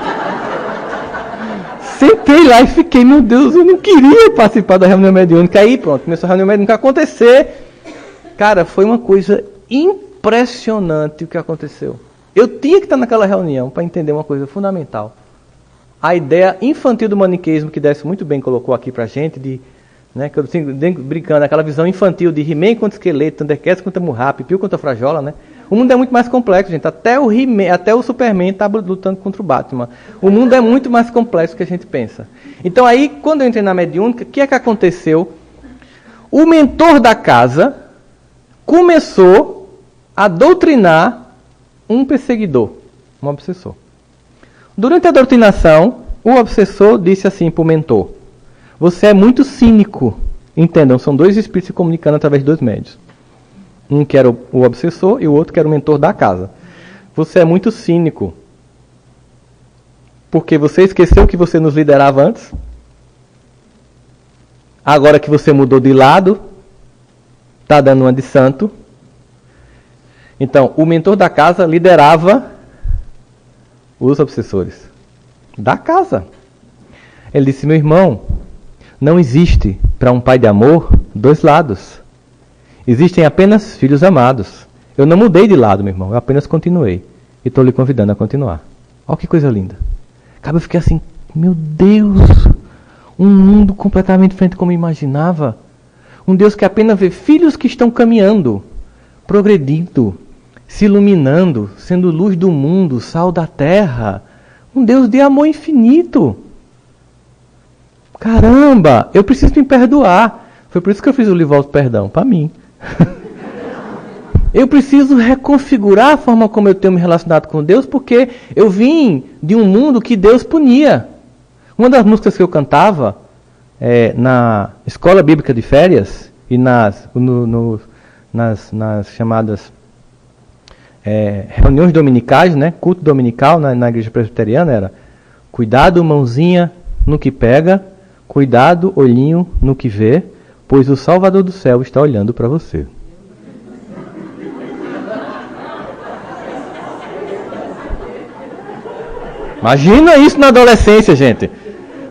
Sentei lá e fiquei, meu Deus, eu não queria participar da reunião mediúnica. Aí pronto, começou a reunião mediúnica a acontecer. Cara, foi uma coisa impressionante o que aconteceu. Eu tinha que estar naquela reunião para entender uma coisa fundamental. A ideia infantil do maniqueísmo, que Décio muito bem colocou aqui pra gente, né, que eu brincando, aquela visão infantil de He-Man contra Esqueleto, Thundercats contra Murrap, Piu contra Frajola, né? O mundo é muito mais complexo, gente. Até o He-Man, até o Superman está lutando contra o Batman. O mundo é muito mais complexo do que a gente pensa. Então aí, quando eu entrei na mediúnica, o que é que aconteceu? O mentor da casa começou a doutrinar um perseguidor, um obsessor. Durante a doutrinação, o obsessor disse assim para o mentor: você é muito cínico. Entendam, são dois espíritos se comunicando através de dois médios. Um que era o obsessor e o outro que era o mentor da casa. Você é muito cínico. Porque você esqueceu que você nos liderava antes? Agora que você mudou de lado, está dando uma de santo. Então, o mentor da casa liderava os obsessores da casa. Ele disse: meu irmão, não existe para um pai de amor dois lados. Existem apenas filhos amados. Eu não mudei de lado, meu irmão, eu apenas continuei. E estou lhe convidando a continuar. Olha que coisa linda. Cara, eu fiquei assim, meu Deus, um mundo completamente diferente como eu imaginava. Um Deus que apenas vê filhos que estão caminhando, progredindo, se iluminando, sendo luz do mundo, sal da terra. Um Deus de amor infinito. Caramba, eu preciso me perdoar. Foi por isso que eu fiz o livro Auto Perdão, para mim. Eu preciso reconfigurar a forma como eu tenho me relacionado com Deus, porque eu vim de um mundo que Deus punia. Uma das músicas que eu cantava na escola bíblica de férias e nas chamadas reuniões dominicais, né, culto dominical na igreja presbiteriana, era: cuidado, mãozinha, no que pega, cuidado, olhinho, no que vê, pois o Salvador do céu está olhando para você. Imagina isso na adolescência, gente.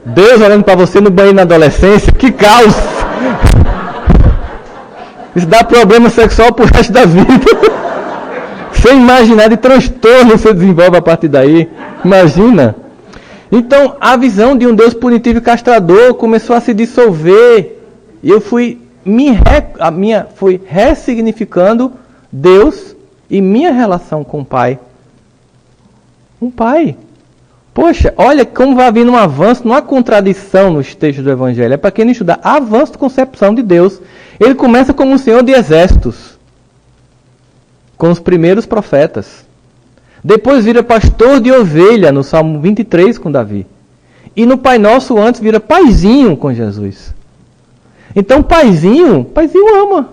Deus olhando para você no banheiro na adolescência, que caos! Isso dá problema sexual pro resto da vida. Sem imaginar de transtorno você desenvolve a partir daí. Imagina. Então, a visão de um Deus punitivo e castrador começou a se dissolver. E eu fui ressignificando Deus e minha relação com o Pai. Um Pai. Poxa, olha como vai haver um avanço, não há contradição nos textos do Evangelho. É para quem não estudar, avanço de concepção de Deus. Ele começa como um Senhor de exércitos, com os primeiros profetas. Depois vira pastor de ovelha, no Salmo 23 com Davi. E no Pai Nosso antes vira paizinho com Jesus. Então paizinho ama.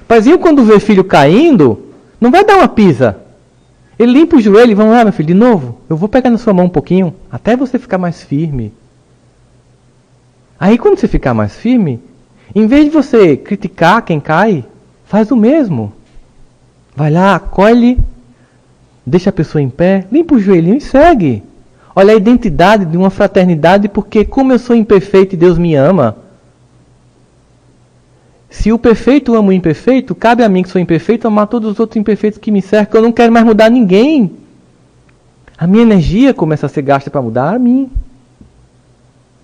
Paizinho quando vê filho caindo, não vai dar uma pisa. Ele limpa o joelho e vamos lá, meu filho, de novo. Eu vou pegar na sua mão um pouquinho, até você ficar mais firme. Aí quando você ficar mais firme, em vez de você criticar quem cai, faz o mesmo. Vai lá, acolhe, deixa a pessoa em pé, limpa o joelhinho e segue. Olha a identidade de uma fraternidade, porque como eu sou imperfeito e Deus me ama, se o perfeito ama o imperfeito, cabe a mim que sou imperfeito amar todos os outros imperfeitos que me cercam. Eu não quero mais mudar ninguém. A minha energia começa a ser gasta para mudar a mim.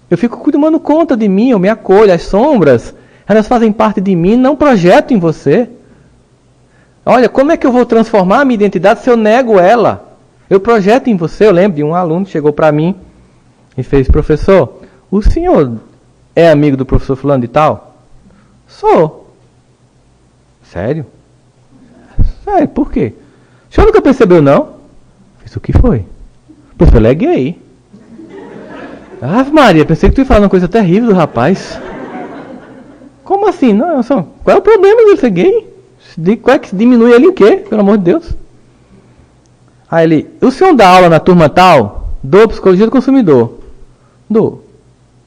Eu fico tomando conta de mim, eu me acolho. As sombras, elas fazem parte de mim, não projeto em você. Olha, como é que eu vou transformar a minha identidade se eu nego ela? Eu projeto em você. Eu lembro de um aluno que chegou para mim e fez: professor, o senhor é amigo do professor fulano de tal? Sou. Sério? Sério, por quê? O senhor nunca percebeu, não? Fiz: o que foi? Professor, ele é gay. Ave Maria, pensei que tu ia falar uma coisa terrível do rapaz. Como assim? Não, qual é o problema dele ser gay? Qual é que diminui ele em quê? Pelo amor de Deus. Aí ele: o senhor dá aula na turma tal? Dou psicologia do consumidor. Dou.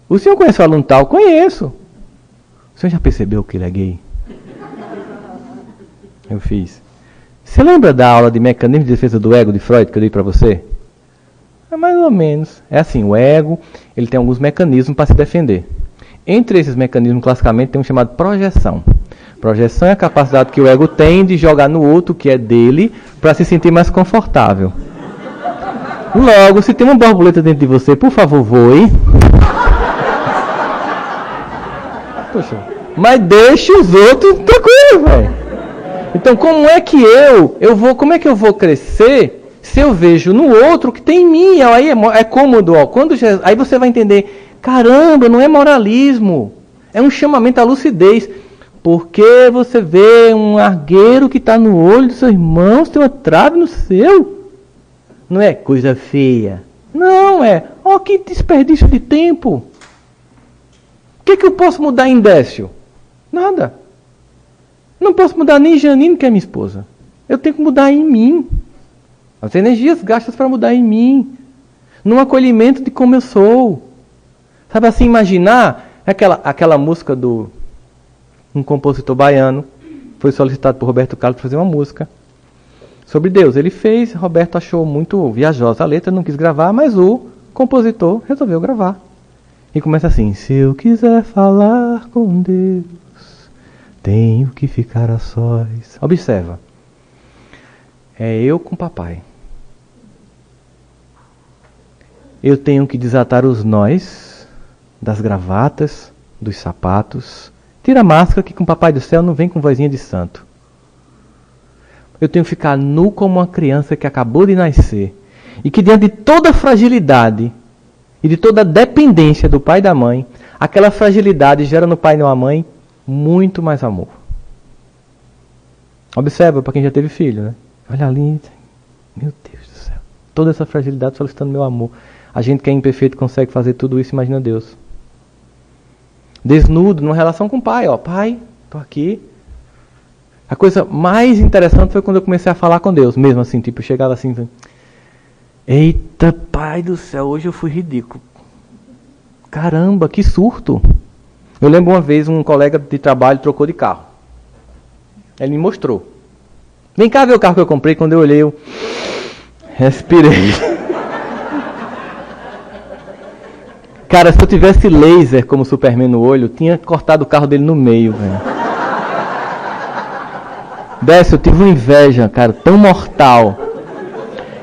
O senhor conhece o aluno tal? Conheço. O senhor já percebeu que ele é gay? Eu fiz: você lembra da aula de mecanismo de defesa do ego de Freud que eu dei para você? É mais ou menos. É assim, o ego, ele tem alguns mecanismos para se defender. Entre esses mecanismos, classicamente, tem um chamado projeção. Projeção é a capacidade que o ego tem de jogar no outro, que é dele, para se sentir mais confortável. Logo, se tem uma borboleta dentro de você, por favor, voe. Poxa, mas deixe os outros tranquilos, velho. Então, como é que como é que eu vou crescer se eu vejo no outro que tem em mim? Aí é cômodo, ó. Aí você vai entender, caramba, não é moralismo, é um chamamento à lucidez. Porque você vê um argueiro que está no olho do seu irmão, tem uma trave no seu. Não é coisa feia. Não, ó, que desperdício de tempo. O que eu posso mudar em Décio? Nada. Não posso mudar nem Janine, que é minha esposa. Eu tenho que mudar em mim. As energias gastas para mudar em mim. Num acolhimento de como eu sou. Sabe assim, imaginar aquela música do... Um compositor baiano foi solicitado por Roberto Carlos para fazer uma música sobre Deus. Ele fez, Roberto achou muito viajosa a letra, não quis gravar, mas o compositor resolveu gravar. E começa assim: se eu quiser falar com Deus, tenho que ficar a sós. Observa. É eu com papai. Eu tenho que desatar os nós das gravatas, dos sapatos. Tira a máscara que com o Papai do Céu não vem com vozinha de santo. Eu tenho que ficar nu como uma criança que acabou de nascer. E que diante de toda a fragilidade e de toda a dependência do pai e da mãe, aquela fragilidade gera no pai e na mãe muito mais amor. Observa para quem já teve filho, né? Olha ali, meu Deus do céu. Toda essa fragilidade solicitando meu amor. A gente que é imperfeito consegue fazer tudo isso, imagina Deus. Desnudo, numa relação com o pai, ó. Pai, tô aqui. A coisa mais interessante foi quando eu comecei a falar com Deus. Mesmo assim, tipo, eu chegava assim... Eita, pai do céu, hoje eu fui ridículo. Caramba, que surto. Eu lembro uma vez, um colega de trabalho trocou de carro. Ele me mostrou. Vem cá ver o carro que eu comprei. Quando eu olhei, eu... respirei. Cara, se eu tivesse laser como Superman no olho, eu tinha cortado o carro dele no meio, velho. Décio, eu tive uma inveja, cara, tão mortal.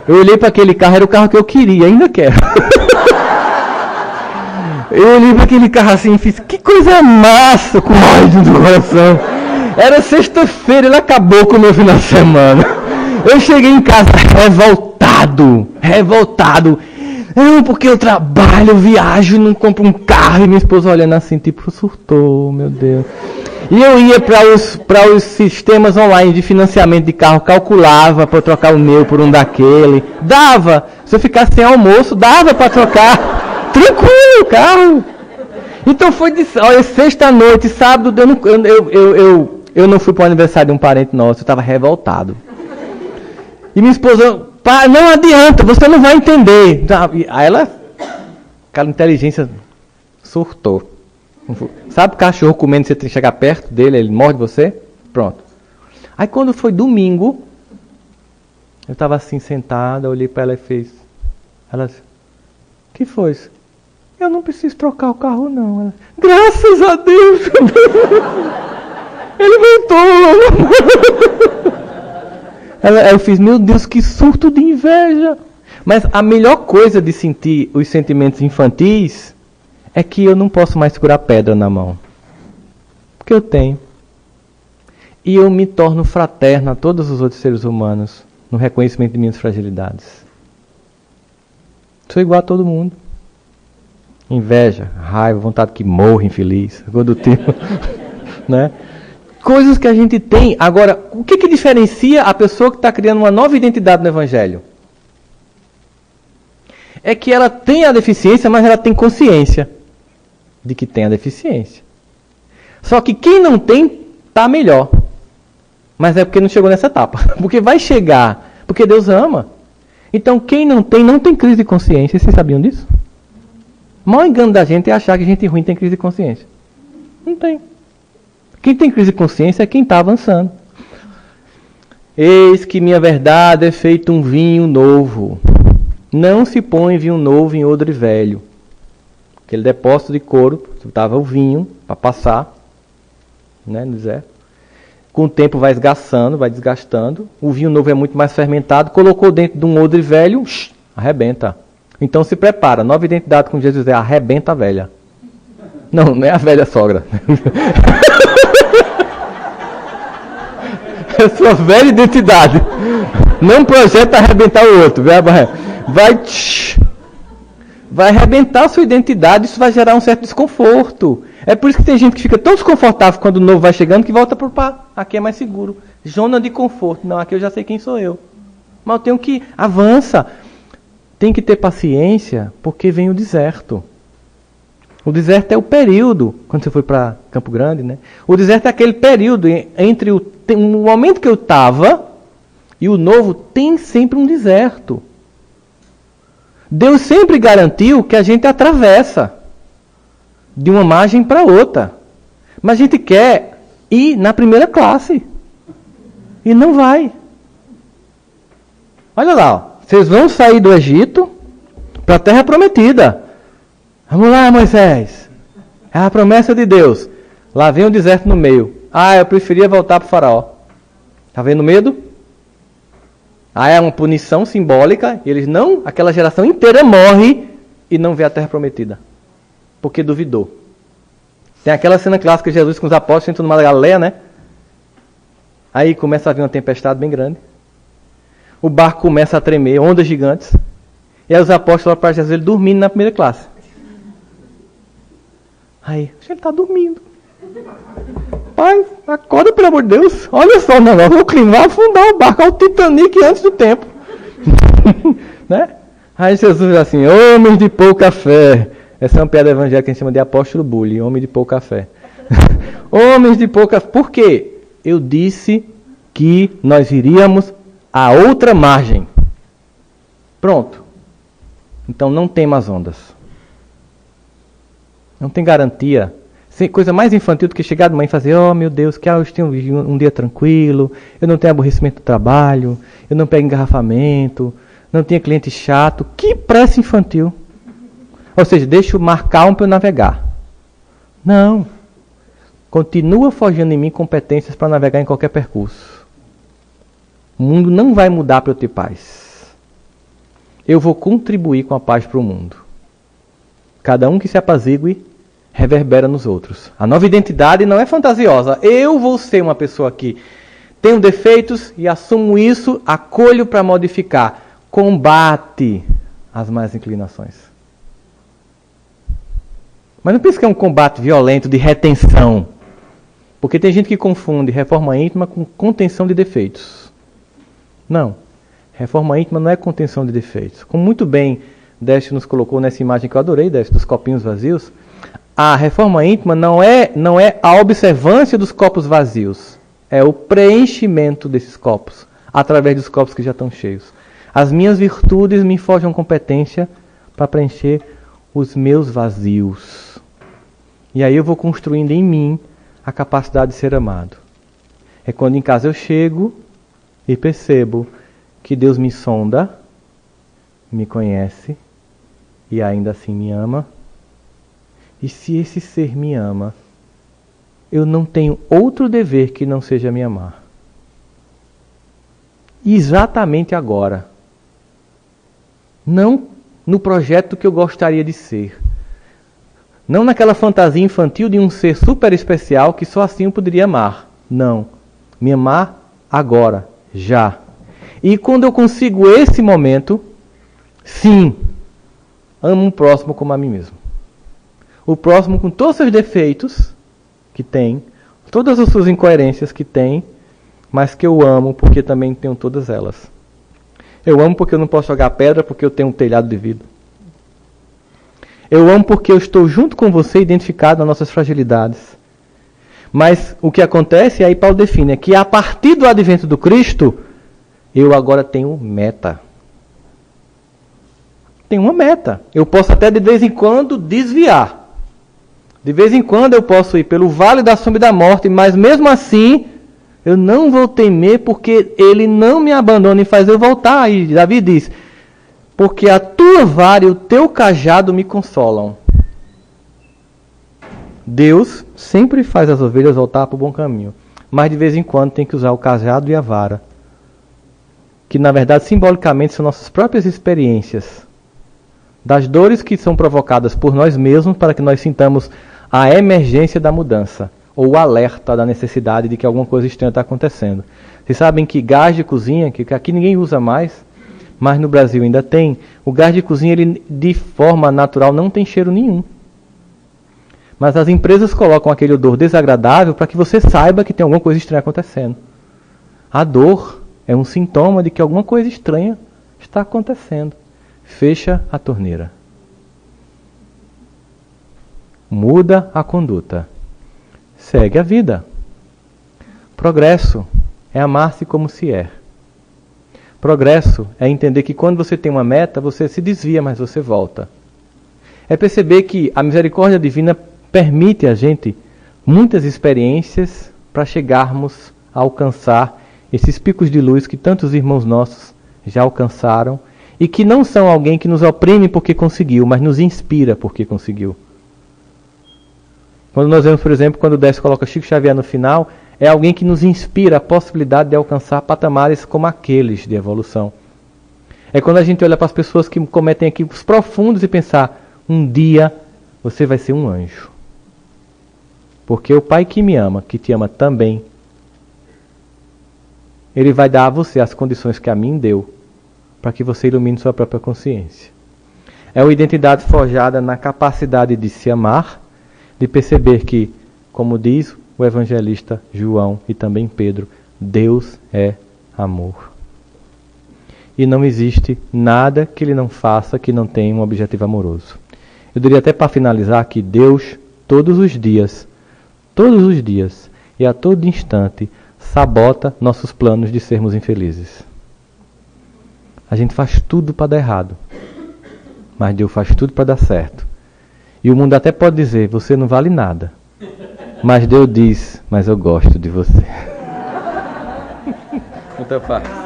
Eu olhei para aquele carro, era o carro que eu queria, ainda quero. Eu olhei para aquele carro assim e fiz, que coisa massa, com ódio do coração. Era sexta-feira, ele acabou com o meu final de semana. Eu cheguei em casa revoltado. Não, porque eu trabalho, eu viajo, não compro um carro. E minha esposa olhando assim, tipo, surtou, meu Deus. E eu ia para os sistemas online de financiamento de carro, calculava para trocar o meu por um daquele. Dava, se eu ficasse sem almoço, dava para trocar. Tranquilo o carro. Então foi de sexta-noite, sábado, eu não fui para o aniversário de um parente nosso, eu estava revoltado. E minha esposa, pá, não adianta, você não vai entender. Aí ela, aquela inteligência, surtou. Sabe o cachorro comendo, você tem que chegar perto dele, ele morde você? Pronto. Aí quando foi domingo, eu estava assim sentada, olhei para ela e fez. Ela disse, o que foi isso? Eu não preciso trocar o carro não. Ela, graças a Deus! Ele voltou! Eu fiz, meu Deus, que surto de inveja! Mas a melhor coisa de sentir os sentimentos infantis é que eu não posso mais segurar pedra na mão. Porque eu tenho. E eu me torno fraterno a todos os outros seres humanos no reconhecimento de minhas fragilidades. Sou igual a todo mundo. Inveja, raiva, vontade que morra infeliz. Algo do tipo. Né? Coisas que a gente tem. Agora, o que diferencia a pessoa que está criando uma nova identidade no Evangelho? É que ela tem a deficiência, mas ela tem consciência de que tem a deficiência. Só que quem não tem, está melhor. Mas é porque não chegou nessa etapa. Porque vai chegar. Porque Deus ama. Então quem não tem crise de consciência. Vocês sabiam disso? O maior engano da gente é achar que gente ruim tem crise de consciência. Não tem. Quem tem crise de consciência é quem está avançando. Eis que minha verdade é feito um vinho novo. Não se põe vinho novo em odre velho. Aquele depósito de couro, estava o vinho para passar, né, no deserto. Com o tempo vai esgaçando, vai desgastando. O vinho novo é muito mais fermentado. Colocou dentro de um odre velho, arrebenta. Então se prepara. Nova identidade com Jesus é arrebenta a velha. Não, não é a velha sogra. É a sua velha identidade. Não projeta arrebentar o outro. Vai arrebentar a sua identidade. Isso vai gerar um certo desconforto. É por isso que tem gente que fica tão desconfortável quando o novo vai chegando que volta para o pá. Aqui é mais seguro. Zona de conforto. Não, aqui eu já sei quem sou eu. Mas eu tenho que... Avança. Tem que ter paciência porque vem o deserto. O deserto é o período, quando você foi para Campo Grande, né? O deserto é aquele período entre o momento que eu estava e o novo, tem sempre um deserto. Deus sempre garantiu que a gente atravessa de uma margem para outra. Mas a gente quer ir na primeira classe. E não vai. Olha lá, ó. Vocês vão sair do Egito para a terra prometida. Vamos lá, Moisés. É a promessa de Deus. Lá vem o deserto no meio. Ah, eu preferia voltar para o faraó. Está vendo o medo? Ah, é uma punição simbólica. E eles não, aquela geração inteira morre e não vê a terra prometida. Porque duvidou. Tem aquela cena clássica de Jesus com os apóstolos entrando numa Galileia, né? Aí começa a vir uma tempestade bem grande. O barco começa a tremer, ondas gigantes. E aí os apóstolos falam para Jesus, ele dormindo na primeira classe. Aí, ele está dormindo. Pai, acorda pelo amor de Deus. Olha só o negócio, o clima vai afundar o barco ao Titanic antes do tempo. Né? Aí Jesus diz assim, homens de pouca fé. Essa é uma piada evangélica que a gente chama de apóstolo bullying, homem de pouca fé. Homens de pouca fé. Por quê? Eu disse que nós iríamos à outra margem. Pronto. Então não tem mais ondas. Não tem garantia. Coisa mais infantil do que chegar de manhã e fazer, oh meu Deus, que hoje tenho um dia tranquilo, eu não tenho aborrecimento do trabalho, eu não pego engarrafamento, não tenho cliente chato. Que pressa infantil. Ou seja, deixa o mar calmo para eu navegar. Não. Continua forjando em mim competências para navegar em qualquer percurso. O mundo não vai mudar para eu ter paz. Eu vou contribuir com a paz para o mundo. Cada um que se apazigue reverbera nos outros. A nova identidade não é fantasiosa. Eu vou ser uma pessoa que tenho defeitos e assumo isso, acolho para modificar. Combate as más inclinações. Mas não pense que é um combate violento de retenção. Porque tem gente que confunde reforma íntima com contenção de defeitos. Não. Reforma íntima não é contenção de defeitos. Como muito bem Décio nos colocou nessa imagem que eu adorei, Décio, dos copinhos vazios. A reforma íntima não é a observância dos copos vazios. É o preenchimento desses copos, através dos copos que já estão cheios. As minhas virtudes me forjam competência para preencher os meus vazios. E aí eu vou construindo em mim a capacidade de ser amado. É quando em casa eu chego e percebo que Deus me sonda, me conhece e ainda assim me ama. E se esse ser me ama, eu não tenho outro dever que não seja me amar. Exatamente agora. Não no projeto que eu gostaria de ser. Não naquela fantasia infantil de um ser super especial que só assim eu poderia amar. Não. Me amar agora, já. E quando eu consigo esse momento, sim, amo o próximo como a mim mesmo. O próximo com todos os seus defeitos que tem, todas as suas incoerências que tem, mas que eu amo porque também tenho todas elas. Eu amo porque eu não posso jogar pedra porque eu tenho um telhado de vidro. Eu amo porque eu estou junto com você, identificado nas nossas fragilidades. Mas o que acontece, aí Paulo define, é que a partir do advento do Cristo, eu agora tenho meta. Tenho uma meta. Eu posso até de vez em quando desviar. De vez em quando eu posso ir pelo vale da sombra e da morte, mas mesmo assim, eu não vou temer porque ele não me abandona e faz eu voltar. E Davi diz, porque a tua vara e o teu cajado me consolam. Deus sempre faz as ovelhas voltar para o bom caminho, mas de vez em quando tem que usar o cajado e a vara, que na verdade simbolicamente são nossas próprias experiências, das dores que são provocadas por nós mesmos para que nós sintamos a emergência da mudança, ou o alerta da necessidade de que alguma coisa estranha está acontecendo. Vocês sabem que gás de cozinha, que aqui ninguém usa mais, mas no Brasil ainda tem, o gás de cozinha ele de forma natural não tem cheiro nenhum. Mas as empresas colocam aquele odor desagradável para que você saiba que tem alguma coisa estranha acontecendo. A dor é um sintoma de que alguma coisa estranha está acontecendo. Fecha a torneira. Muda a conduta. Segue a vida. Progresso é amar-se como se é. Progresso é entender que quando você tem uma meta, você se desvia, mas você volta. É perceber que a misericórdia divina permite a gente muitas experiências para chegarmos a alcançar esses picos de luz que tantos irmãos nossos já alcançaram e que não são alguém que nos oprime porque conseguiu, mas nos inspira porque conseguiu. Quando nós vemos, por exemplo, quando o Décio coloca Chico Xavier no final, é alguém que nos inspira a possibilidade de alcançar patamares como aqueles de evolução. É quando a gente olha para as pessoas que cometem equívocos profundos e pensar, um dia você vai ser um anjo. Porque o Pai que me ama, que te ama também, Ele vai dar a você as condições que a mim deu, para que você ilumine sua própria consciência. É uma identidade forjada na capacidade de se amar, de perceber que, como diz o evangelista João e também Pedro, Deus é amor. E não existe nada que Ele não faça que não tenha um objetivo amoroso. Eu diria até para finalizar que Deus, todos os dias e a todo instante, sabota nossos planos de sermos infelizes. A gente faz tudo para dar errado, mas Deus faz tudo para dar certo. E o mundo até pode dizer, você não vale nada. Mas Deus diz, mas eu gosto de você. Muito fácil.